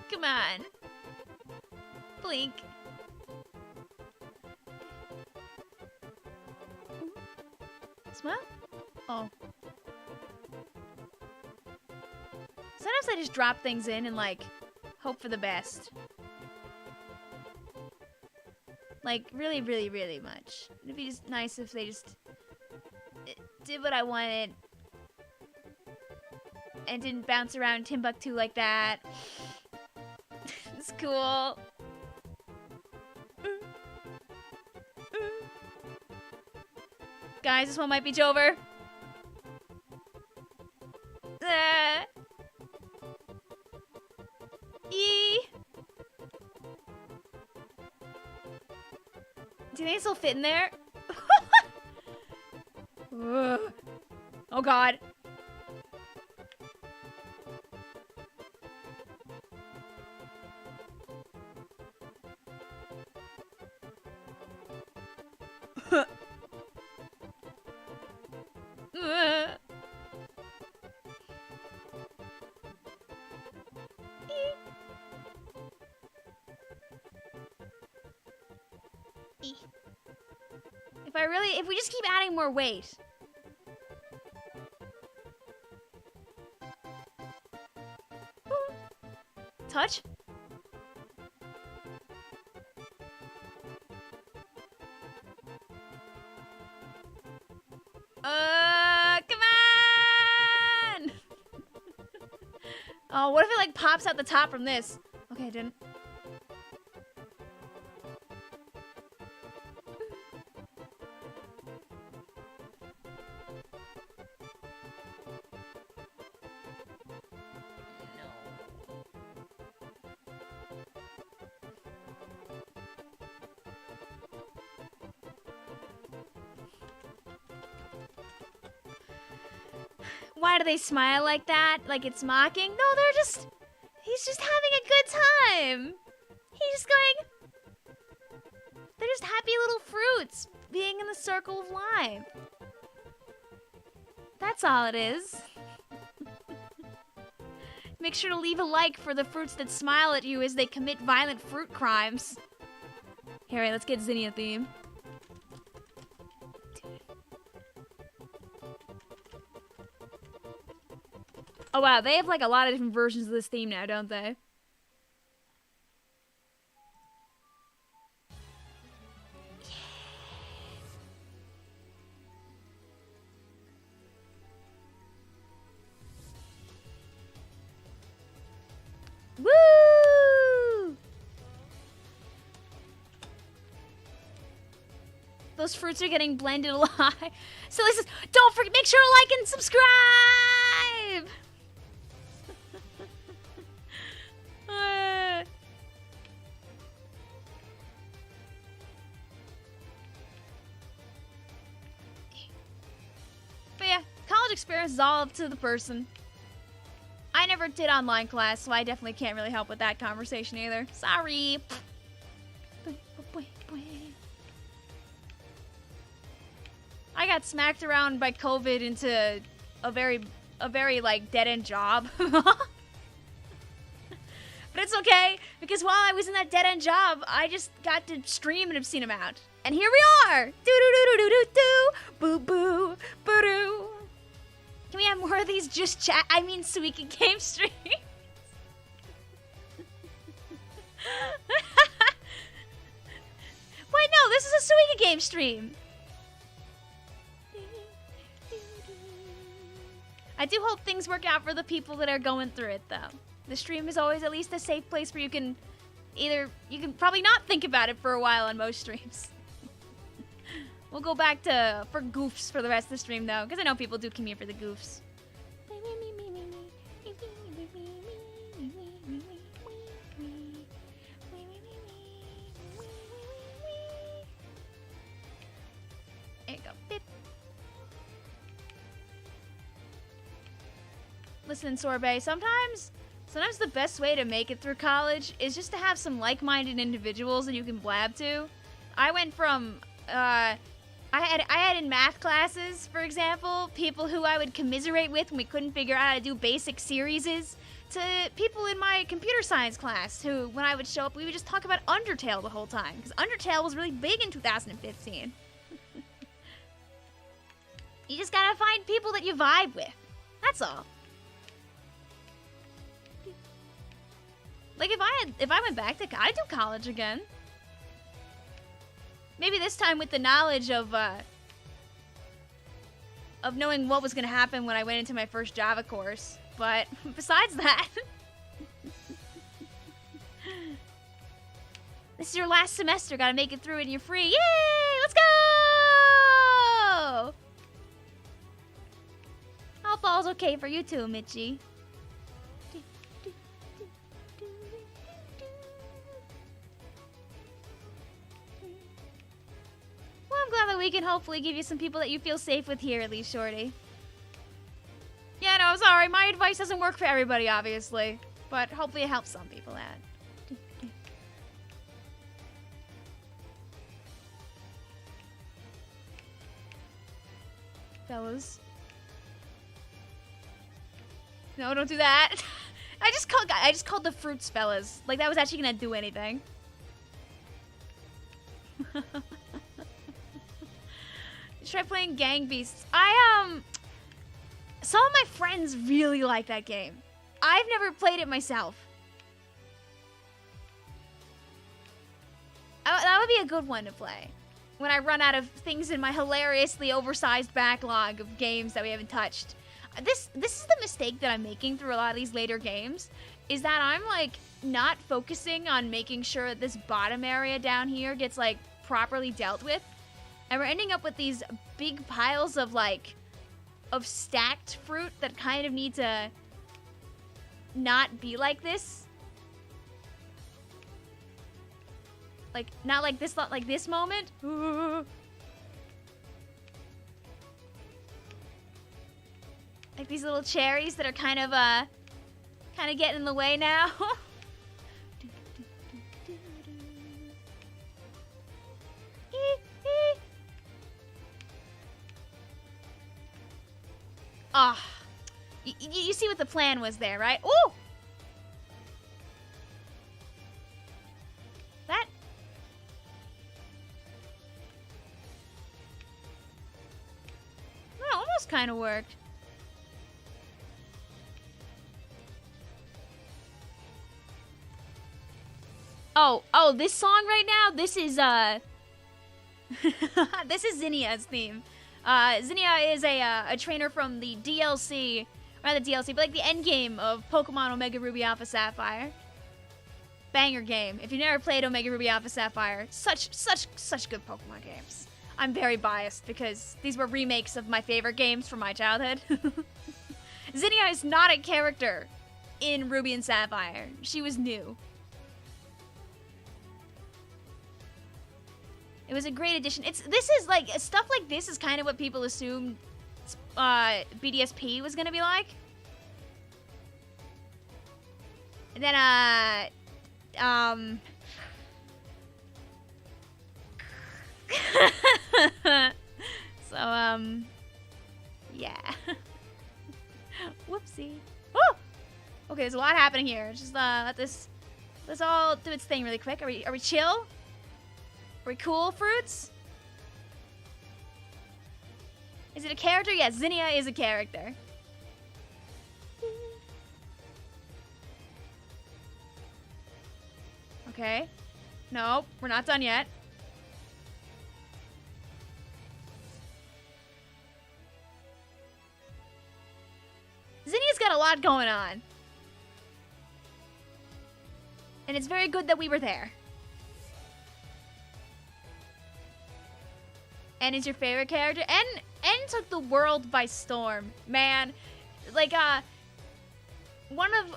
Come on. Blink. Smile? Oh. Sometimes I just drop things in and, like, hope for the best. Like, really, really, really much. It'd be just nice if they just did what I wanted and didn't bounce around Timbuktu like that. It's cool. Guys, this one might be over. Do you think this will fit in there? Ugh. Oh god. If we just keep adding more weight. Touch? Come on! Oh, what if it like pops out the top from this? Okay, it didn't. Why do they smile like that? Like it's mocking? No, he's just having a good time. He's just going, they're just happy little fruits being in the circle of life. That's all it is. Make sure to leave a like for the fruits that smile at you as they commit violent fruit crimes. Here, let's get Zinnia theme. Oh wow, they have like a lot of different versions of this theme now, don't they? Woo! Those fruits are getting blended alive. So this is, don't forget, make sure to like and subscribe! But yeah, college experience is all up to the person. I never did online class, so I definitely can't really help with that conversation either. Sorry. I got smacked around by COVID into a very like dead-end job. But it's okay, because while I was in that dead-end job, I just got to stream an obscene amount. And here we are! Do-do-do-do-do-do-do! Boo-boo! Boo-doo! Can we have more of these Suika game streams? Wait, no, this is a Suika game stream! I do hope things work out for the people that are going through it, though. The stream is always at least a safe place where you can probably not think about it for a while on most streams. We'll go back for goofs for the rest of the stream, though, because I know people do come here for the goofs. There you go. Beep. Listen, Sorbet, sometimes the best way to make it through college is just to have some like-minded individuals that you can blab to. I went from, I had in math classes, for example, people who I would commiserate with when we couldn't figure out how to do basic series, to people in my computer science class who, when I would show up, we would just talk about Undertale the whole time, because Undertale was really big in 2015. You just gotta find people that you vibe with. That's all. Like, if I went back to, I'd do college again. Maybe this time with the knowledge of knowing what was going to happen when I went into my first Java course. But besides that, this is your last semester. Got to make it through it and you're free. Yay! Let's go! Hope all's okay for you too, Mitchie. I'm glad that we can hopefully give you some people that you feel safe with here, at least, Shorty. Yeah, no, sorry. My advice doesn't work for everybody, obviously. But hopefully it helps some people out. Fellas. No, don't do that. I just called the fruits fellas. Like that was actually gonna do anything. Try playing Gang Beasts. Some of my friends really like that game. I've never played it myself. That would be a good one to play. When I run out of things in my hilariously oversized backlog of games that we haven't touched. This is the mistake that I'm making through a lot of these later games, is that I'm like not focusing on making sure that this bottom area down here gets like properly dealt with. And we're ending up with these big piles of like stacked fruit that kind of need to not be like this. Like not like this moment. Like these little cherries that are kind of getting in the way now. Ah, you see what the plan was there, right? Ooh! That almost kind of worked. Oh, this song right now, this is, this is Zinnia's theme. Zinnia is a trainer from the DLC, not the DLC, but like the end game of Pokemon Omega Ruby Alpha Sapphire. Banger game. If you've never played Omega Ruby Alpha Sapphire, such good Pokemon games. I'm very biased because these were remakes of my favorite games from my childhood. Zinnia is not a character in Ruby and Sapphire. She was new. It was a great addition. This is like stuff like this is kind of what people assumed BDSP was gonna be like. And then yeah. Whoopsie. Oh! Okay, there's a lot happening here. Just let's all do its thing really quick. Are we chill? Are we cool, fruits? Is it a character? Yes, Zinnia is a character. Okay. Nope, we're not done yet. Zinnia's got a lot going on. And it's very good that we were there. N is your favorite character? N took the world by storm, man. Like one of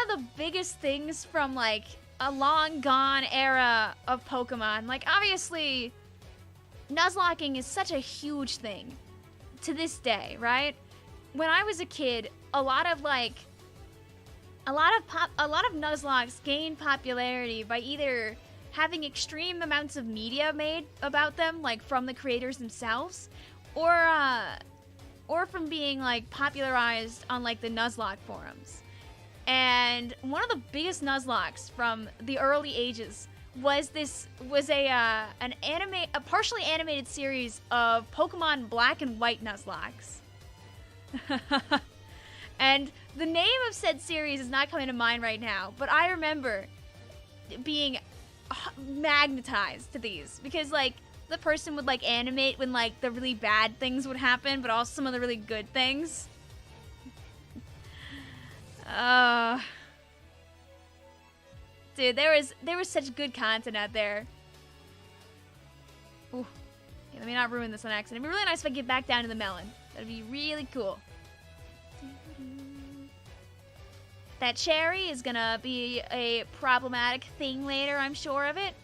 the biggest things from like a long gone era of Pokemon. Like obviously Nuzlocking is such a huge thing to this day, right? When I was a kid, a lot of Nuzlocks gained popularity by either having extreme amounts of media made about them, like from the creators themselves, or from being like popularized on like the Nuzlocke forums. And one of the biggest Nuzlocks from the early ages was a partially animated series of Pokemon Black and White Nuzlocks. And the name of said series is not coming to mind right now, but I remember being magnetized to these because like the person would like animate when like the really bad things would happen, but also some of the really good things. Dude, there was such good content out there. Ooh. Okay, let me not ruin this on accident. It'd be really nice if I get back down to the melon. That'd be really cool. That cherry is gonna be a problematic thing later, I'm sure of it.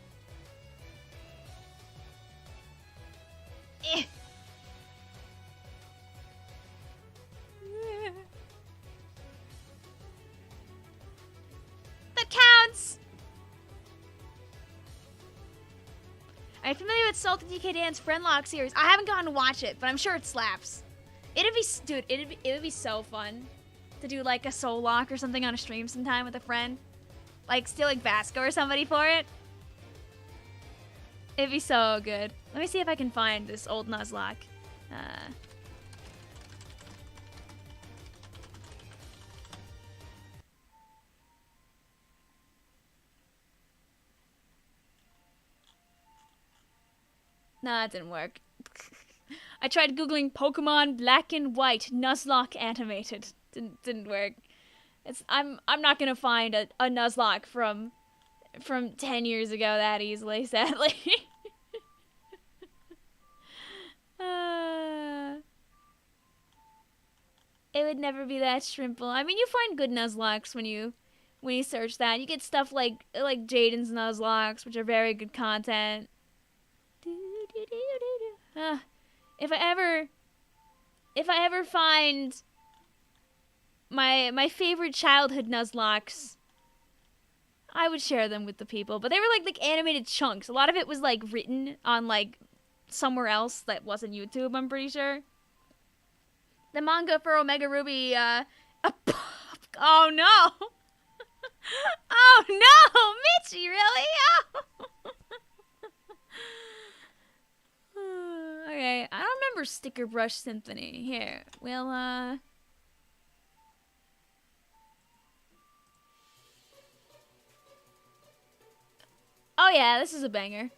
that counts. Are you familiar with Salted DK Dan's Friendlock series? I haven't gotten to watch it, but I'm sure it slaps. Dude, it would be so fun to do like a soul lock or something on a stream sometime with a friend. Like steal like Vasco or somebody for it. It'd be so good. Let me see if I can find this old Nuzlocke. Nah, it didn't work. I tried googling Pokemon Black and White Nuzlocke animated. Didn't work. I'm not gonna find a Nuzlocke from 10 years ago that easily, sadly. It would never be that simple. I mean, you find good Nuzlockes when you search that. You get stuff like Jaden's Nuzlocks, which are very good content. If I ever find my favorite childhood Nuzlocks, I would share them with the people. But they were like animated chunks. A lot of it was like written on like somewhere else that wasn't YouTube, I'm pretty sure. The manga for Omega Ruby, oh no! Oh no! Mitchie, really? Oh. Okay, I don't remember Sticker Brush Symphony. Here, well, oh yeah, this is a banger.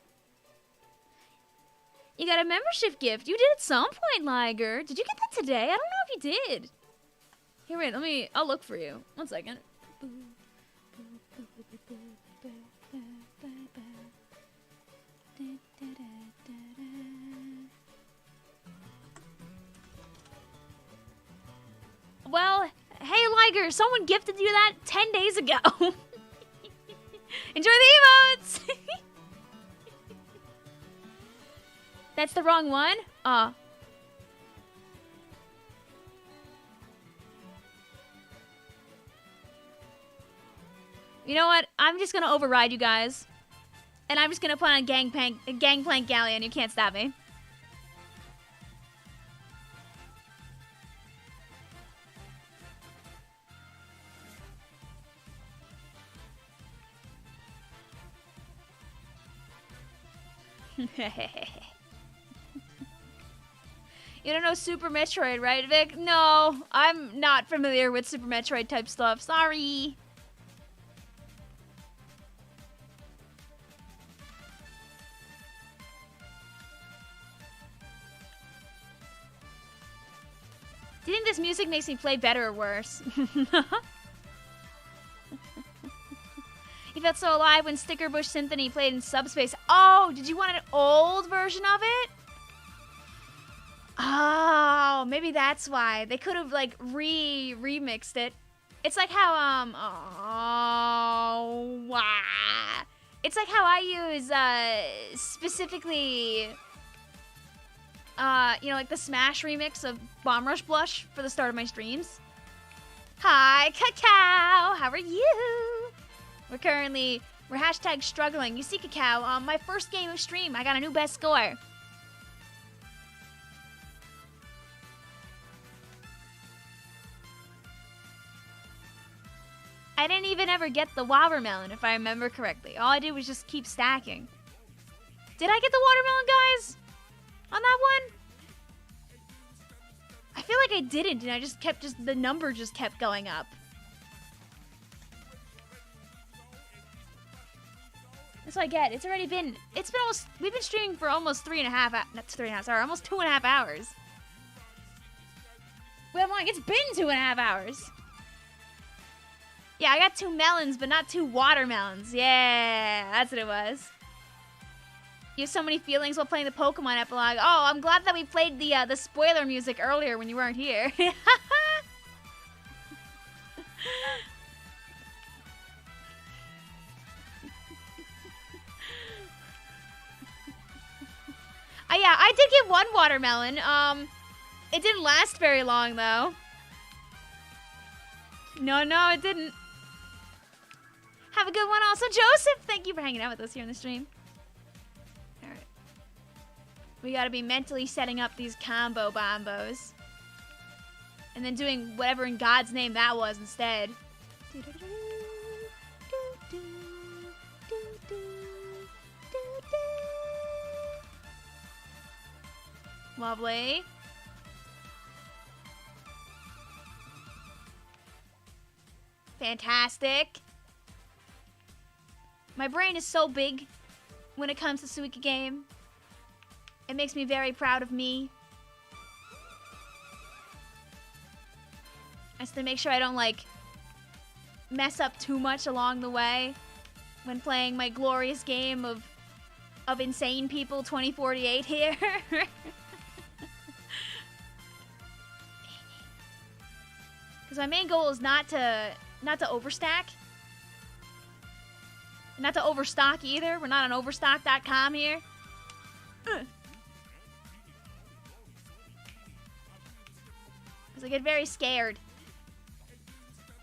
You got a membership gift. You did at some point, Liger. Did you get that today? I don't know if you did. Here, wait, I'll look for you. 1 second. Well, hey, Liger, someone gifted you that 10 days ago. Enjoy the emotes! That's the wrong one? You know what? I'm just gonna override you guys. And I'm just gonna put on Gangplank Galleon. You can't stop me. You don't know Super Metroid, right, Vic? No, I'm not familiar with Super Metroid type stuff. Sorry. Do you think this music makes me play better or worse? You felt so alive when Sticker Bush Symphony played in Subspace. Oh, did you want an old version of it? Oh, maybe that's why. They could have, like, remixed it. It's like how, oh, wow. It's like how I use, specifically, you know, like the Smash remix of Bomb Rush Blush for the start of my streams. Hi, Cacao. How are you? We're hashtag struggling. You see, Cacao, my first game of stream, I got a new best score. I didn't even ever get the watermelon, if I remember correctly. All I did was just keep stacking. Did I get the watermelon, guys? On that one? I feel like I didn't, and I just kept, the number just kept going up. That's what I get. It's been almost, we've been streaming for almost 3.5, sorry, almost 2.5 hours. Well, like, it's been 2.5 hours. Yeah, I got 2 melons, but not 2 watermelons. Yeah, that's what it was. You have so many feelings while playing the Pokemon epilogue. Oh, I'm glad that we played the spoiler music earlier when you weren't here. Yeah, I did get 1 watermelon. It didn't last very long, though. No, it didn't. Have a good one also, Joseph. Thank you for hanging out with us here in the stream. All right. We got to be mentally setting up these combo bombos. And then doing whatever in God's name that was instead. Lovely. Fantastic. My brain is so big when it comes to Suika game. It makes me very proud of me. I have to make sure I don't, like, mess up too much along the way when playing my glorious game of insane people 2048 here. Because my main goal is not to overstack. Not to overstock either. We're not on overstock.com here. Because I get very scared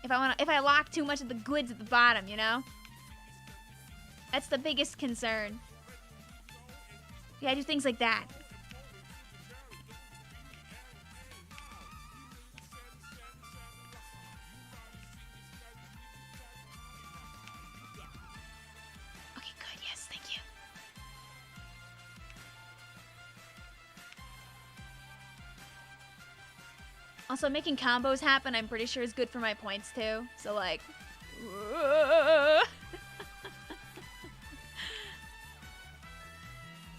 if I lock too much of the goods at the bottom, you know? That's the biggest concern. Yeah, I do things like that. Okay, good. Yes, thank you. Also, making combos happen, I'm pretty sure is good for my points too. So, like...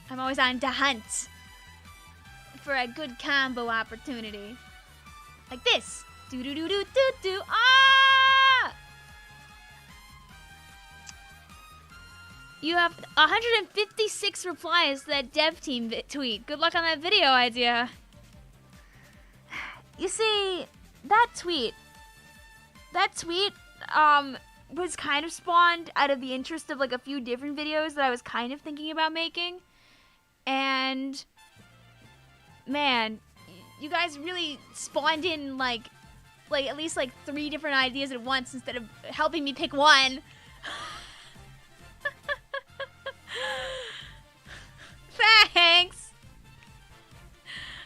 I'm always on the hunt for a good combo opportunity. Like this. Do-do-do-do-do-do. Ah! You have 156 replies to that dev team tweet. Good luck on that video idea. You see, that tweet was kind of spawned out of the interest of like a few different videos that I was kind of thinking about making. And man, you guys really spawned in like at least like 3 different ideas at once instead of helping me pick one. Thanks.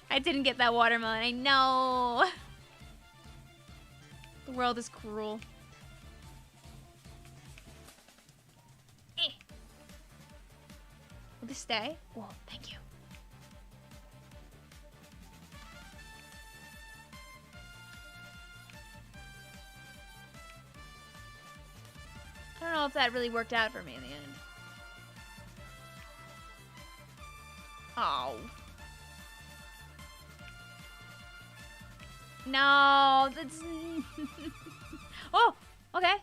I didn't get that watermelon. I know. The world is cruel. Will this stay? Whoa, thank you. I don't know if that really worked out for me in the end. Oh. No, that's... Oh, okay.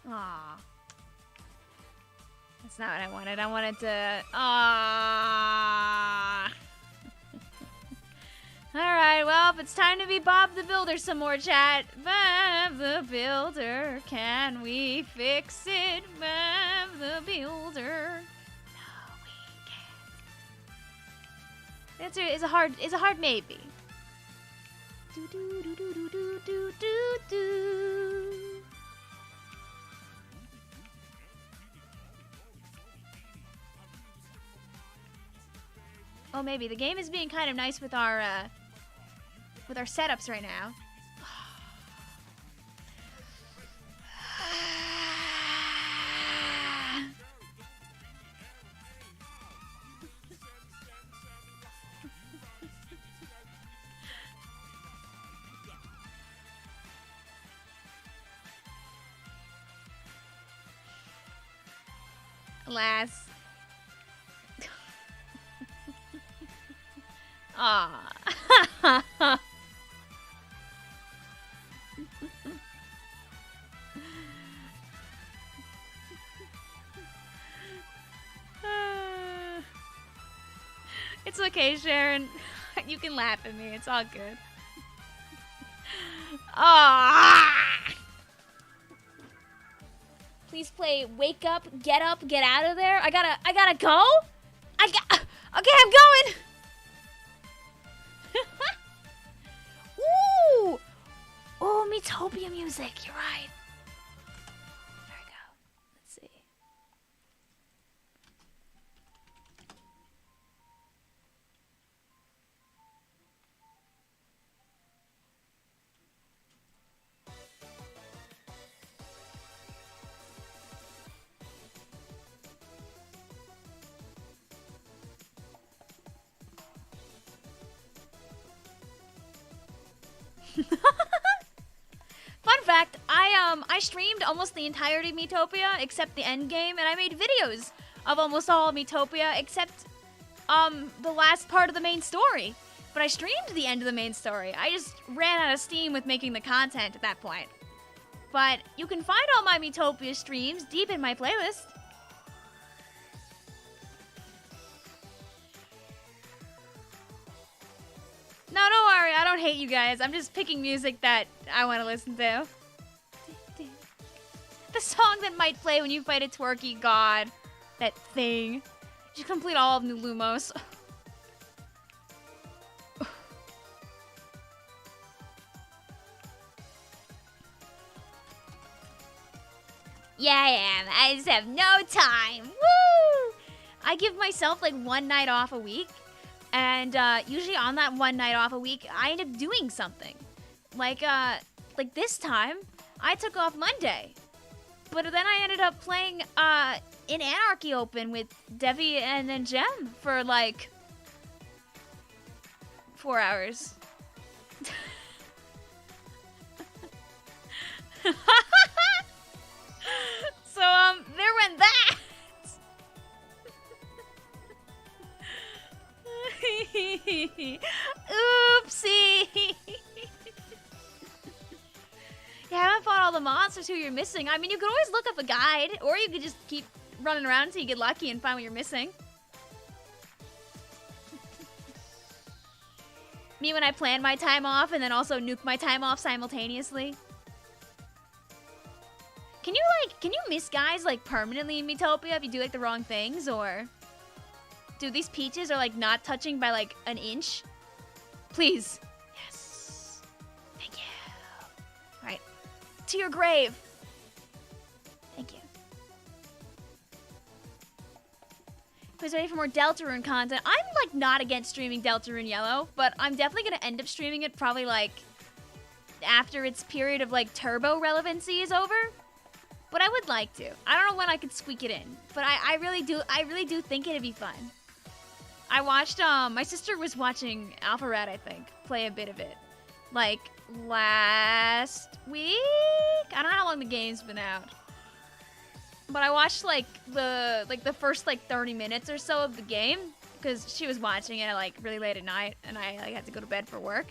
Aw. That's not what I wanted. I wanted to... Aww. Alright, well, if it's time to be Bob the Builder some more, chat. Bob the Builder, can we fix it? Bob the Builder. No, we can't. The answer is a hard maybe. Do do do do do do do do do. Oh, maybe the game is being kind of nice with our setups right now. Alas. Ah. It's okay, Sharon. You can laugh at me. It's all good. Ah. Please play Wake Up, Get Up, Get Out of There. I gotta go? Okay, I'm going! music. You're right. There we go. Let's see. Fun fact, I streamed almost the entirety of Miitopia except the end game, and I made videos of almost all of Miitopia except the last part of the main story. But I streamed the end of the main story. I just ran out of steam with making the content at that point. But you can find all my Miitopia streams deep in my playlist. No, don't worry, I don't hate you guys. I'm just picking music that I want to listen to. The song that might play when you fight a twerky god. That thing. You complete all of New Lumos. Yeah, I am. I just have no time. Woo! I give myself like one night off a week. And usually on that one night off a week, I end up doing something. Like this time, I took off Monday. But then I ended up playing in Anarchy Open with Devi and then Jem for like 4 hours. So there went that. Oopsie. You haven't fought all the monsters who you're missing. I mean, you could always look up a guide, or you could just keep running around until you get lucky and find what you're missing. Me when I plan my time off and then also nuke my time off simultaneously. Can you miss guys like permanently in Miitopia if you do like the wrong things, or dude, these peaches are like not touching by like an inch? Please. Yes. Thank you. All right. To your grave. Thank you. Who's ready for more Deltarune content? I'm like not against streaming Deltarune Yellow, but I'm definitely gonna end up streaming it probably like after its period of like turbo relevancy is over. But I would like to. I don't know when I could squeak it in, but I really do think it'd be fun. I watched my sister was watching Alpha Rat, I think, play a bit of it. Like last week? I don't know how long the game's been out. But I watched like the first like 30 minutes or so of the game because she was watching it like really late at night and I like had to go to bed for work.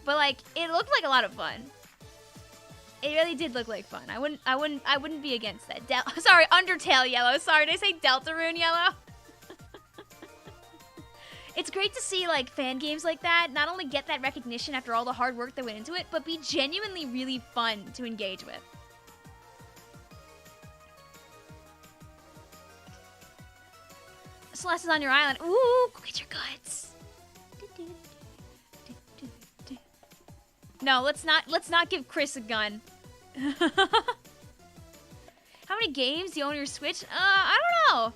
But like it looked like a lot of fun. It really did look like fun. I wouldn't be against that. Sorry, Undertale Yellow. Sorry, did I say Deltarune Yellow? It's great to see like fan games like that not only get that recognition after all the hard work that went into it, but be genuinely really fun to engage with. Celeste is on your island. Ooh, go get your guts. No, let's not give Chris a gun. How many games do you own on your Switch? I don't know.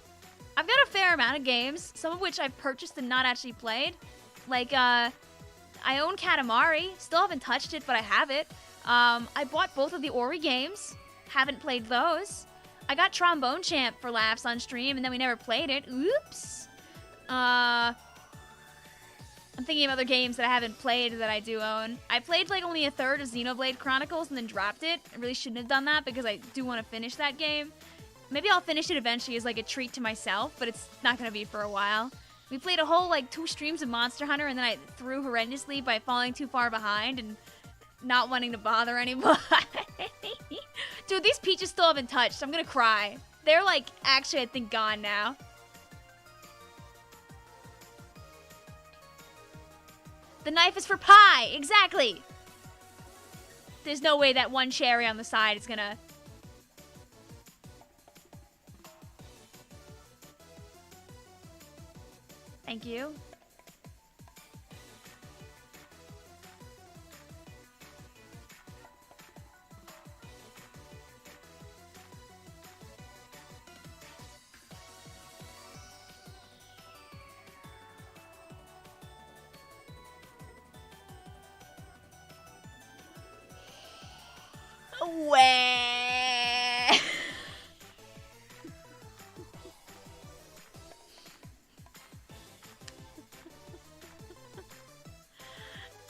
I've got a fair amount of games, some of which I've purchased and not actually played. Like, I own Katamari. Still haven't touched it, but I have it. I bought both of the Ori games. Haven't played those. I got Trombone Champ for laughs on stream, and then we never played it. Oops. I'm thinking of other games that I haven't played that I do own. I played like only a third of Xenoblade Chronicles and then dropped it. I really shouldn't have done that because I do want to finish that game. Maybe I'll finish it eventually as like a treat to myself, but it's not going to be for a while. We played a whole like 2 streams of Monster Hunter and then I threw horrendously by falling too far behind and not wanting to bother anybody. Dude, these peaches still haven't touched. I'm going to cry. They're like actually I think gone now. The knife is for pie! Exactly! There's no way that one cherry on the side is gonna... Thank you. Wah.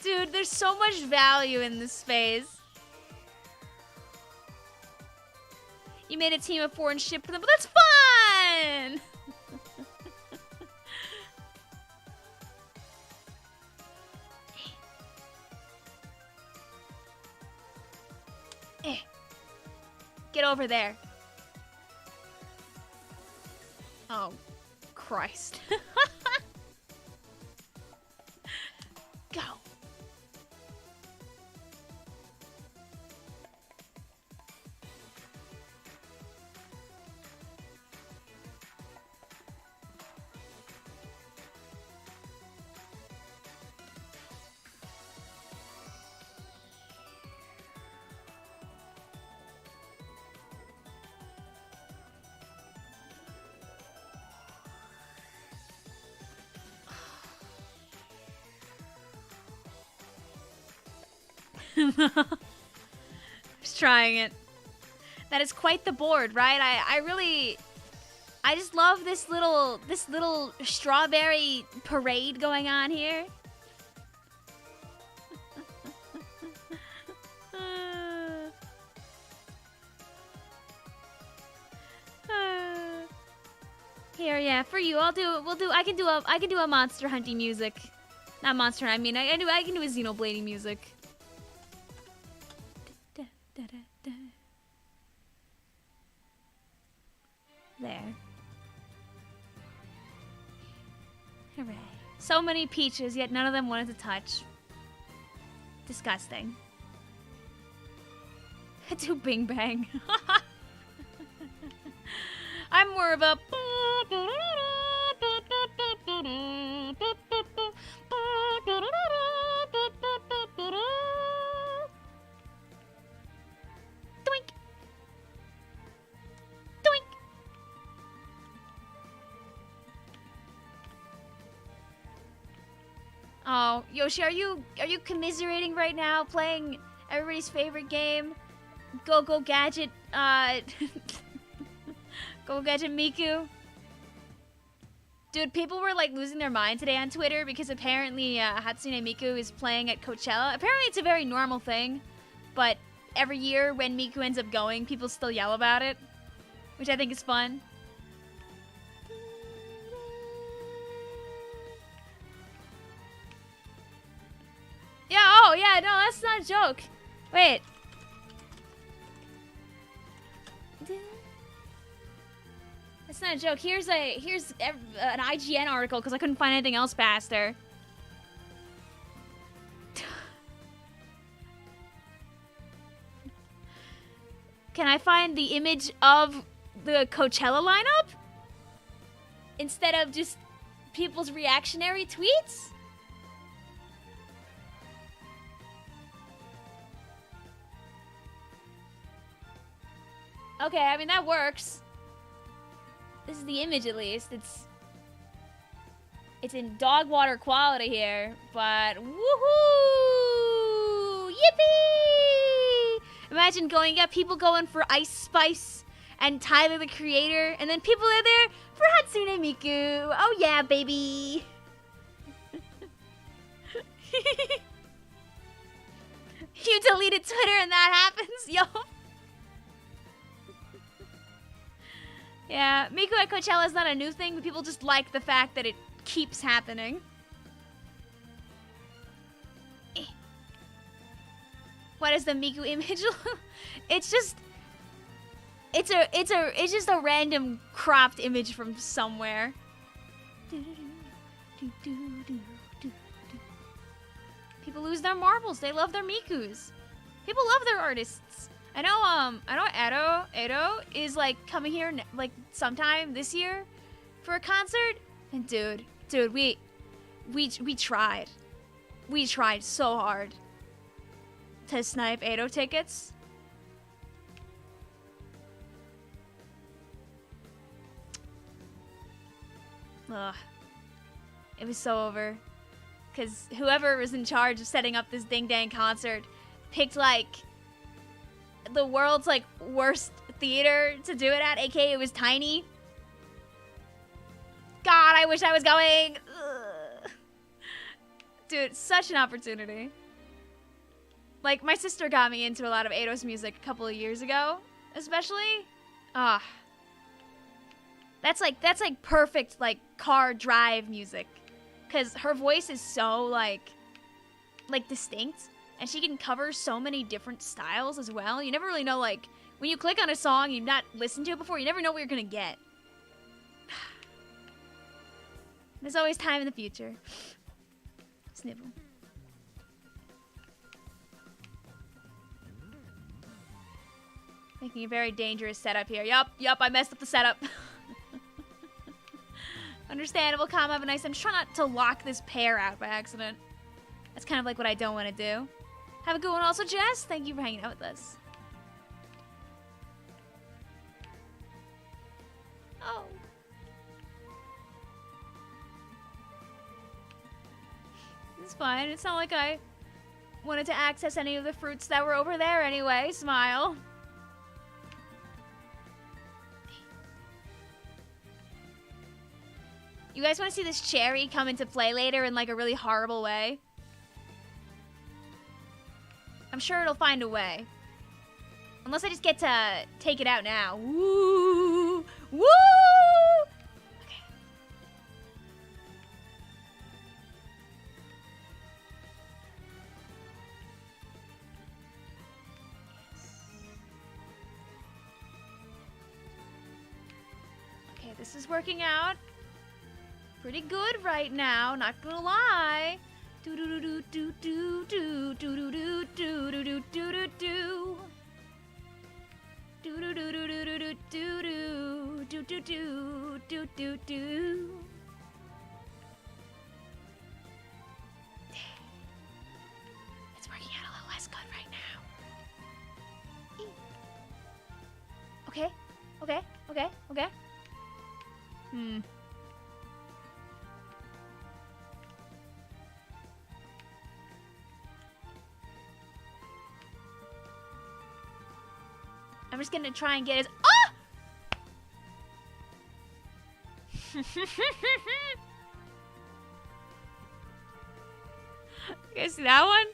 Dude, there's so much value in this space. You made a team of 4 and shipped them, but that's fun! Get over there. Oh, Christ. Go. Just trying it. That is quite the board, right? I just love this little strawberry parade going on here. Here, yeah, for you, I can do a monster hunting music. Not monster, I mean, I can do a xenoblading music. There. Hooray. So many peaches, yet none of them wanted to touch. Disgusting. Do Bing Bang. I'm more of a... Doink. Doink. Oh, Yoshi, are you commiserating right now, playing everybody's favorite game? Go Gadget, Go Gadget Miku? Dude, people were like losing their mind today on Twitter because apparently Hatsune Miku is playing at Coachella. Apparently it's a very normal thing, but every year when Miku ends up going, people still yell about it, which I think is fun. Yeah, oh yeah, no, that's not a joke. Wait. That's not a joke. Here's an IGN article because I couldn't find anything else faster. Can I find the image of the Coachella lineup instead of just people's reactionary tweets? Okay, I mean that works. This is the image, at least. It's in dog water quality here, but woohoo! Yippee! Imagine people going for Ice Spice and Tyler the Creator, and then people are there for Hatsune Miku. Oh yeah, baby! You deleted Twitter and that happens, yo. Yeah, Miku at Coachella is not a new thing, but people just like the fact that it keeps happening. What is the Miku image? It's just a random cropped image from somewhere. People lose their marbles. They love their Mikus. People love their artists. I know Edo is like coming here like sometime this year for a concert. And dude, we tried. We tried so hard to snipe Edo tickets. Ugh. It was so over. Cause whoever was in charge of setting up this ding dang concert picked like the world's, like, worst theater to do it at, aka it was tiny. God, I wish I was going. Ugh. Dude, such an opportunity. Like, my sister got me into a lot of Eidos music a couple of years ago, especially. Ah. That's like perfect, like, car drive music. Because her voice is so, like, distinct. And she can cover so many different styles as well. You never really know, like, when you click on a song you've not listened to it before, you never know what you're gonna get. There's always time in the future. Snibble. Making a very dangerous setup here. Yup, I messed up the setup. Understandable, calm, have a nice time. Just try not to lock this pair out by accident. That's kind of like what I don't want to do. Have a good one also, Jess. Thank you for hanging out with us. Oh. It's fine. It's not like I wanted to access any of the fruits that were over there anyway. Smile. You guys want to see this cherry come into play later in, like, a really horrible way? I'm sure it'll find a way. Unless I just get to take it out now. Woo! Woo! Okay. Okay, this is working out pretty good right now, not gonna lie. Do do do do do do do do do do do do do do do. Do do do do do do do do do do do do do do. It's working out a little less good right now. Okay, okay, okay, okay. I'm just gonna try and get his. Ah! You guys see that one?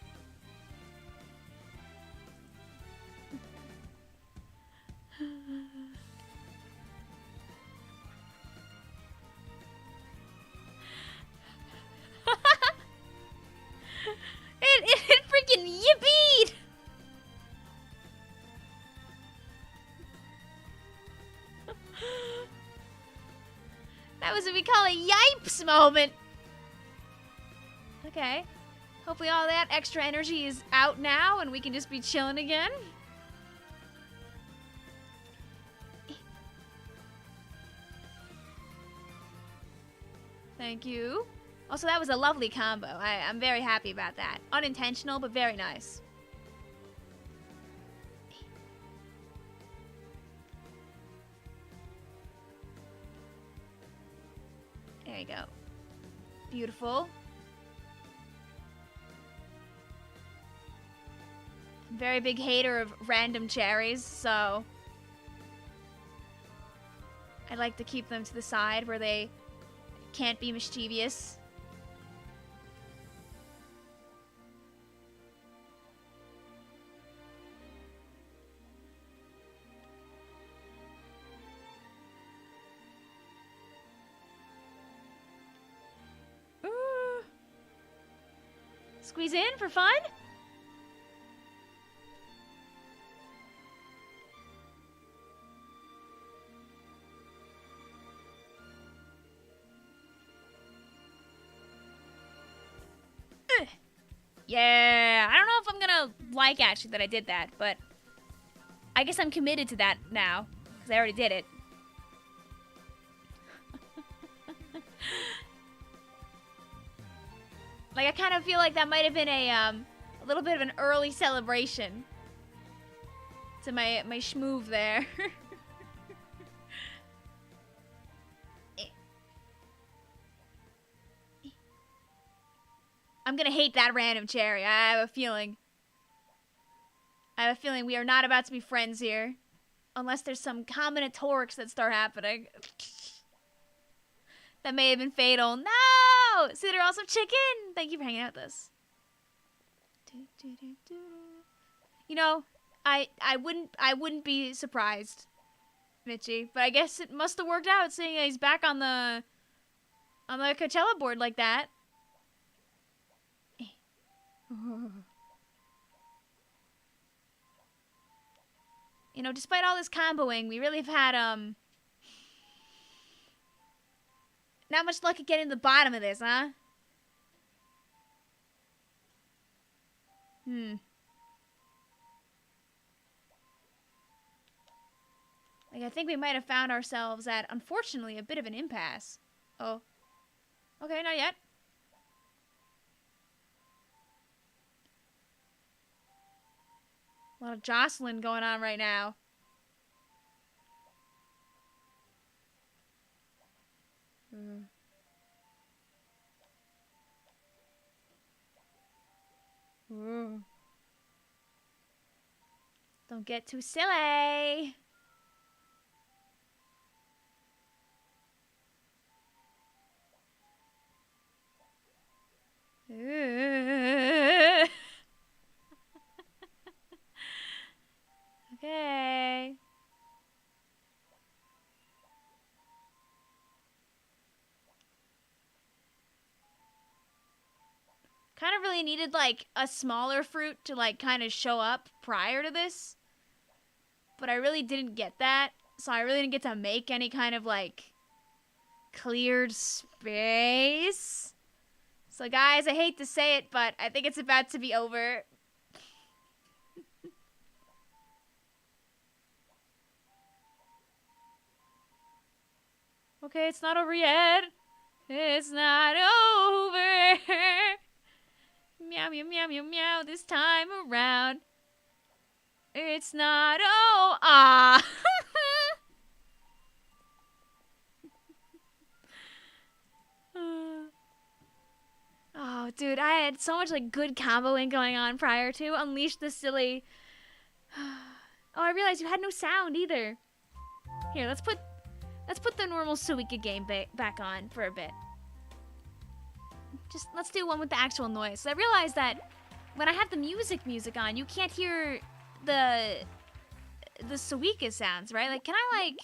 it freaking yippee! That was what we call a yipes moment. Okay. Hopefully all that extra energy is out now and we can just be chilling again. Thank you. Also, that was a lovely combo. I'm very happy about that. Unintentional, but very nice. There you go. Beautiful. Very big hater of random cherries, so I like to keep them to the side where they can't be mischievous. Squeeze in for fun? Yeah, I don't know if I'm gonna like actually that I did that, but I guess I'm committed to that now, because I already did it. Like, I kind of feel like that might have been a little bit of an early celebration to my schmoove there. I'm gonna hate that random cherry. I have a feeling. I have a feeling we are not about to be friends here. Unless there's some combinatorics that start happening. That may have been fatal. No! See, they're also chicken! Thank you for hanging out with us. You know, I wouldn't be surprised, Mitchie. But I guess it must have worked out seeing he's back on the Coachella board like that. You know, despite all this comboing, we really have had, not much luck at getting to the bottom of this, huh? Like, I think we might have found ourselves at, unfortunately, a bit of an impasse. Oh. Okay, not yet. A lot of jostling going on right now. Don't get too silly. Okay. Kind of really needed, like, a smaller fruit to, like, kind of show up prior to this. But I really didn't get that. So I really didn't get to make any kind of, like, cleared space. So, guys, I hate to say it, but I think it's about to be over. Okay, it's not over yet. It's not over. Meow, meow, meow, meow, meow, this time around. It's not, oh, ah. Oh, dude, I had so much, like, good comboing going on prior to Unleash the Silly. Oh, I realized you had no sound either. Here, let's put the normal Suika game back on for a bit. Just, let's do one with the actual noise. So I realized that when I have the music on, you can't hear the Suika sounds, right? Like, can I, like,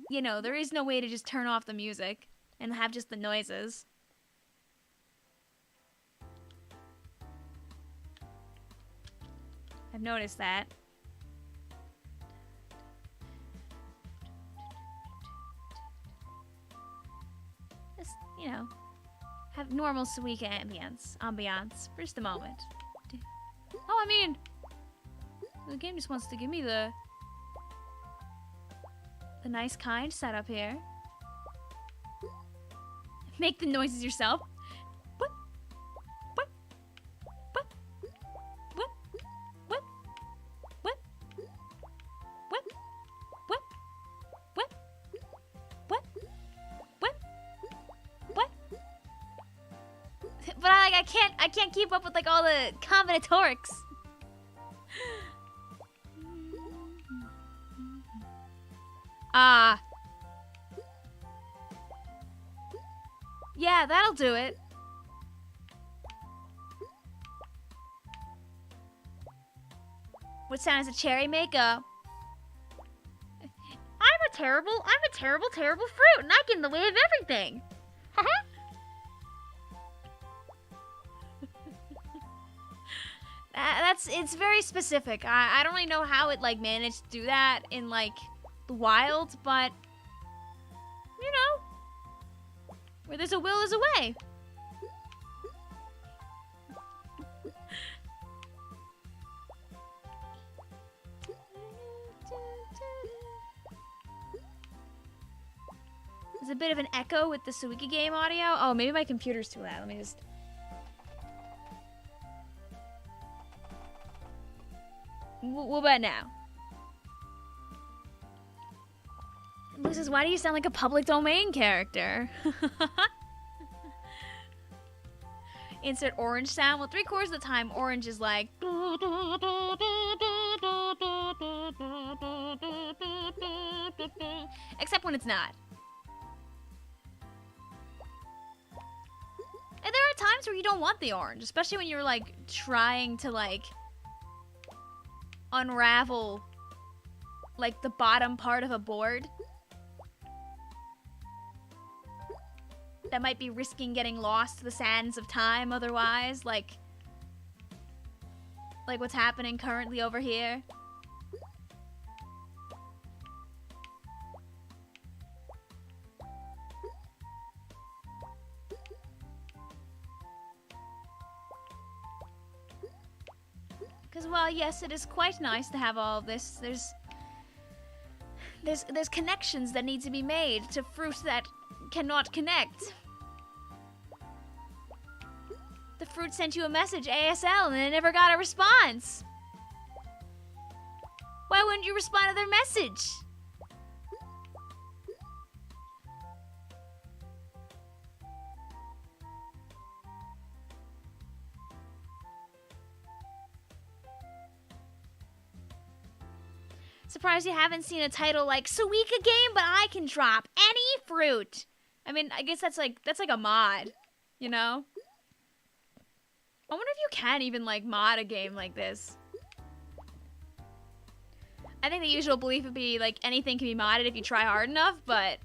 you know, there is no way to just turn off the music and have just the noises. I've noticed that. Just, you know, have normal Suika ambiance for just a moment. Oh, I mean, the game just wants to give me the nice kind setup here. Make the noises yourself. What? What? What? What? What? What? What? What? What? What? What? What? But I can't keep up with, like, all the combinatorics. Ah. Yeah, that'll do it. What sound does a cherry make? I'm a terrible, terrible fruit, and I get in the way of everything. It's very specific. I don't really know how it, like, managed to do that in, like, the wild, but, you know, where there's a will is a way. There's a bit of an echo with the Suika game audio. Oh, maybe my computer's too loud. Let me just... What about now? This is, why do you sound like a public domain character? Insert orange sound. Well, 3/4 of the time, orange is like... like when it's not. And there are times where you don't want the orange, especially when you're like trying to like unravel like the bottom part of a board. That might be risking getting lost to the sands of time otherwise, like what's happening currently over here. Because while yes, it is quite nice to have all of this, there's connections that need to be made to fruit that cannot connect. The fruit sent you a message ASL and it never got a response. Why wouldn't you respond to their message? Surprised you haven't seen a title like Suika game, but I can drop any fruit. I mean, I guess that's like a mod, you know? I wonder if you can even like mod a game like this. I think the usual belief would be like anything can be modded if you try hard enough, but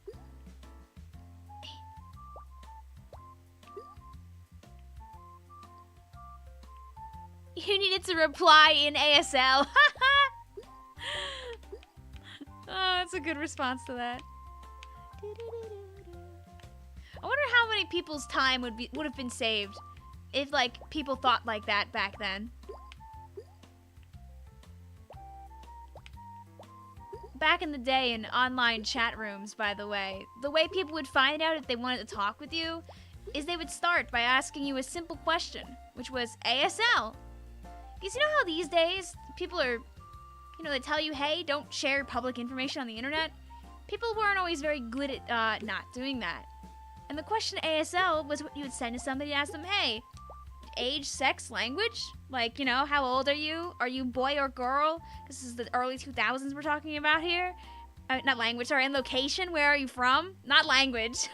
you needed to reply in ASL. Oh, that's a good response to that. I wonder how many people's time would have been saved if like people thought like that back then. Back in the day in online chat rooms, by the way people would find out if they wanted to talk with you is they would start by asking you a simple question, which was ASL. Because you know how these days people are, you know, they tell you, hey, don't share public information on the internet? People weren't always very good at not doing that. And the question ASL was what you would send to somebody and ask them, hey, age, sex, language? Like, you know, how old are you? Are you boy or girl? This is the early 2000s we're talking about here. Not language, sorry, and location. Where are you from? Not language.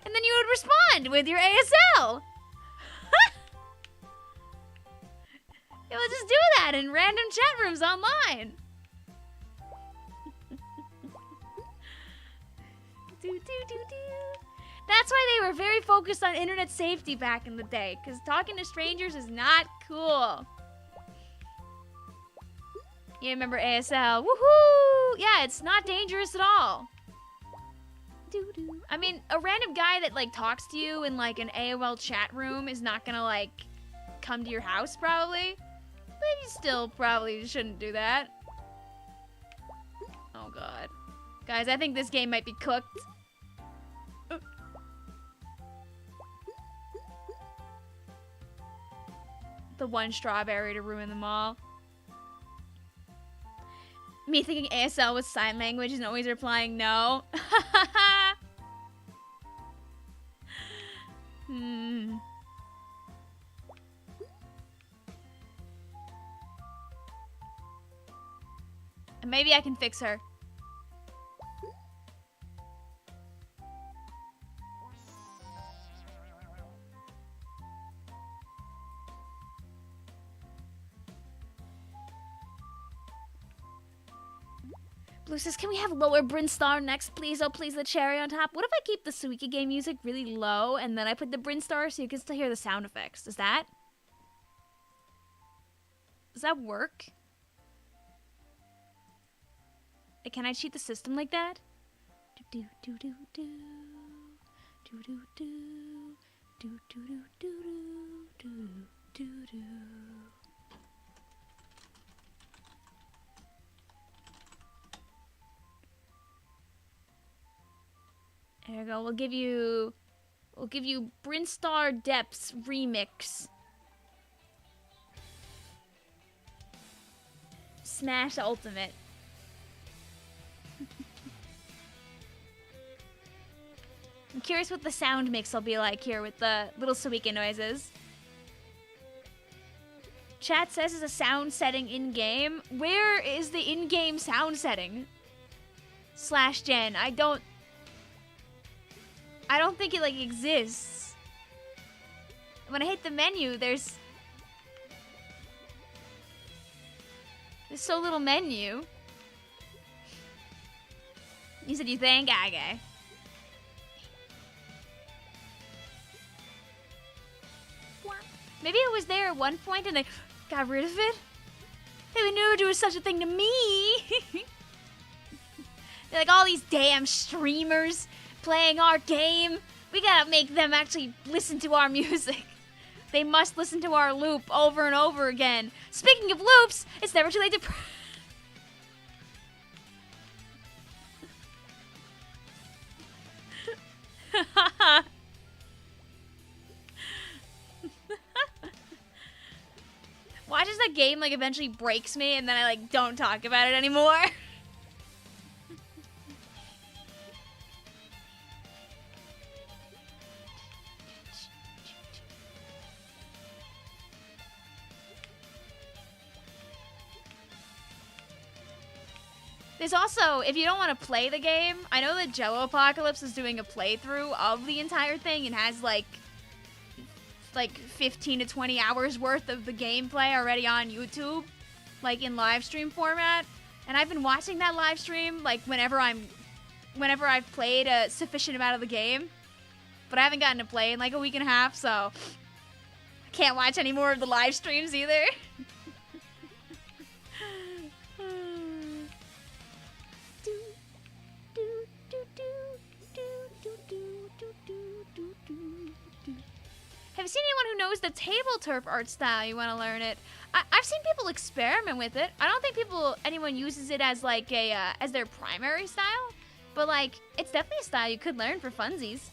And then you would respond with your ASL. It would just do that in random chat rooms online. That's why they were very focused on internet safety back in the day, because talking to strangers is not cool. You remember ASL? Woohoo! Yeah, it's not dangerous at all. I mean, a random guy that like talks to you in like an AOL chat room is not gonna like come to your house probably. But you still probably shouldn't do that. Oh god. Guys, I think this game might be cooked. The one strawberry to ruin them all. Me thinking ASL was sign language and always replying no. Maybe I can fix her. Blue says, can we have lower Brinstar next, please? Oh, please, the cherry on top. What if I keep the Suika game music really low and then I put the Brinstar so you can still hear the sound effects? Does that work? Like, can I cheat the system like that? Do do do do do do do do do do do do do do. There we go. We'll give you Brinstar Depths remix. Smash Ultimate. I'm curious what the sound mix will be like here with the little Suika noises. Chat says it's a sound setting in-game. Where is the in-game sound setting? /gen. I don't think it, like, exists. When I hit the menu, there's so little menu. You said you think? Okay. Maybe it was there at one point and they got rid of it? They knew there was such a thing to me. They're like, all these damn streamers playing our game. We gotta make them actually listen to our music. They must listen to our loop over and over again. Speaking of loops, it's never too late to... Watch as that game, like, eventually breaks me and then I, like, don't talk about it anymore. There's also, if you don't want to play the game, I know that Jello Apocalypse is doing a playthrough of the entire thing and has, like 15 to 20 hours worth of the gameplay already on YouTube, like in live stream format. And I've been watching that live stream, like whenever I've played a sufficient amount of the game, but I haven't gotten to play in like a week and a half, so I can't watch any more of the live streams either. Have you seen anyone who knows the table turf art style? You want to learn it? I've seen people experiment with it. I don't think anyone uses it as like as their primary style, but like it's definitely a style you could learn for funsies.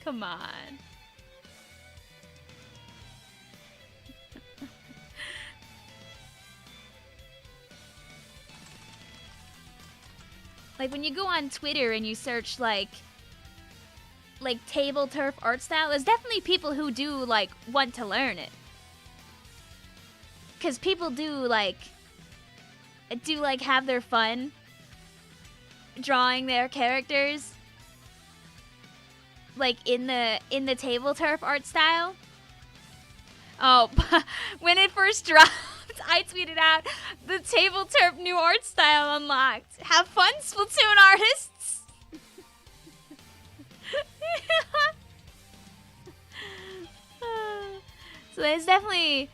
Come on. Like when you go on Twitter and you search like table turf art style, there's definitely people who do like want to learn it. 'Cause people do have their fun drawing their characters like in the table turf art style. Oh, when it first dropped, I tweeted out the table turf new art style unlocked. Have fun, Splatoon artists. So there's definitely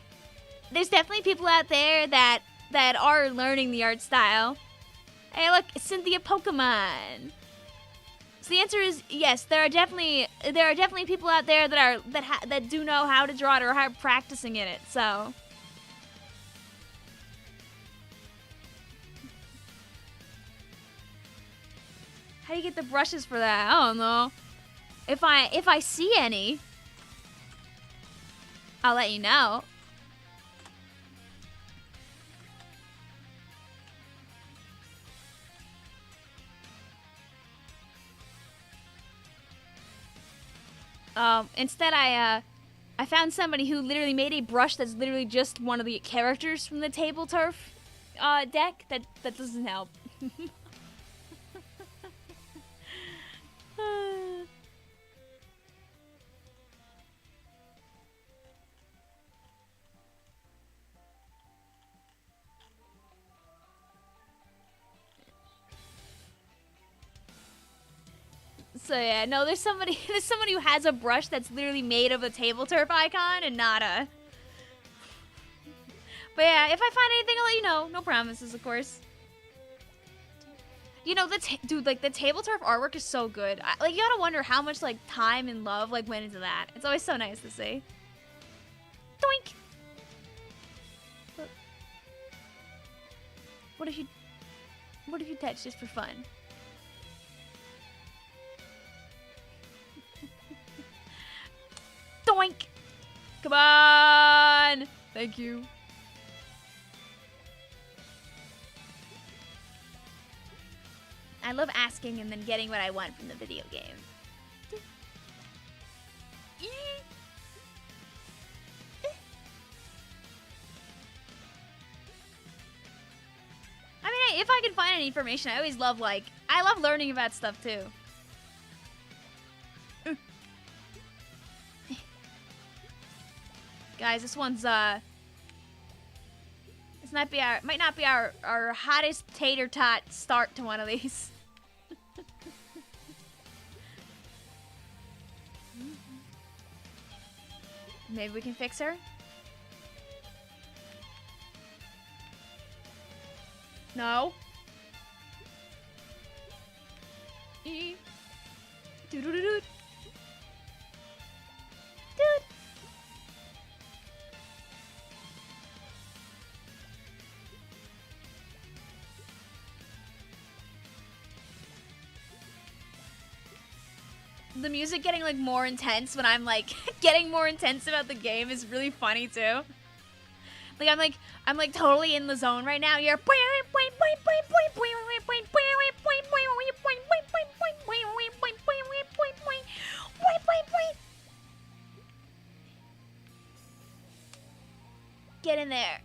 people out there that are learning the art style. Hey, look, Cynthia Pokemon. So the answer is yes. There are definitely people out there that do know how to draw it or are practicing in it. So how do you get the brushes for that? I don't know. If I see any, I'll let you know. Instead, I found somebody who literally made a brush that's literally just one of the characters from the table turf deck. That doesn't help. So yeah, no, there's somebody who has a brush that's literally made of a table turf icon and not a. But yeah, if I find anything, I'll let you know. No promises, of course. You know, dude, like the table turf artwork is so good. Like you gotta wonder how much like time and love like went into that. It's always so nice to see. Doink. What if you touch just for fun? Doink! Come on! Thank you. I love asking and then getting what I want from the video game. I mean, if I can find any information, I always love, like, I love learning about stuff, too. Guys, this one's, this might not be our hottest tater tot start to one of these. Maybe we can fix her? No. Doo-doo-doo-doo. Dude. The music getting like more intense when I'm like getting more intense about the game is really funny too. Like I'm like totally in the zone right now. You're get in there.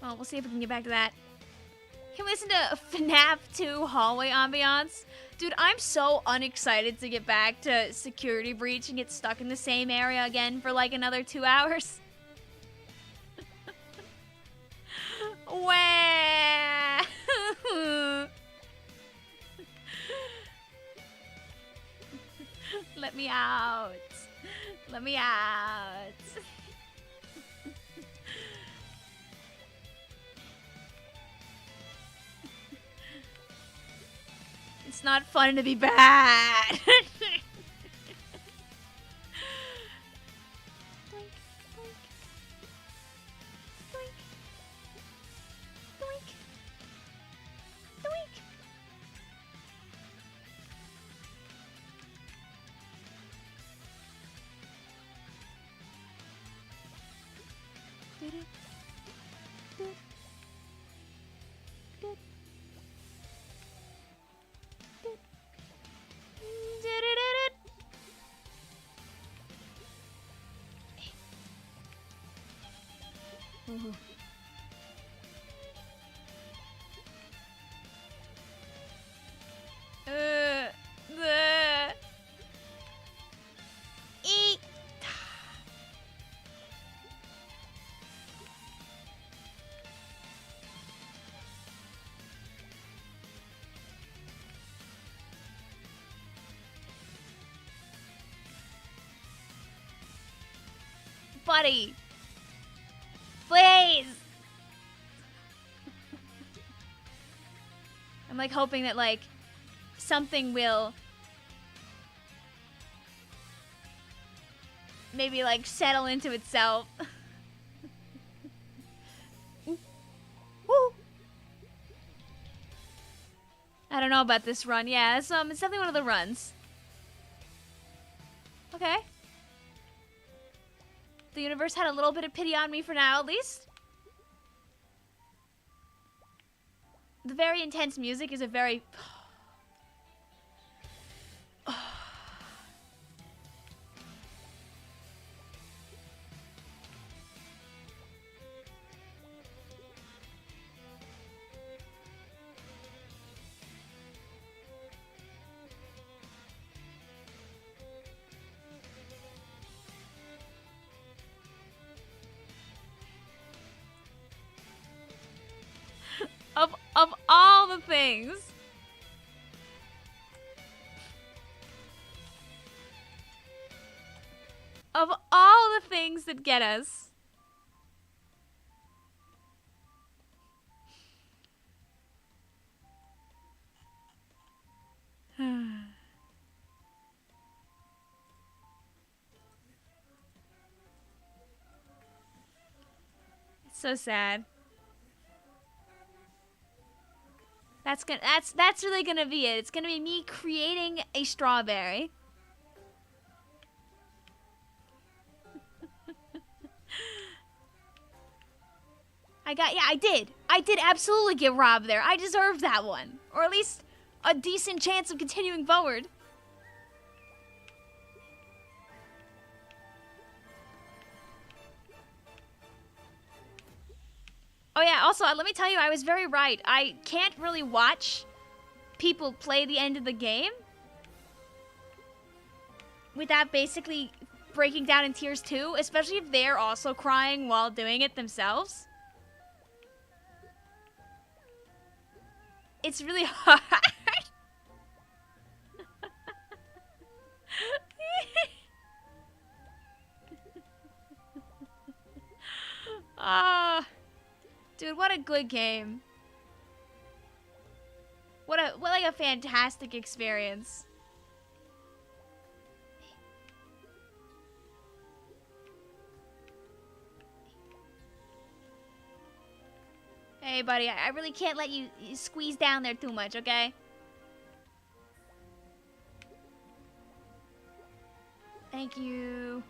Well, we'll see if we can get back to that. Can we listen to FNAF 2 hallway ambiance? Dude, I'm so unexcited to get back to Security Breach and get stuck in the same area again for like another 2 hours. Wah! Let me out. Let me out. It's not fun to be bad. Ooh. Eat. Buddy. Please! I'm like hoping that like something will maybe like settle into itself. Ooh. Ooh. I don't know about this run. Yeah, it's definitely one of the runs. Okay. The universe had a little bit of pity on me for now, at least. The very intense music is a very... Of all the things. Of all the things that get us. It's so sad. That's really gonna be it. It's gonna be me creating a strawberry. I did absolutely get robbed there. I deserved that one. Or at least a decent chance of continuing forward. Oh yeah, also, let me tell you, I was very right. I can't really watch people play the end of the game without basically breaking down in tears too, especially if they're also crying while doing it themselves. It's really hard. Dude, what a good game. What like a fantastic experience. Hey, buddy, I really can't let you squeeze down there too much, okay? Thank you.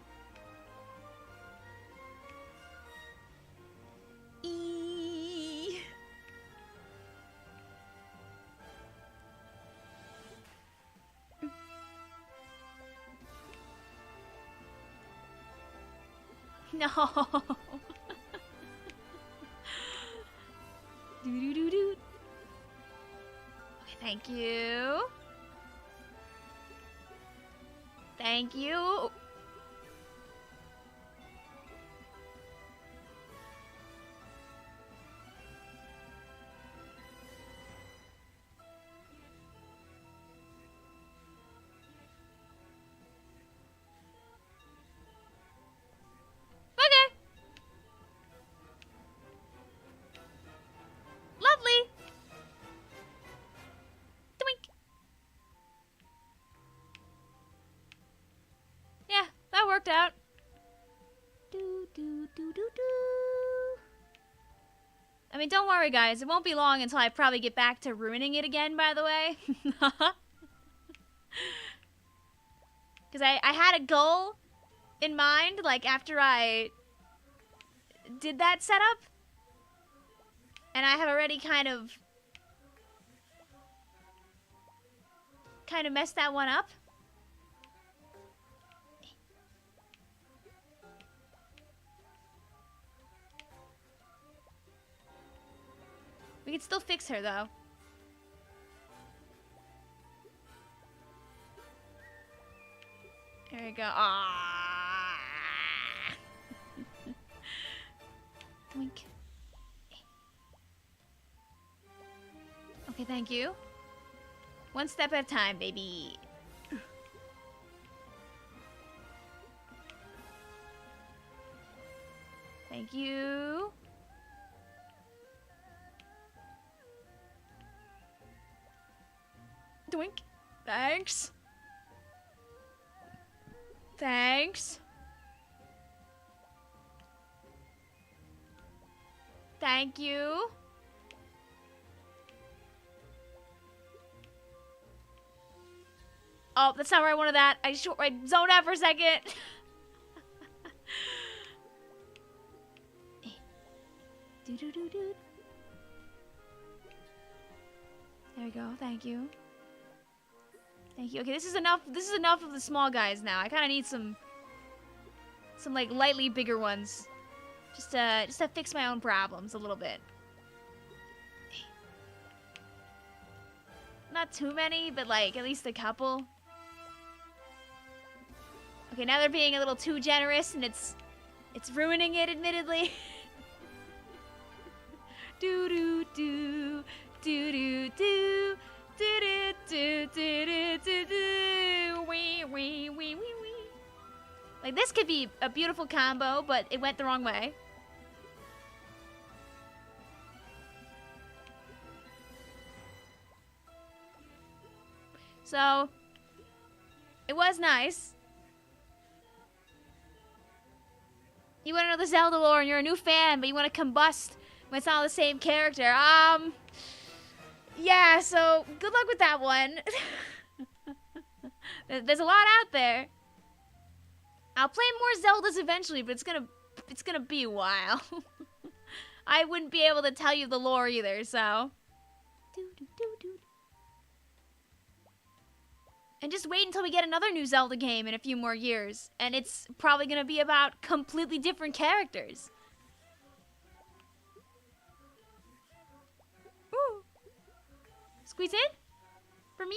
No. Do. Okay, thank you. Thank you. Worked out. I mean, don't worry, guys. It won't be long until I probably get back to ruining it again, by the way. Because I had a goal in mind, like, after I did that setup. And I have already kind of messed that one up. We can still fix her, though. There we go. Ah. Doink. Okay, thank you. One step at a time, baby. Thank you. Doink. Thanks. Thanks. Thank you. Oh, that's not where I wanted that. I zoned out for a second. Do. There we go. Thank you. Thank you. Okay, this is enough. This is enough of the small guys now. I kind of need some like lightly bigger ones, just to fix my own problems a little bit. Not too many, but like at least a couple. Okay, now they're being a little too generous, and it's ruining it, admittedly. Do do do do do do. Wee. Like, this could be a beautiful combo, but it went the wrong way. So, it was nice. You want to know the Zelda lore and you're a new fan, but you want to combust when it's not the same character. Yeah, so good luck with that one. There's a lot out there. I'll play more Zeldas eventually, but it's gonna be a while. I wouldn't be able to tell you the lore either, so. And just wait until we get another new Zelda game in a few more years, and it's probably gonna be about completely different characters. Ooh. Squeeze in? For me?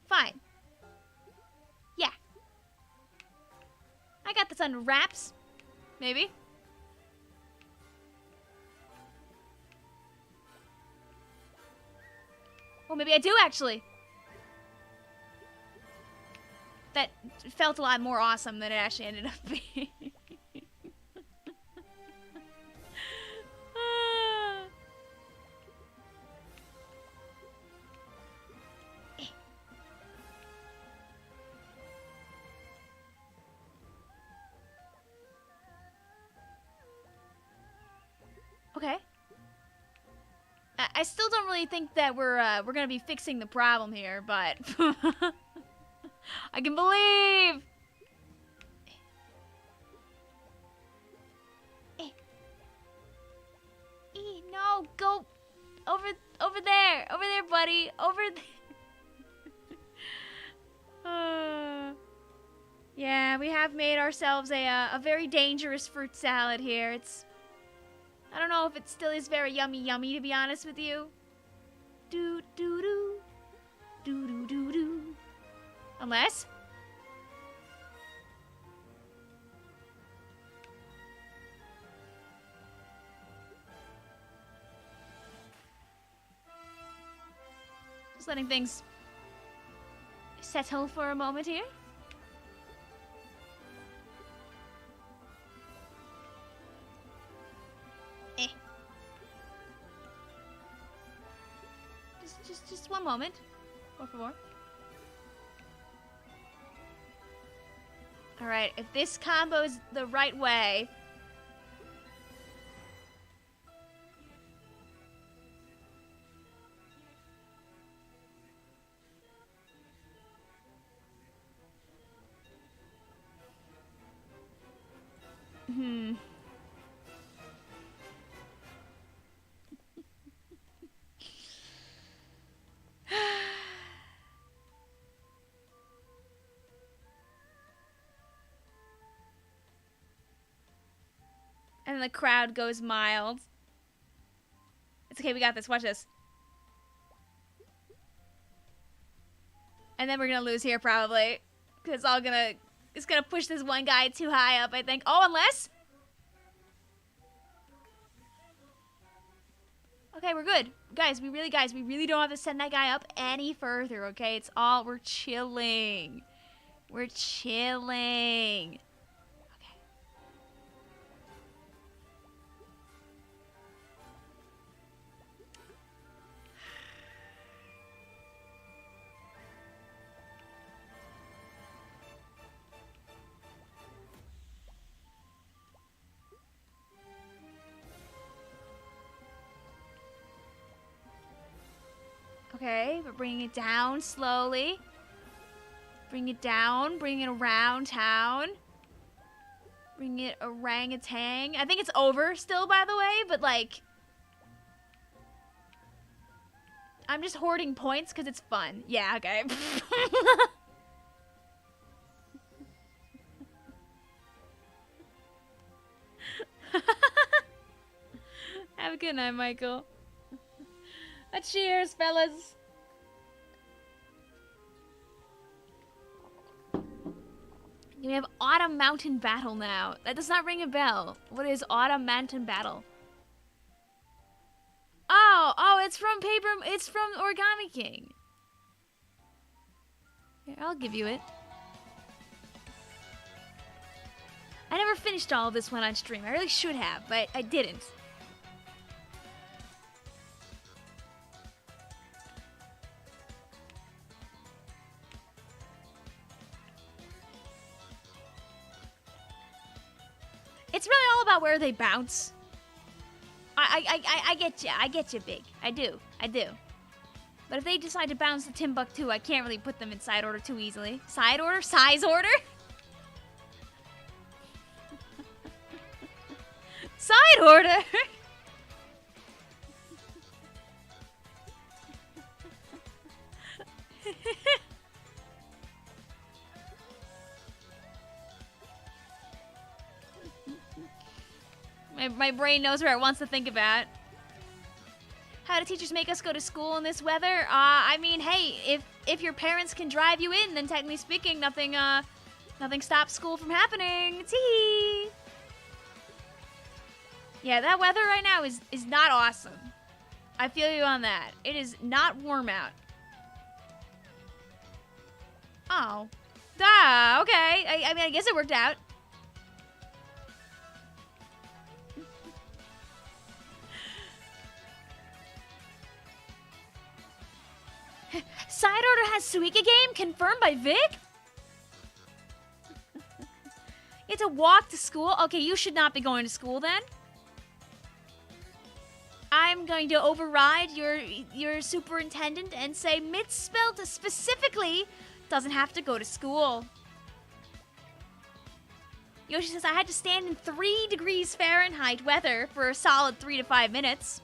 Fine. Yeah. I got this under wraps. Maybe. Well, maybe I do, actually. That felt a lot more awesome than it actually ended up being. Okay. I still don't really think that we're gonna be fixing the problem here, but I can believe. No, go over there, buddy, over there. Yeah, we have made ourselves a very dangerous fruit salad here. I don't know if it still is very yummy, to be honest with you. Do do do, do do do do. Unless. Just letting things settle for a moment here. Just one moment. Por favor. Alright, if this combo is the right way. And then the crowd goes mild. It's okay, we got this. Watch this. And then we're gonna lose here probably. Cause it's gonna push this one guy too high up, I think. Oh, unless. Okay, we're good. Guys, we really don't have to send that guy up any further, okay? It's all, we're chilling. We're chilling. Okay, we're bringing it down slowly. Bring it down, bring it around town. Bring it orangutan. I think it's over still, by the way, but like... I'm just hoarding points because it's fun. Yeah, okay. Have a good night, Michael. Cheers, fellas. We have Autumn Mountain Battle now. That does not ring a bell. What is Autumn Mountain Battle? Oh, it's from Origami King. Here, I'll give you it. I never finished all of this one on stream. I really should have, but I didn't. It's really all about where they bounce. I get you. I get you, Big. I do. But if they decide to bounce to Timbuktu, I can't really put them in side order too easily. Side order? Size order? Side order? My brain knows where it wants to think about. How do teachers make us go to school in this weather? I mean, hey, if your parents can drive you in, then technically speaking, nothing stops school from happening. Tee. Yeah, that weather right now is not awesome. I feel you on that. It is not warm out. Oh. Okay. I mean, I guess it worked out. Side order has Suika game confirmed by Vic? You have to walk to school? Okay, you should not be going to school then. I'm going to override your superintendent and say misspelled specifically doesn't have to go to school. Yoshi says I had to stand in 3 degrees Fahrenheit weather for a solid 3 to 5 minutes.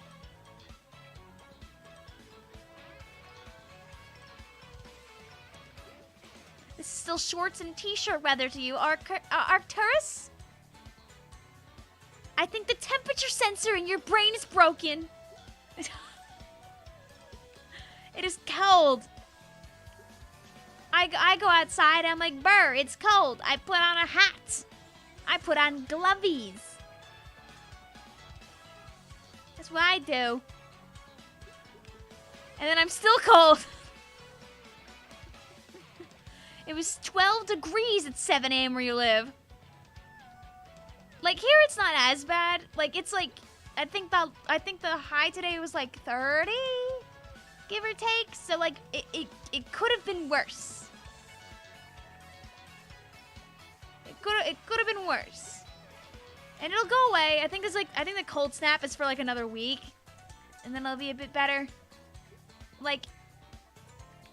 This is still shorts and t-shirt weather to you, Arcturus? I think the temperature sensor in your brain is broken. It is cold. I go outside, I'm like, brr, it's cold. I put on a hat. I put on glovies. That's what I do. And then I'm still cold. It was 12 degrees at 7 a.m. where you live. Like, here it's not as bad. Like, it's like, I think the high today was like 30, give or take. So, like, it could have been worse. It could have been worse. And it'll go away. I think the cold snap is for like another week. And then it'll be a bit better. Like,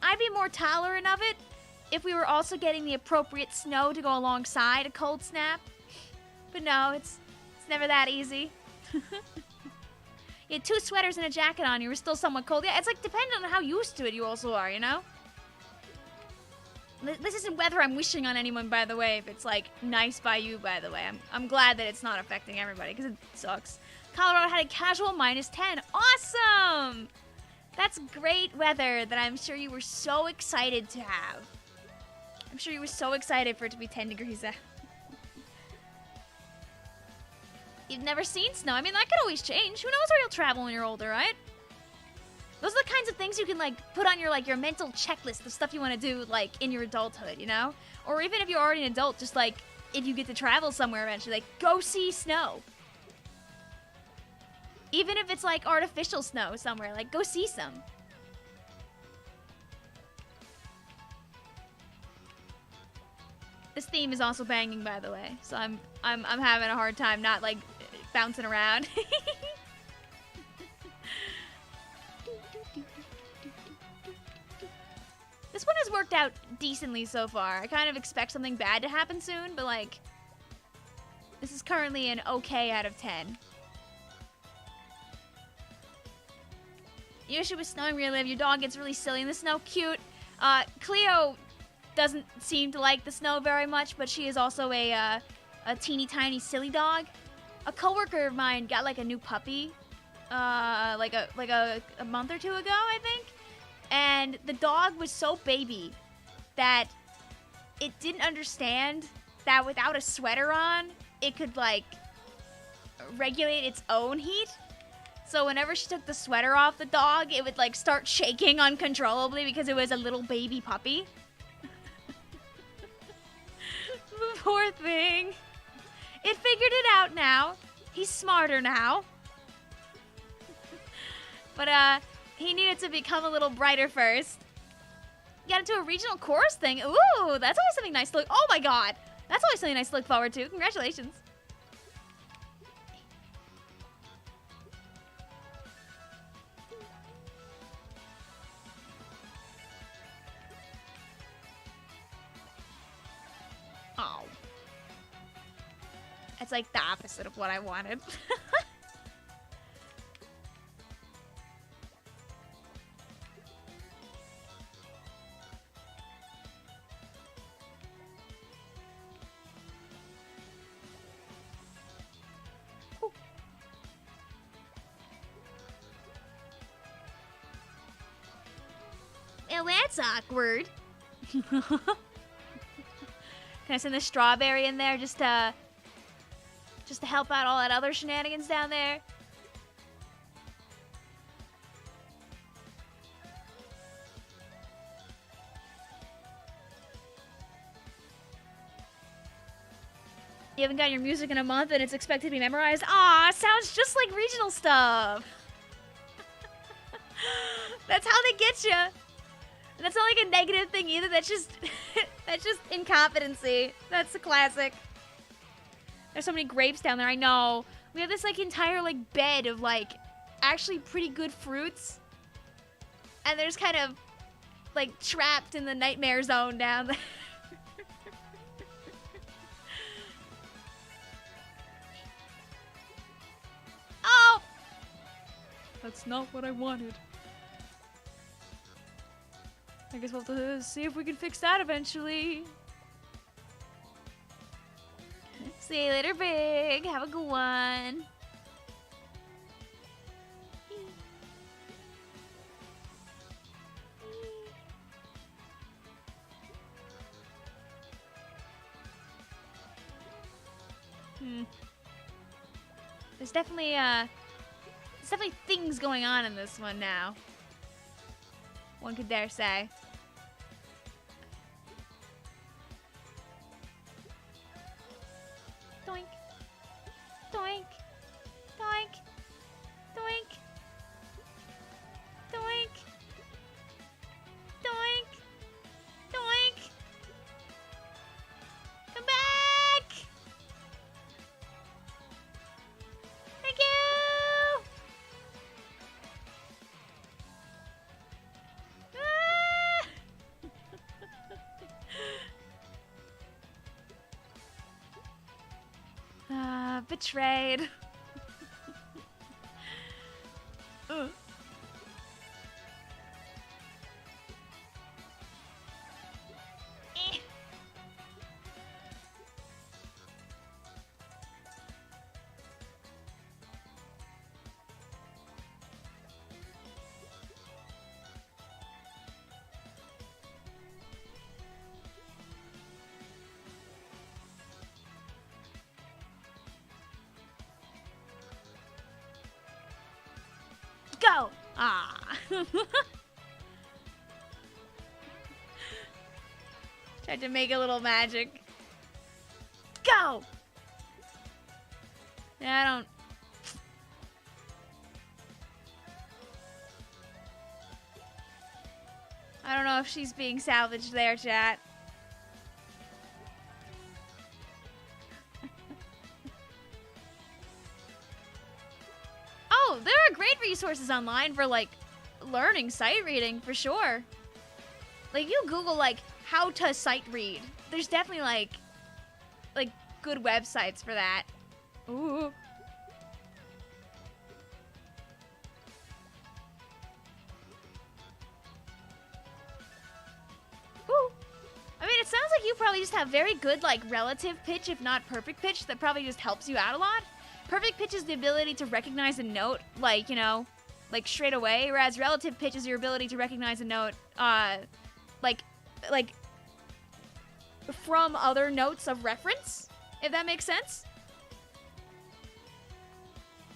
I'd be more tolerant of it if we were also getting the appropriate snow to go alongside a cold snap. But no, it's never that easy. You had 2 sweaters and a jacket on, you were still somewhat cold. Yeah, it's like depending on how used to it you also are, you know? This isn't weather I'm wishing on anyone, by the way, if it's like nice by you, by the way. I'm glad that it's not affecting everybody, because it sucks. Colorado had a casual -10. Awesome! That's great weather that I'm sure you were so excited to have. I'm sure you were so excited for it to be 10 degrees out. You've never seen snow. I mean, that could always change. Who knows where you'll travel when you're older, right? Those are the kinds of things you can, like, put on your mental checklist of stuff you want to do, like, in your adulthood, you know? Or even if you're already an adult, just, like, if you get to travel somewhere eventually, like, go see snow. Even if it's, like, artificial snow somewhere, like, go see some. This theme is also banging, by the way, so I'm having a hard time not, like, bouncing around. This one has worked out decently so far. I kind of expect something bad to happen soon, but, like, this is currently an okay out of 10. Usually with snowing where you live, your dog gets really silly in the snow. Cute. Cleo doesn't seem to like the snow very much, but she is also a teeny tiny silly dog. A coworker of mine got like a new puppy, like a month or 2 ago, I think. And the dog was so baby that it didn't understand that without a sweater on, it could like regulate its own heat. So whenever she took the sweater off the dog, it would like start shaking uncontrollably because it was a little baby puppy. Poor thing. It figured it out now. He's smarter now. But he needed to become a little brighter first. Got into a regional chorus thing. Ooh, that's always something nice to look. Oh my god. That's always something nice to look forward to. Congratulations. It's like the opposite of what I wanted. Well, that's awkward. Can I send the strawberry in there just to help out all that other shenanigans down there? You haven't gotten your music in a month and it's expected to be memorized? Aw, sounds just like regional stuff. That's how they get you. And that's not like a negative thing either. That's just that's just incompetency. That's a classic. There's so many grapes down there. I know. We have this like entire like bed of like actually pretty good fruits. And they're just kind of like trapped in the nightmare zone down there. Oh! That's not what I wanted. I guess we'll have to see if we can fix that eventually. See you later, Big. Have a good one. There's definitely things going on in this one now. One could dare say. Doink. Doink. Doink. Doink. Doink. Doink. Doink. Come back. Thank you. Betrayed. Go! Ah. Tried to make a little magic. Go! Yeah, I don't know if she's being salvaged there, chat. Oh, there are great resources online for, like, learning sight reading, for sure. Like, you Google, like, how to sight read. There's definitely, like, good websites for that. Ooh. Ooh. I mean, it sounds like you probably just have very good, like, relative pitch, if not perfect pitch, that probably just helps you out a lot. Perfect pitch is the ability to recognize a note, like, you know, like, straight away, whereas relative pitch is your ability to recognize a note, like, from other notes of reference, if that makes sense.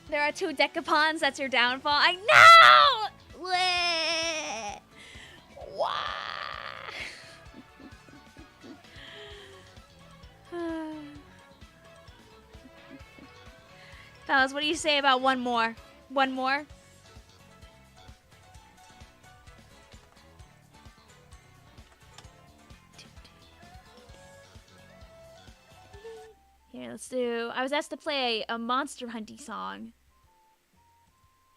There are 2 decapons, that's your downfall. I know! Bleh. Why? Fellas, what do you say about one more? One more? Here, let's do... I was asked to play a Monster Hunty song.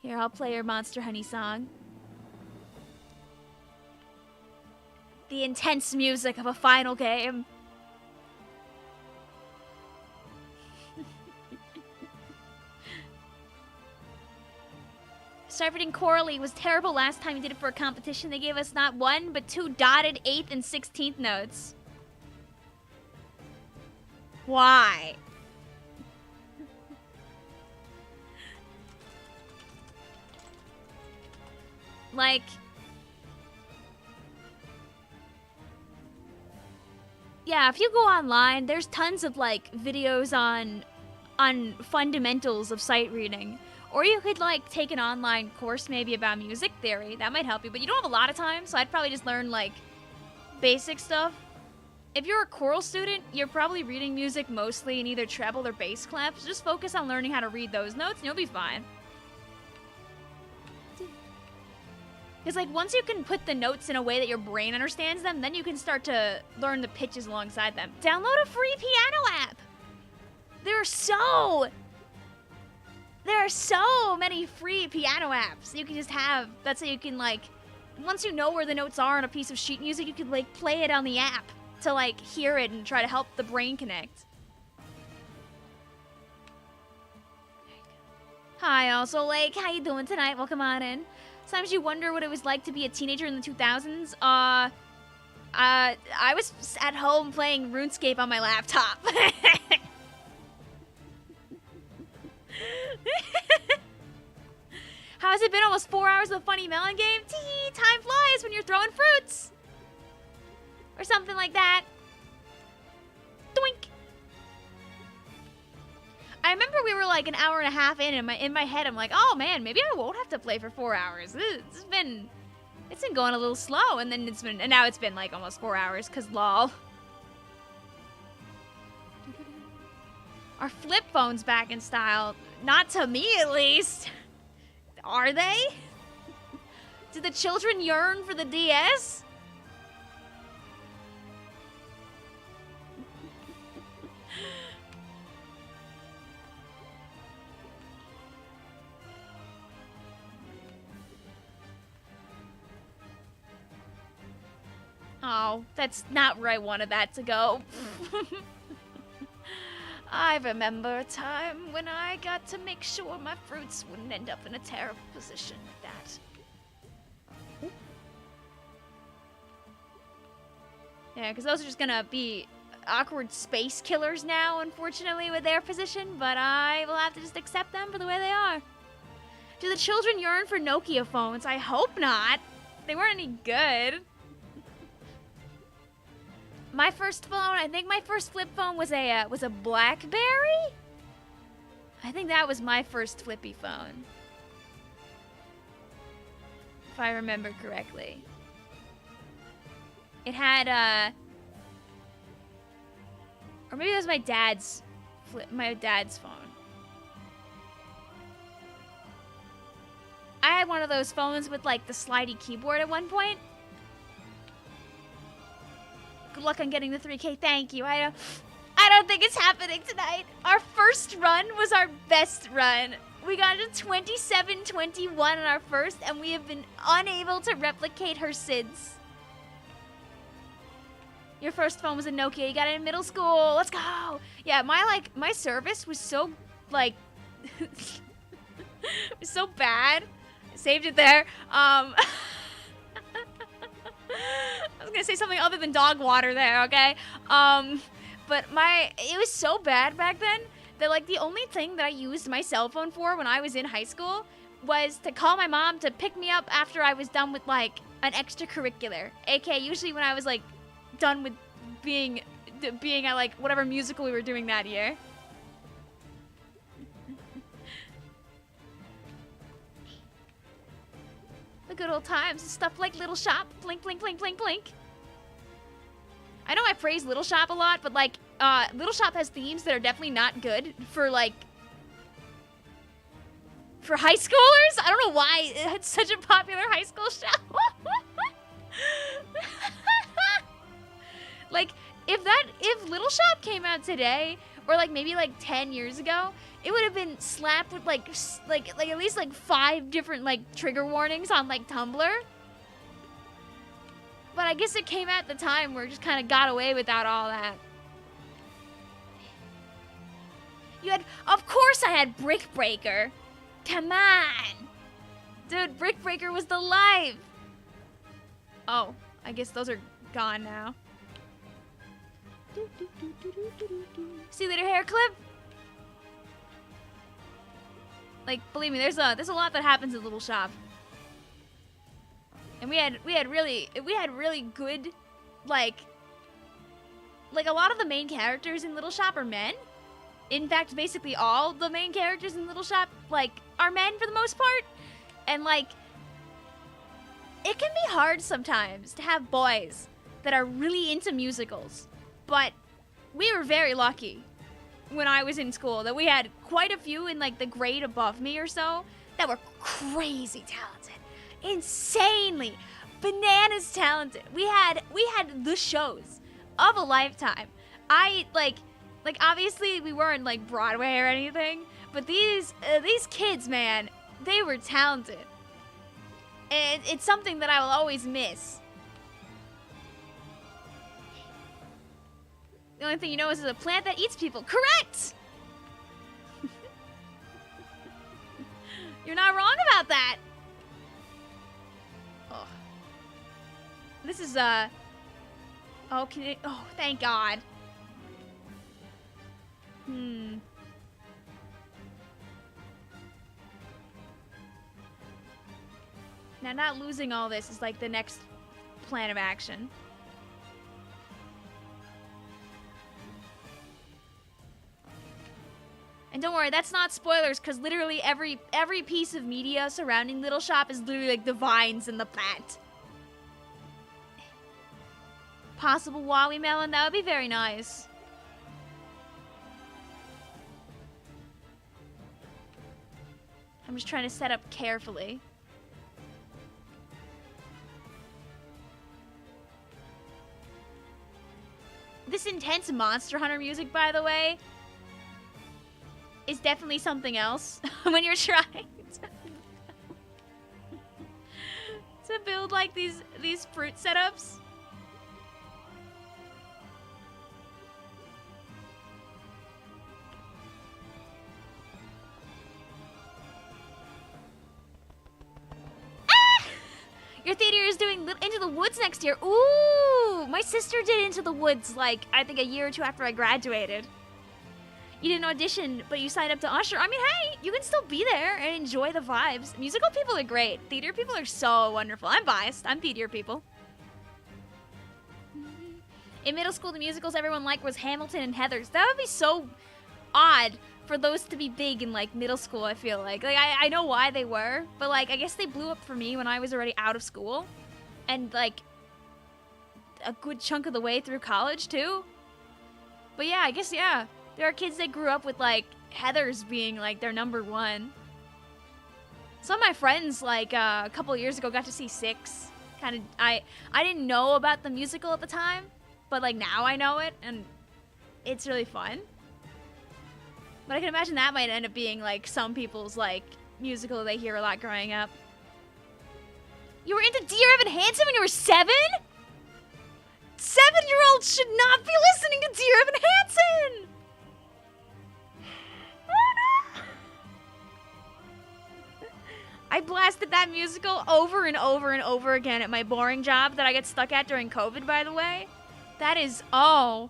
Here, I'll play your Monster Hunty song. The intense music of a final game. start reading Coralie. It was terrible last time you did it for a competition. They gave us not 1, but 2 dotted 8th and 16th notes. Why? Like... Yeah, if you go online, there's tons of, like, videos on fundamentals of sight reading. Or you could, like, take an online course maybe about music theory. That might help you, but you don't have a lot of time, so I'd probably just learn, like, basic stuff. If you're a choral student, you're probably reading music mostly in either treble or bass clef. So just focus on learning how to read those notes, and you'll be fine. Because, like, once you can put the notes in a way that your brain understands them, then you can start to learn the pitches alongside them. Download a free piano app! There are so many free piano apps you can just have. That's how you can, like, once you know where the notes are on a piece of sheet music, you can, like, play it on the app to, like, hear it and try to help the brain connect. Hi, also, Lake. How you doing tonight? Welcome on in. Sometimes you wonder what it was like to be a teenager in the 2000s. I was at home playing RuneScape on my laptop. How has it been? Almost 4 hours of a funny melon game? Tee, time flies when you're throwing fruits. Or something like that. Doink. I remember we were like an hour and a half in my head, I'm like, oh man, maybe I won't have to play for 4 hours. It's been going a little slow, and now it's been like almost 4 hours, cause lol. Are flip phones back in style? Not to me, at least. Are they? Do the children yearn for the DS? Oh, that's not where I wanted that to go. I remember a time when I got to make sure my fruits wouldn't end up in a terrible position like that. Yeah, because those are just gonna be awkward space killers now, unfortunately, with their position, but I will have to just accept them for the way they are. Do the children yearn for Nokia phones? I hope not. They weren't any good. My first phone, I think my first flip phone was a BlackBerry? I think that was my first flippy phone. If I remember correctly. It had, or maybe it was my dad's phone. I had one of those phones with, like, the slidey keyboard at one point. Good luck on getting the 3K. Thank you. I don't think it's happening tonight. Our first run was our best run. We got to 27-21 on our first, and we have been unable to replicate her since. Your first phone was a Nokia. You got it in middle school. Let's go. Yeah, my service was so, like, so bad. I saved it there. I was gonna say something other than dog water there, okay? But it was so bad back then that, like, the only thing that I used my cell phone for when I was in high school was to call my mom to pick me up after I was done with, like, an extracurricular. aka usually when I was, like, done with being at, like, whatever musical we were doing that year. The good old times. Stuff like Little Shop. Blink, blink, blink, blink, blink. I know I praise Little Shop a lot, but, like, Little Shop has themes that are definitely not good for, like, for high schoolers. I don't know why it's such a popular high school show. Like, if Little Shop came out today, or, like, maybe, like, 10 years ago, it would have been slapped with, like at least, like, 5 different, like, trigger warnings on, like, Tumblr. But I guess it came at the time where it just kind of got away without all that. Of course I had Brick Breaker. Come on. Dude, Brick Breaker was the live! Oh, I guess those are gone now. See you later, hair clip? Like, believe me, there's a lot that happens in Little Shop. And we had really good, like a lot of the main characters in Little Shop are men. In fact, basically all the main characters in Little Shop, like, are men for the most part. And, like, it can be hard sometimes to have boys that are really into musicals. But we were very lucky when I was in school that we had quite a few in, like, the grade above me or so that were crazy talented. Insanely, bananas talented. We had the shows of a lifetime. Like obviously we weren't like Broadway or anything, but these kids, man, they were talented. And it's something that I will always miss. The only thing you know is a plant that eats people. Correct! You're not wrong about that. Oh. This is, oh, oh, thank God. Now, not losing all this is like the next plan of action. And don't worry, that's not spoilers, because literally every piece of media surrounding Little Shop is literally like the vines and the plant. Possible Wowie Melon, that would be very nice. I'm just trying to set up carefully. This intense Monster Hunter music, by the way, is definitely something else when you're trying to build like these fruit setups. Ah! Your theater is doing Into the Woods next year. Ooh, my sister did Into the Woods like I think a year or two after I graduated. You didn't audition, but you signed up to usher. I mean, hey, you can still be there and enjoy the vibes. Musical people are great. Theater people are so wonderful. I'm biased. I'm theater people. In middle school, the musicals everyone liked was Hamilton and Heathers. That would be so odd for those to be big in, like, middle school, I feel like. Like, I know why they were, but, like, I guess they blew up for me when I was already out of school. And, like, a good chunk of the way through college, too. But, yeah, I guess, yeah. There are kids that grew up with, like, Heathers being, like, their number one. Some of my friends, like, a couple years ago got to see Six. Kind of, I didn't know about the musical at the time, but, like, now I know it, and it's really fun. But I can imagine that might end up being, like, some people's, like, musical they hear a lot growing up. You were into Dear Evan Hansen when you were 7? 7-year-olds should not be listening to Dear Evan Hansen! I blasted that musical over and over and over again at my boring job that I get stuck at during COVID, by the way. That is, oh.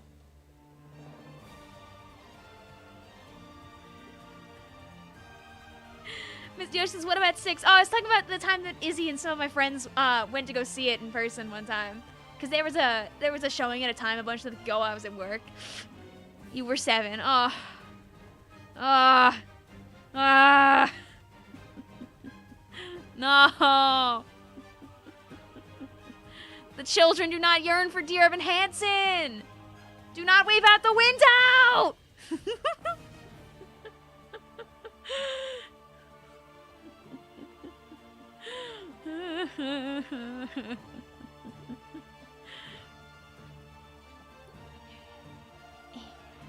Miss Yoshi says, what about Six? Oh, I was talking about the time that Izzy and some of my friends went to go see it in person one time. Because there was a showing at a time, a bunch of ago, I was at work. You were 7. Oh. No. The children do not yearn for Dear Evan Hansen. Do not wave out the window.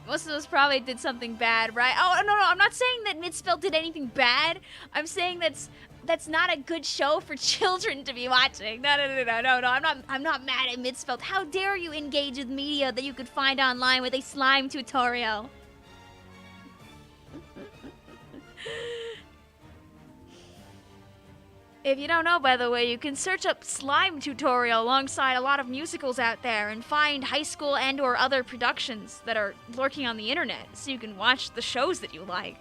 Most of us probably did something bad, right? Oh, no, I'm not saying that Midsfeld did anything bad. I'm saying that's not a good show for children to be watching. No, I'm not mad at Midsfeld. How dare you engage with media that you could find online with a slime tutorial? If you don't know, by the way, you can search up slime tutorial alongside a lot of musicals out there and find high school and or other productions that are lurking on the internet so you can watch the shows that you like.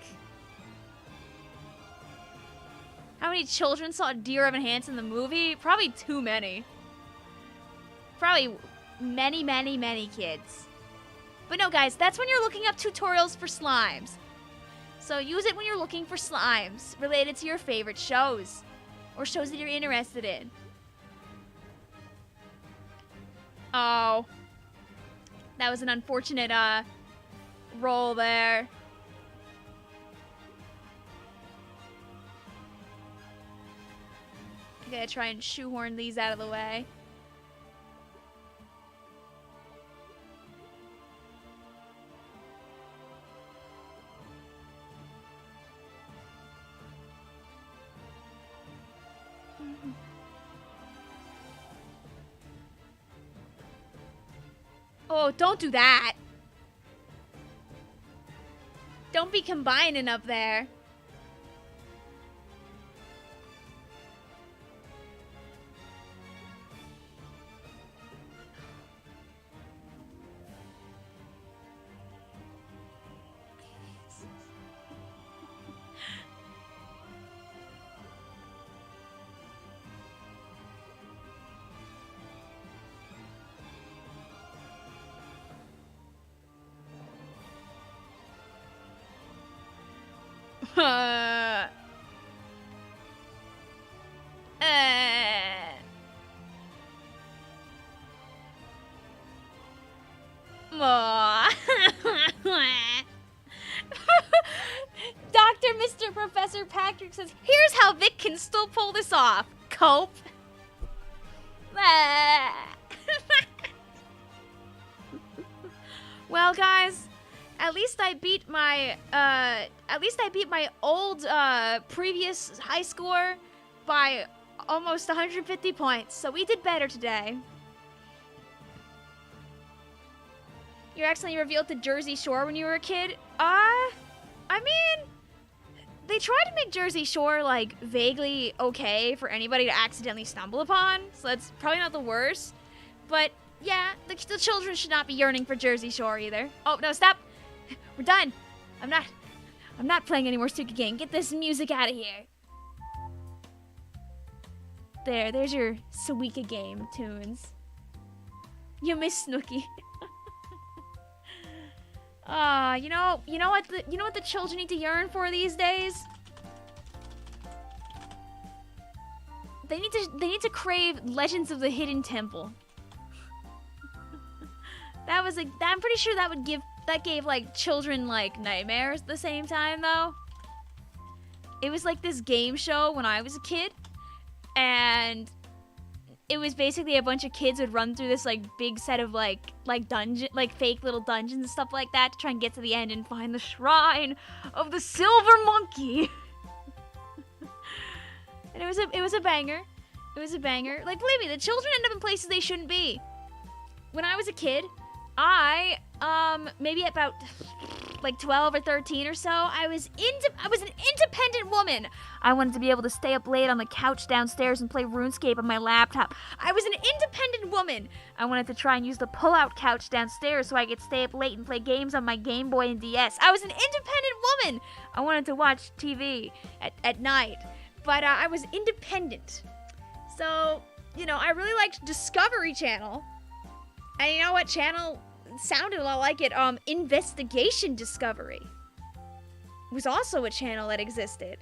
How many children saw Dear Evan Hansen the movie? Probably too many. Probably many, many, many kids. But no, guys, that's when you're looking up tutorials for slimes. So use it when you're looking for slimes related to your favorite shows. Or shows that you're interested in. Oh. That was an unfortunate, roll there. I gotta try and shoehorn these out of the way. Oh, don't do that. Don't be combining up there. Mr. Professor Patrick says, here's how Vic can still pull this off. Cope. Well, guys, at least I beat my old previous high score by almost 150 points. So we did better today. You accidentally revealed the Jersey Shore when you were a kid? I mean, they tried to make Jersey Shore, like, vaguely okay for anybody to accidentally stumble upon, so that's probably not the worst. But, yeah, the children should not be yearning for Jersey Shore either. Oh, no, stop! We're done! I'm not playing any more Suika game. Get this music out of here. There's your Suika game tunes. You miss Snooki. You know what the children need to yearn for these days? They need to crave Legends of the Hidden Temple. I'm pretty sure that gave like children like nightmares at the same time though. It was like this game show when I was a kid, and it was basically a bunch of kids would run through this like big set of like dungeon, like fake little dungeons and stuff like that to try and get to the end and find the shrine of the silver monkey. And it was a banger. It was a banger. Like, believe me, the children end up in places they shouldn't be. When I was a kid, I maybe about like 12 or 13 or so, I was an independent woman. I wanted to be able to stay up late on the couch downstairs and play RuneScape on my laptop. I was an independent woman. I wanted to try and use the pull-out couch downstairs so I could stay up late and play games on my Game Boy and DS. I was an independent woman. I wanted to watch TV at night, but I was independent. So, I really liked Discovery Channel. And you know what channel sounded a lot like it? Investigation Discovery was also a channel that existed.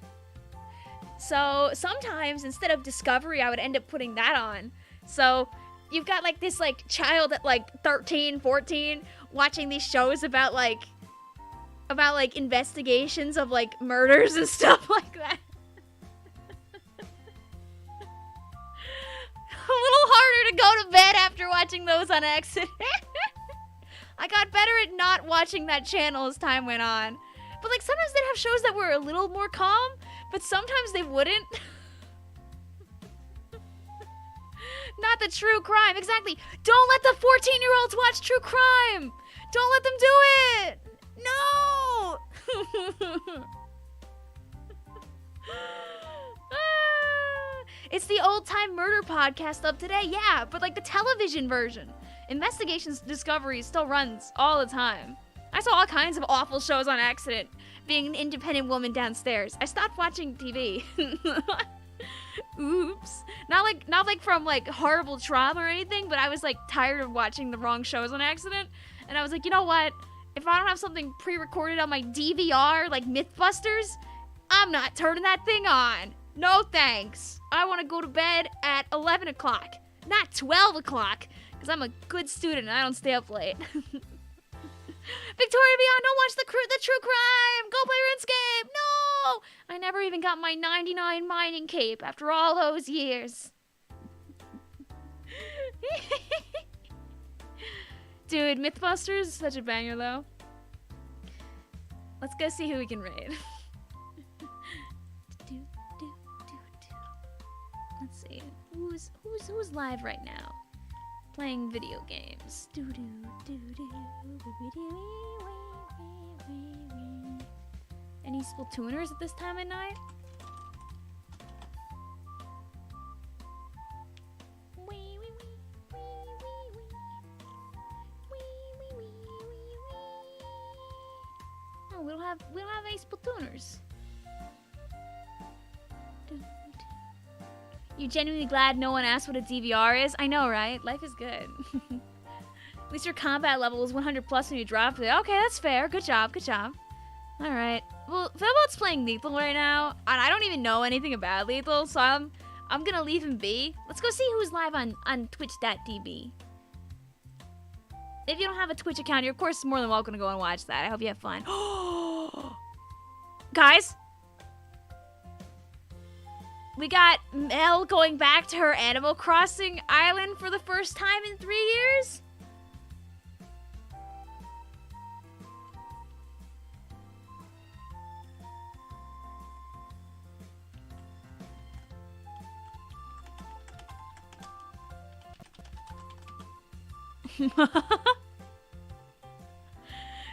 So sometimes instead of Discovery, I would end up putting that on. So you've got like this like child at like 13, 14 watching these shows about like investigations of like murders and stuff like that. A little harder to go to bed after watching those on accident. I got better at not watching that channel as time went on. But like sometimes they'd have shows that were a little more calm, but sometimes they wouldn't. Not the true crime. Exactly. Don't let the 14-year-olds watch true crime. Don't let them do it. No. It's the old-time murder podcast of today, yeah, but like the television version. Investigations Discovery still runs all the time. I saw all kinds of awful shows on accident, being an independent woman downstairs. I stopped watching TV. Oops. Not like from like horrible trauma or anything, but I was like tired of watching the wrong shows on accident. And I was like, you know what? If I don't have something pre-recorded on my DVR, like Mythbusters, I'm not turning that thing on. No thanks. I want to go to bed at 11 o'clock, not 12 o'clock, because I'm a good student and I don't stay up late. Victoria Beyond, don't watch the true crime. Go play RuneScape. No! I never even got my 99 mining cape after all those years. Dude, Mythbusters is such a banger, though. Let's go see who we can raid. Let's see. Who's live right now? Playing video games. Any Splatooners at this time of night? Oh, we don't have any Splatooners. You genuinely glad no one asked what a DVR is? I know, right? Life is good. At least your combat level is 100 plus when you drop it. Okay, that's fair. Good job. Alright. Well, Villon's playing Lethal right now, and I don't even know anything about Lethal, so I'm gonna leave him be. Let's go see who's live on twitch.tv. If you don't have a Twitch account, you're of course more than welcome to go and watch that. I hope you have fun. Guys! We got Mel going back to her Animal Crossing island for the first time in 3 years?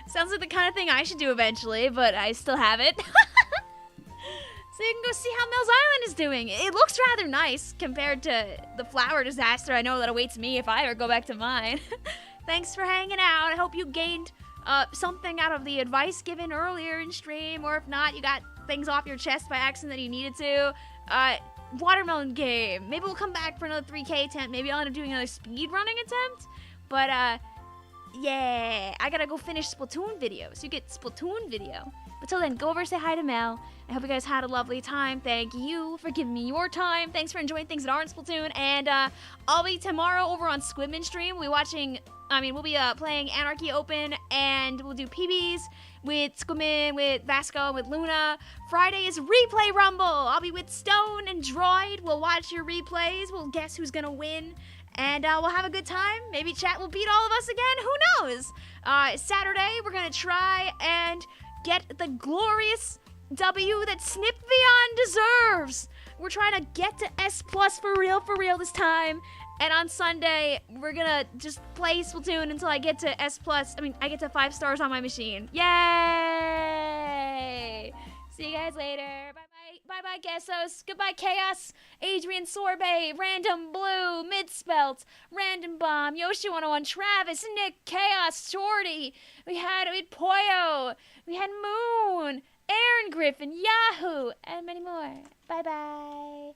Sounds like the kind of thing I should do eventually, but I still haven't. So you can go see how Mel's Island is doing. It looks rather nice compared to the flower disaster I know that awaits me if I ever go back to mine. Thanks for hanging out. I hope you gained something out of the advice given earlier in stream, or if not, you got things off your chest by accident that you needed to. Watermelon game. Maybe we'll come back for another 3K attempt. Maybe I'll end up doing another speedrunning attempt. But, yeah, I gotta go finish Splatoon video. So you get Splatoon video. But till then, go over and say hi to Mel. I hope you guys had a lovely time. Thank you for giving me your time. Thanks for enjoying things that aren't Splatoon. And I'll be tomorrow over on Squidman stream. We'll be playing Anarchy Open, and we'll do PBs with Squidman, with Vasco, with Luna. Friday is Replay Rumble. I'll be with Stone and Droid. We'll watch your replays. We'll guess who's gonna win. And we'll have a good time. Maybe chat will beat all of us again. Who knows? Saturday, we're gonna try and get the glorious W that Vicvillon deserves. We're trying to get to S+ for real this time. And on Sunday, we're gonna just play Splatoon until I get to S+. I get to 5 stars on my machine. Yay! See you guys later. Bye-bye. Bye-bye, Gessos. Goodbye, Chaos. Adrian Sorbet. Random Blue. Midspelt. Random Bomb. Yoshi101. Travis. Nick. Chaos. Shorty. We had Poyo. We had Moon. Aaron Griffin. Yahoo. And many more. Bye-bye.